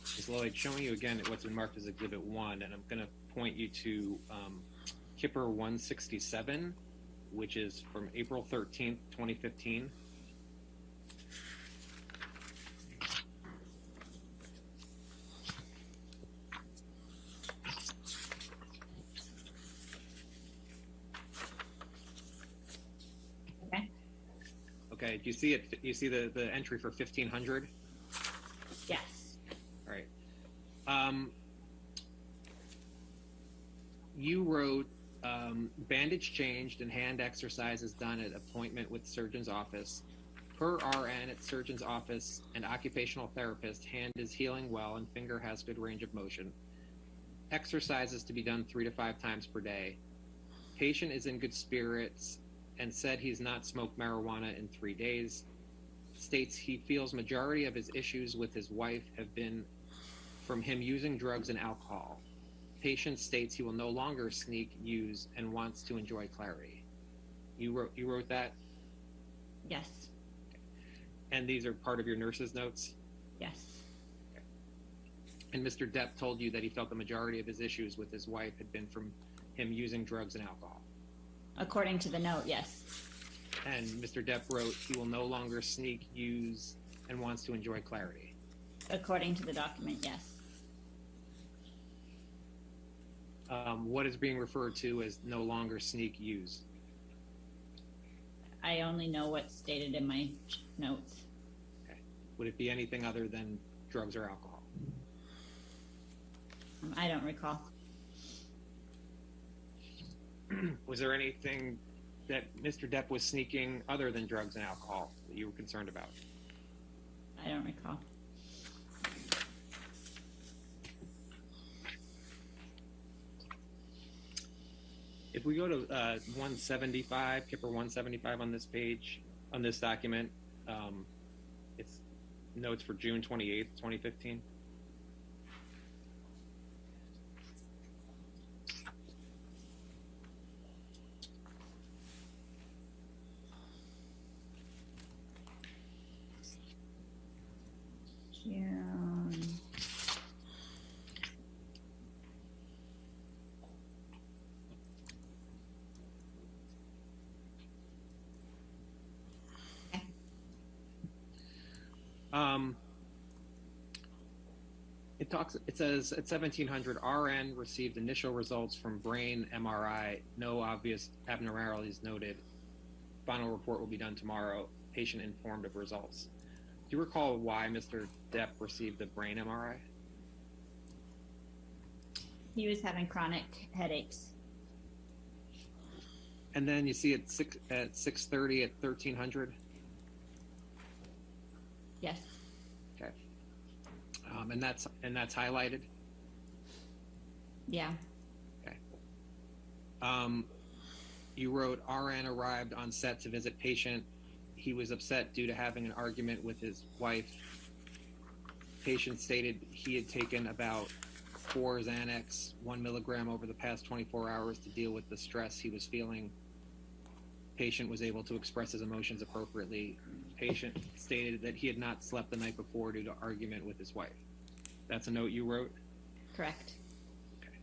Ms. Lloyd, showing you again what's been marked as Exhibit 1, and I'm going to point you to Kipper 167, which is from April 13th, 2015. Okay, Okay, do you see it? You see the entry for 1500? yes, All right. You wrote, "Bandage changed and hand exercises done at appointment with surgeon's office. Per RN at surgeon's office and occupational therapist, hand is healing well and finger has good range of motion. Exercises to be done 3 to 5 times per day. Patient is in good spirits and said he's not smoked marijuana in 3 days. States he feels majority of his issues with his wife have been from him using drugs and alcohol. Patient states he will no longer sneak, use, and wants to enjoy clarity." You wrote that, yes, and these are part of your nurse's notes. yes, And Mr. Depp told you that he felt the majority of his issues with his wife had been from him using drugs and alcohol. according to the note, yes, And Mr. Depp wrote he will no longer sneak, use, and wants to enjoy clarity. according to the document, yes. What is being referred to as no longer sneak, use? I only know what's stated in my notes. Okay. Would it be anything other than drugs or alcohol? I don't recall. Was there anything that Mr. Depp was sneaking other than drugs and alcohol that you were concerned about? I don't recall. If we go to 175, Kipper 175 on this page, on this document, it's notes for June 28th, 2015. June It says at 1700, RN received initial results from brain MRI. No obvious abnormalities noted. Final report will be done tomorrow. Patient informed of results. Do you recall why Mr. Depp received the brain MRI? He was having chronic headaches. And then you see at 6:30 at 1300. Yes. Okay. And that's highlighted. Yeah. Okay. You wrote RN arrived on set to visit patient. He was upset due to having an argument with his wife. Patient stated he had taken about 4 Xanax, 1 milligram over the past 24 hours to deal with the stress he was feeling. Patient was able to express his emotions appropriately. Patient stated that he had not slept the night before due to argument with his wife. That's a note you wrote? Correct. Okay.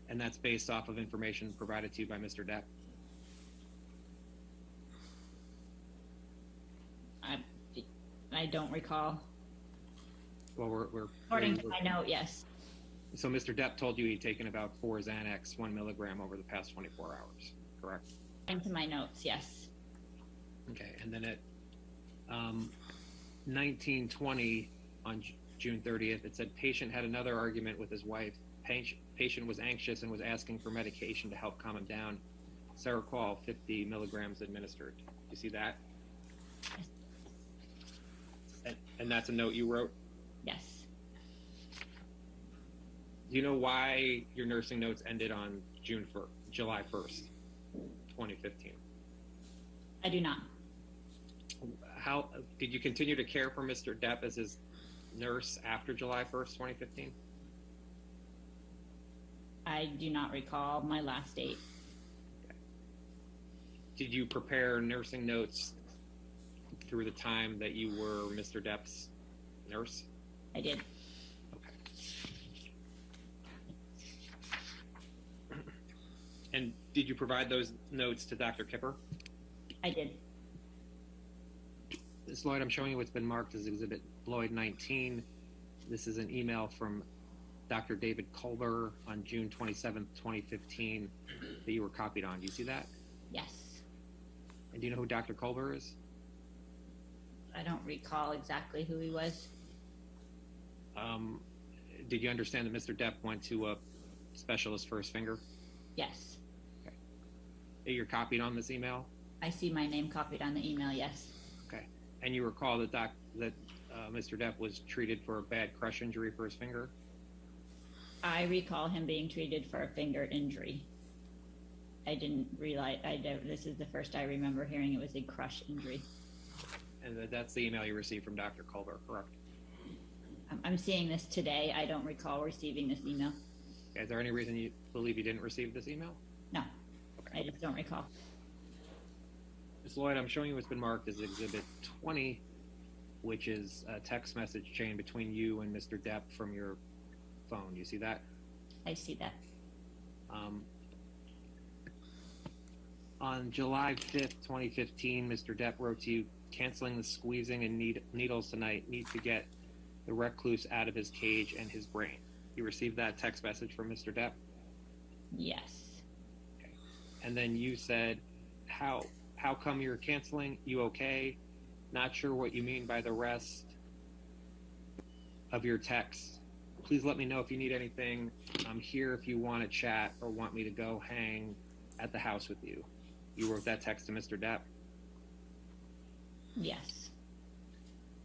And that's based off of information provided to you by Mr. Depp? I don't recall. Well, we're According to my note, yes. So Mr. Depp told you he'd taken about 4 Xanax, 1 milligram over the past 24 hours, correct? According to my notes, yes. Okay, and then at 1920 on June 30th, it said patient had another argument with his wife. Patient was anxious and was asking for medication to help calm him down. Seroquel 50 milligrams administered. You see that? Yes. And that's a note you wrote? Yes. Do you know why your nursing notes ended on July 1st, 2015? I do not. How did you continue to care for Mr. Depp as his nurse after July 1st, 2015? I do not recall my last date. Okay. Did you prepare nursing notes through the time that you were Mr. Depp's nurse? I did. Okay. And did you provide those notes to Dr. Kipper? I did. Ms. Lloyd, I'm showing you what's been marked as Exhibit Lloyd 19. This is an email from Dr. David Culber on June 27th, 2015 that you were copied on. Do you see that? Yes. And do you know who Dr. Culber is? I don't recall exactly who he was. Did you understand that Mr. Depp went to a specialist for his finger? Yes. Okay. You're copied on this email? I see my name copied on the email, yes. Okay. And you recall that Mr. Depp was treated for a bad crush injury for his finger? I recall him being treated for a finger injury. I didn't realize, this is the first I remember hearing it was a crush injury. And that's the email you received from Dr. Culber, correct? I'm seeing this today. I don't recall receiving this email. Okay, is there any reason you believe you didn't receive this email? No, Okay. I just don't recall. Ms. Lloyd, I'm showing you what's been marked as Exhibit 20, which is a text message chain between you and Mr. Depp from your phone. You see that? I see that. On July 5th, 2015, Mr. Depp wrote to you, canceling the squeezing and needles tonight. Need to get the recluse out of his cage and his brain. You received that text message from Mr. Depp? Yes. Okay. And then you said, how come you're canceling? You okay? Not sure what you mean by the rest of your text. Please let me know if you need anything. I'm here if you want to chat or want me to go hang at the house with you. You wrote that text to Mr. Depp? Yes.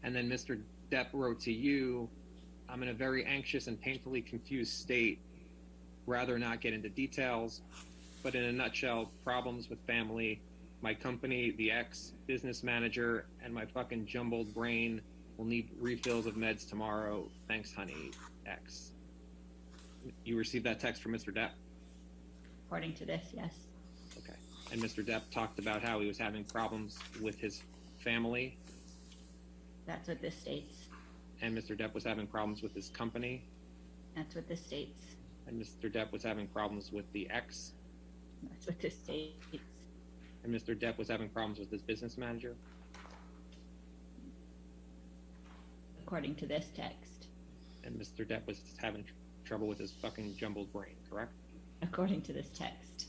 And then Mr. Depp wrote to you, I'm in a very anxious and painfully confused state. Rather not get into details, but in a nutshell, problems with family, my company, the ex, business manager, and my fucking jumbled brain will need refills of meds tomorrow. Thanks, honey, X. You received that text from Mr. Depp? According to this, yes. Okay. And Mr. Depp talked about how he was having problems with his family. That's what this states. And Mr. Depp was having problems with his company. That's what this states. And Mr. Depp was having problems with the ex. That's what this states. And Mr. Depp was having problems with his business manager. according to this text. And Mr. Depp was having trouble with his fucking jumbled brain, correct? According to this text.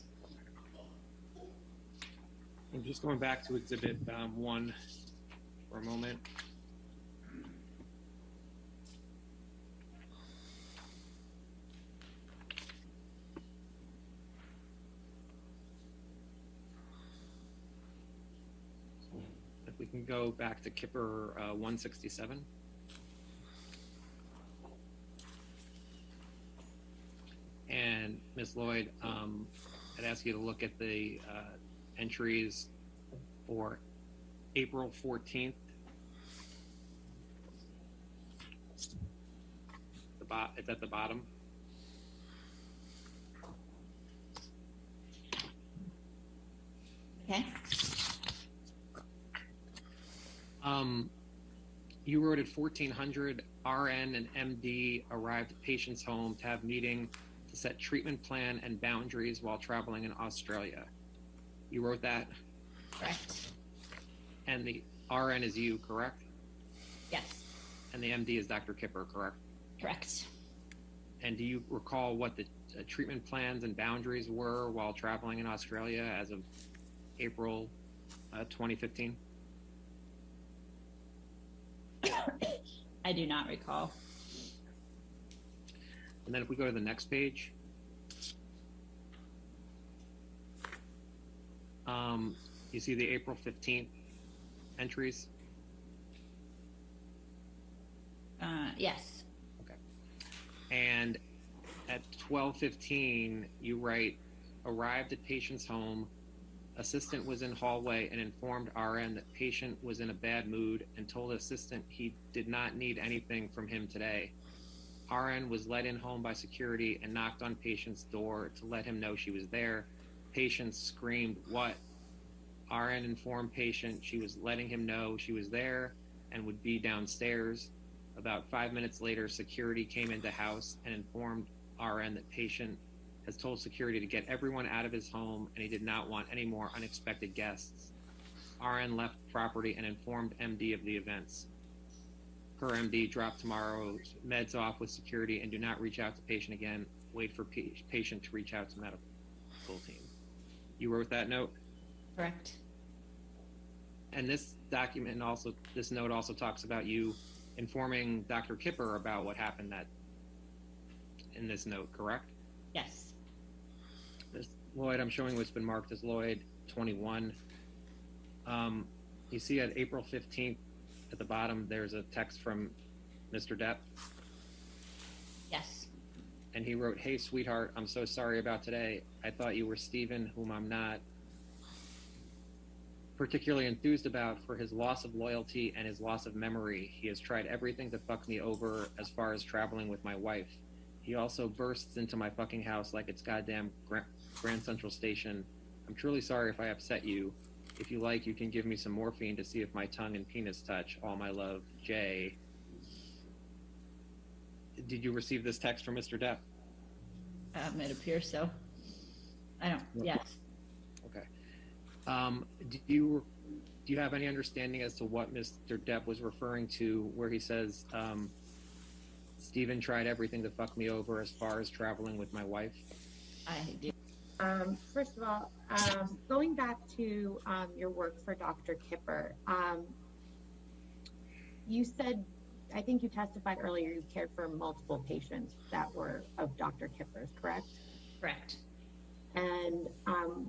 I'm just going back to Exhibit 1 for a moment. If we can go back to Kipper 167. And Ms. Lloyd, I'd ask you to look at the entries for April 14th. It's at the bottom. Okay. You wrote at 1400, RN and MD arrived at patient's home to have meeting to set treatment plan and boundaries while traveling in Australia. You wrote that? Correct. And the RN is you, correct? Yes. And the MD is Dr. Kipper, correct? Correct. And do you recall what the treatment plans and boundaries were while traveling in Australia as of April 2015? I do not recall. And then if we go to the next page, you see the April 15th entries? Yes. Okay. And at 12:15, you write, arrived at patient's home, assistant was in hallway and informed RN that patient was in a bad mood and told assistant he did not need anything from him today. RN was led in home by security and knocked on patient's door to let him know she was there. Patient screamed, "What?" RN informed patient she was letting him know she was there and would be downstairs. About 5 minutes later, security came into house and informed RN that patient has told security to get everyone out of his home and he did not want any more unexpected guests. RN left property and informed MD of the events. Per MD, drop tomorrow's meds off with security and do not reach out to patient again. Wait for patient to reach out to medical team. You wrote that note? Correct. And this document also, this note also talks about you informing Dr. Kipper about what happened in this note, correct? Yes. This Lloyd, I'm showing what's been marked as Lloyd 21. You see at April 15th at the bottom, there's a text from Mr. Depp. Yes. And he wrote, "Hey, sweetheart, I'm so sorry about today. I thought you were Steven, whom I'm not. Particularly enthused about for his loss of loyalty and his loss of memory. He has tried everything to fuck me over as far as traveling with my wife. He also bursts into my fucking house like it's goddamn Grand Central Station. I'm truly sorry if I upset you. If you like, you can give me some morphine to see if my tongue and penis touch. All my love, Jay." Did you receive this text from Mr. Depp? It appears so. I don't. Yes. Okay. Do you have any understanding as to what Mr. Depp was referring to where he says, Steven tried everything to fuck me over as far as traveling with my wife? I do. First of all, going back to your work for Dr. Kipper, you said, I think you testified earlier, you cared for multiple patients that were of Dr. Kipper's, correct? Correct. And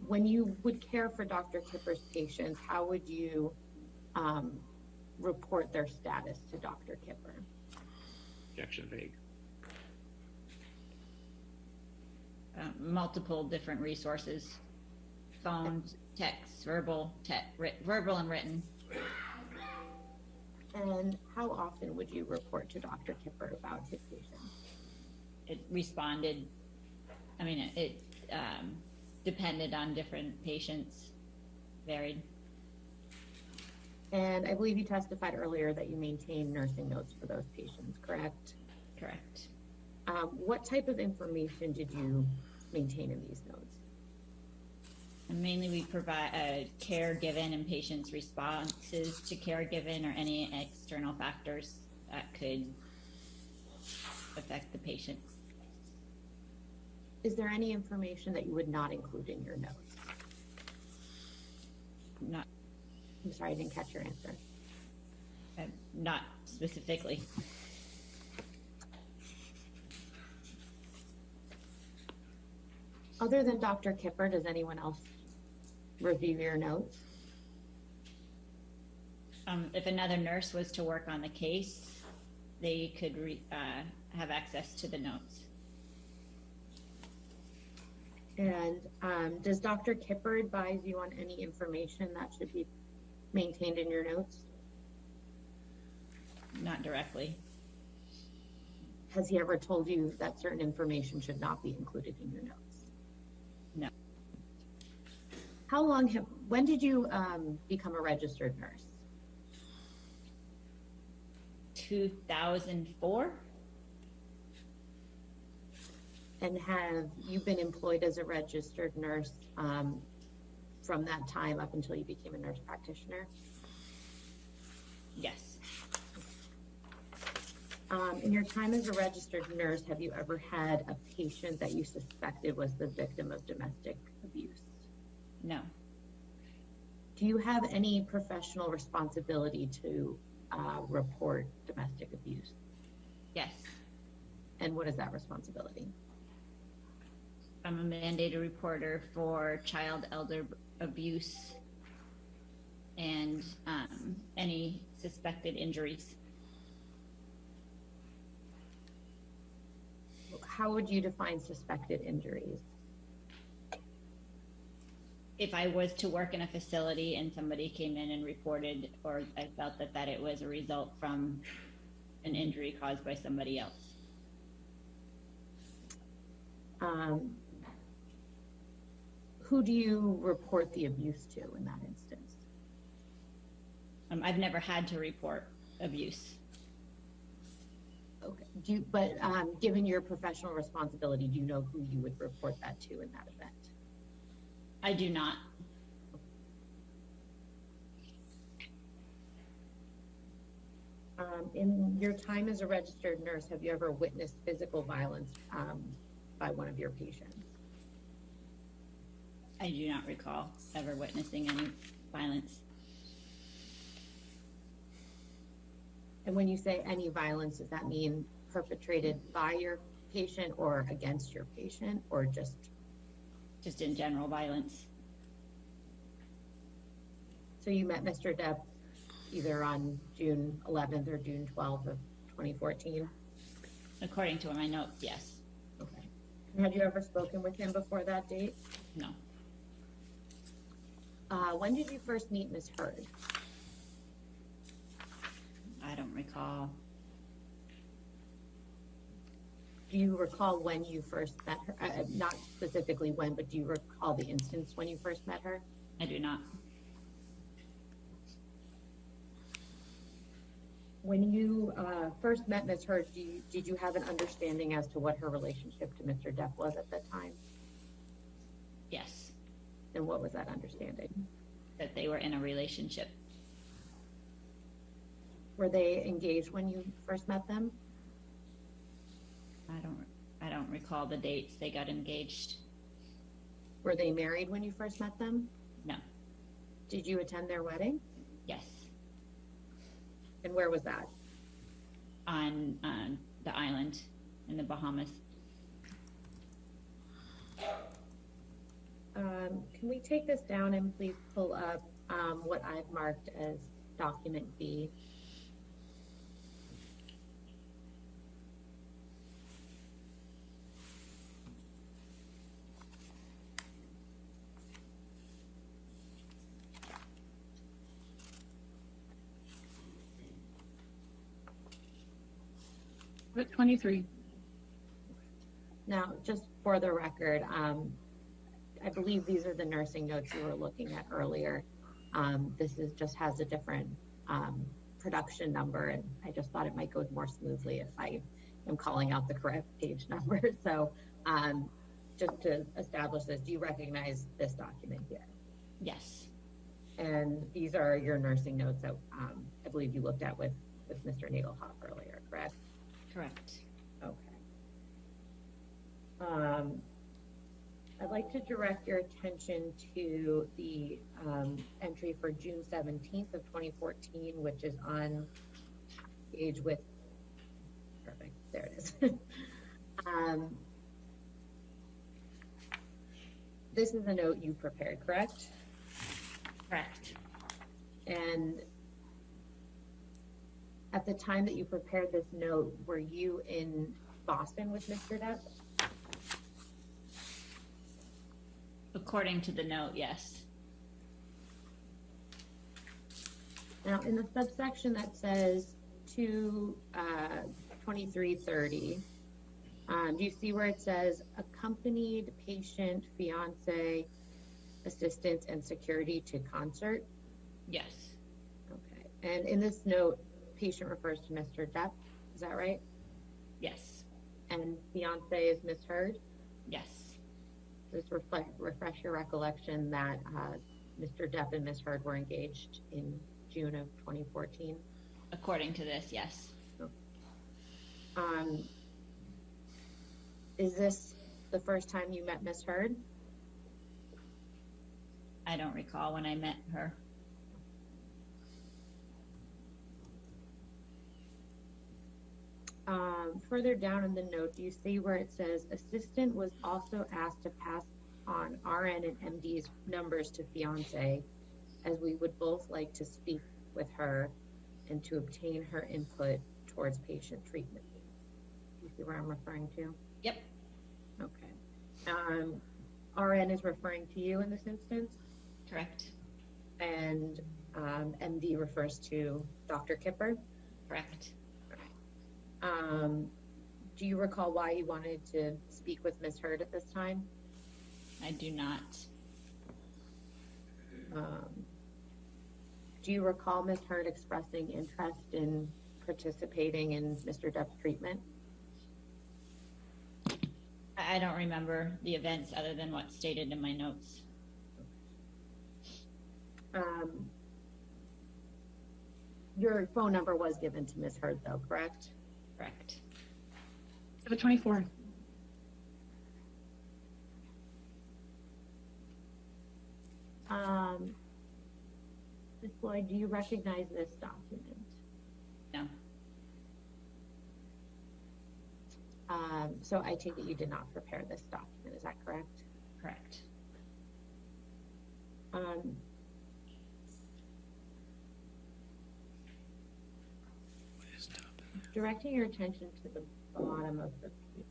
when you would care for Dr. Kipper's patients, how would you report their status to Dr. Kipper? Objection vague. Multiple different resources: phone, text, verbal and written. And how often would you report to Dr. Kipper about his patients? It responded. I mean, it depended on different patients, varied. And I believe you testified earlier that you maintain nursing notes for those patients, correct? Correct. What type of information did you maintain in these notes? And mainly we provide care given and patients' responses to care given or any external factors that could affect the patient. Is there any information that you would not include in your notes? Not, I'm sorry, I didn't catch your answer. not specifically. Other than Dr. Kipper, does anyone else review your notes? If another nurse was to work on the case, they could have access to the notes. And does Dr. Kipper advise you on any information that should be maintained in your notes? Not directly. Has he ever told you that certain information should not be included in your notes? No. When did you become a registered nurse? 2004. And have you been employed as a registered nurse from that time up until you became a nurse practitioner? Yes. In your time as a registered nurse, have you ever had a patient that you suspected was the victim of domestic abuse? No. Do you have any professional responsibility to report domestic abuse? Yes. And what is that responsibility? I'm a mandated reporter for child elder abuse and any suspected injuries. How would you define suspected injuries? If I was to work in a facility and somebody came in and reported, or I felt that it was a result from an injury caused by somebody else. Who do you report the abuse to in that instance? I've never had to report abuse. Okay. Given your professional responsibility, do you know who you would report that to in that event? I do not. In your time as a registered nurse, have you ever witnessed physical violence by one of your patients? I do not recall ever witnessing any violence. And when you say any violence, does that mean perpetrated by your patient or against your patient, or just in general violence? So you met Mr. Depp either on June 11th or June 12th of 2014? According to my notes, yes. Okay. And had you ever spoken with him before that date? No. When did you first meet Ms. Heard? I don't recall. Do you recall when you first met her? Not specifically when, but do you recall the instance when you first met her? I do not. When you first met Ms. Heard, did you have an understanding as to what her relationship to Mr. Depp was at that time? Yes. And what was that understanding? That they were in a relationship. Were they engaged when you first met them? I don't recall the dates they got engaged. Were they married when you first met them? No. Did you attend their wedding? Yes. And where was that? On the island in the Bahamas. Can we take this down and please pull up what I've marked as document B? But 23. Now, just for the record, I believe these are the nursing notes you were looking at earlier. This just has a different production number, and I just thought it might go more smoothly if I am calling out the correct page number. So just to establish this, do you recognize this document here? Yes. And these are your nursing notes that I believe you looked at with Mr. Nadelhoff earlier. correct? Correct. Okay. I'd like to direct your attention to the entry for June 17th of 2014, which is on page with, perfect, there it is. This is a note you prepared, correct? Correct. And at the time that you prepared this note, were you in Boston with Mr. Depp? According to the note, yes. Now, in the subsection that says to 2330, do you see where it says accompanied patient, fiance, assistance, and security to concert? Yes. Okay. And in this note, patient refers to Mr. Depp. Is that right? Yes. And fiance is Ms. Heard? Yes. Just refresh your recollection that Mr. Depp and Ms. Heard were engaged in June of 2014. According to this, yes. Is this the first time you met Ms. Heard? I don't recall when I met her. Further down in the note, do you see where it says assistant was also asked to pass on RN and MD's numbers to fiance, as we would both like to speak with her and to obtain her input towards patient treatment. You see where I'm referring to? Yep. Okay. RN is referring to you in this instance, Correct. and MD refers to Dr. Kipper. Correct. Do you recall why you wanted to speak with Ms. Heard at this time? I do not. Do you recall Ms. Heard expressing interest in participating in Mr. Depp's treatment? I don't remember the events other than what's stated in my notes. Your phone number was given to Ms. Heard, though, correct? Correct. 724. Ms. Floyd, do you recognize this document? No. So I take it you did not prepare this document, is that correct? Correct. Directing your attention to the bottom of the page.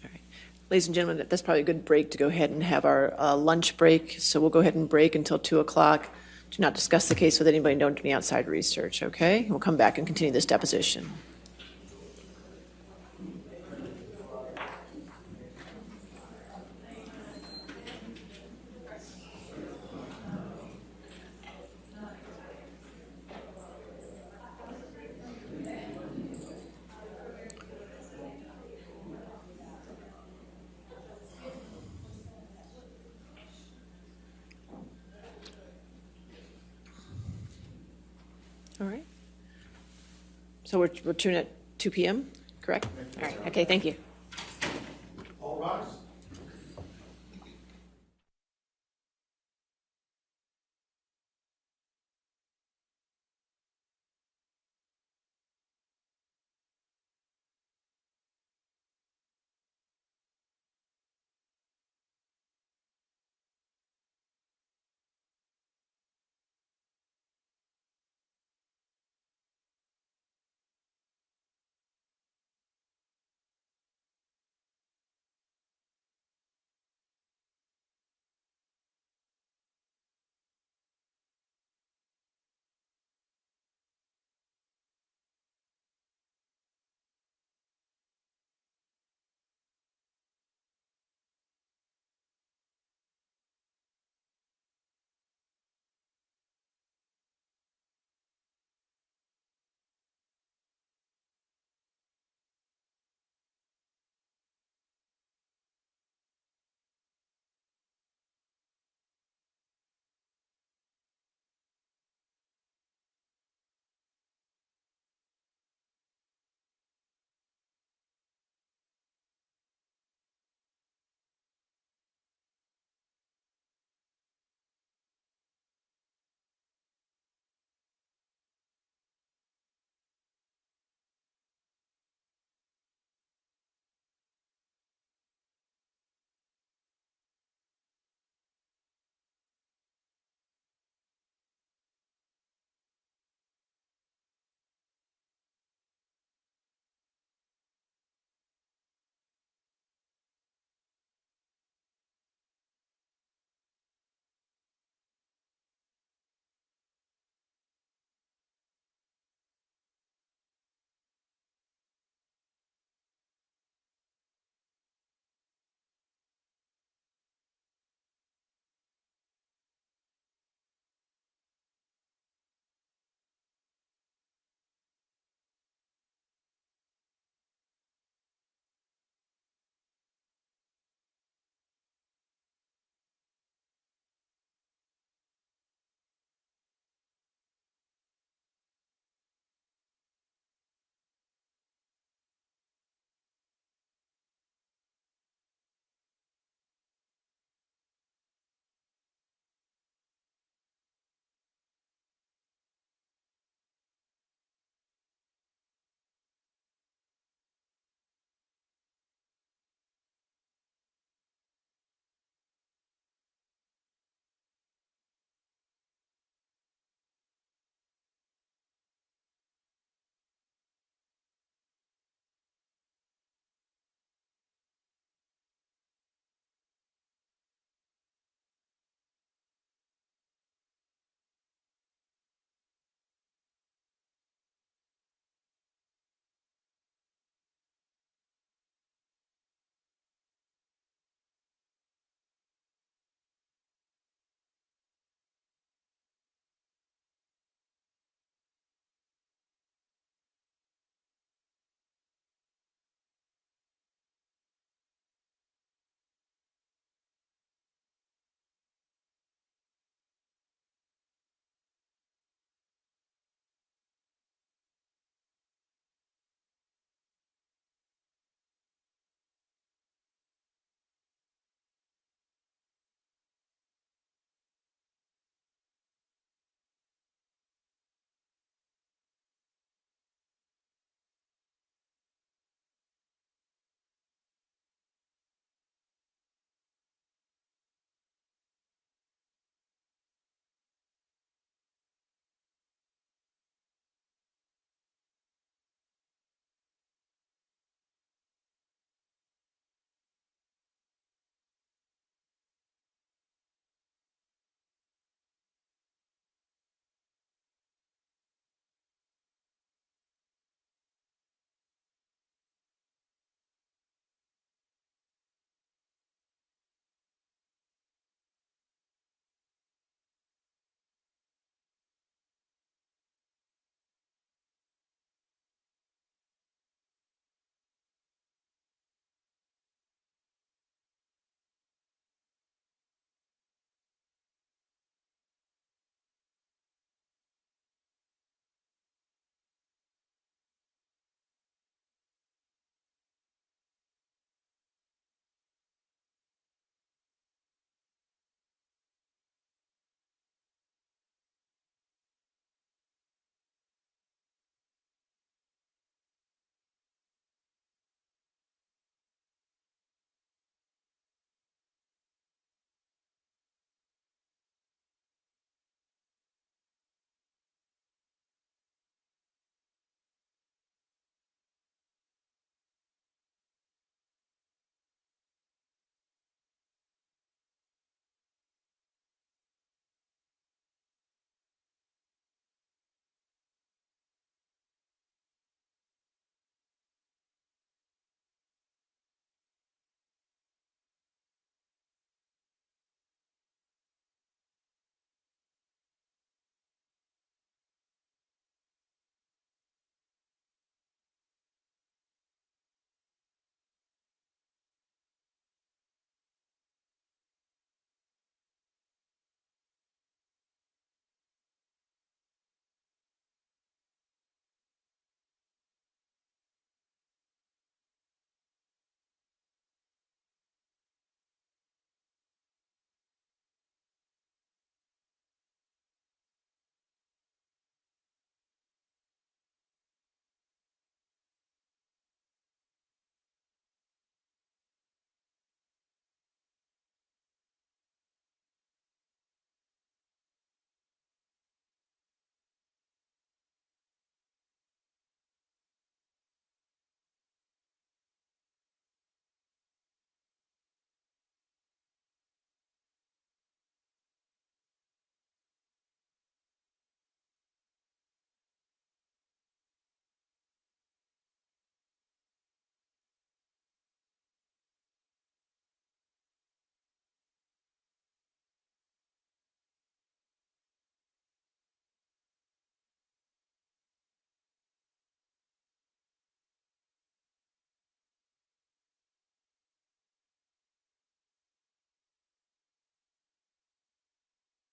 All right. Ladies and gentlemen, that's probably a good break to go ahead and have our lunch break. So we'll go ahead and break until 2 o'clock. Do not discuss the case with anybody, don't do any outside research, okay? We'll come back and continue this deposition. All right. So we're tuning at 2 p.m., correct? All right, okay, thank you. All rise.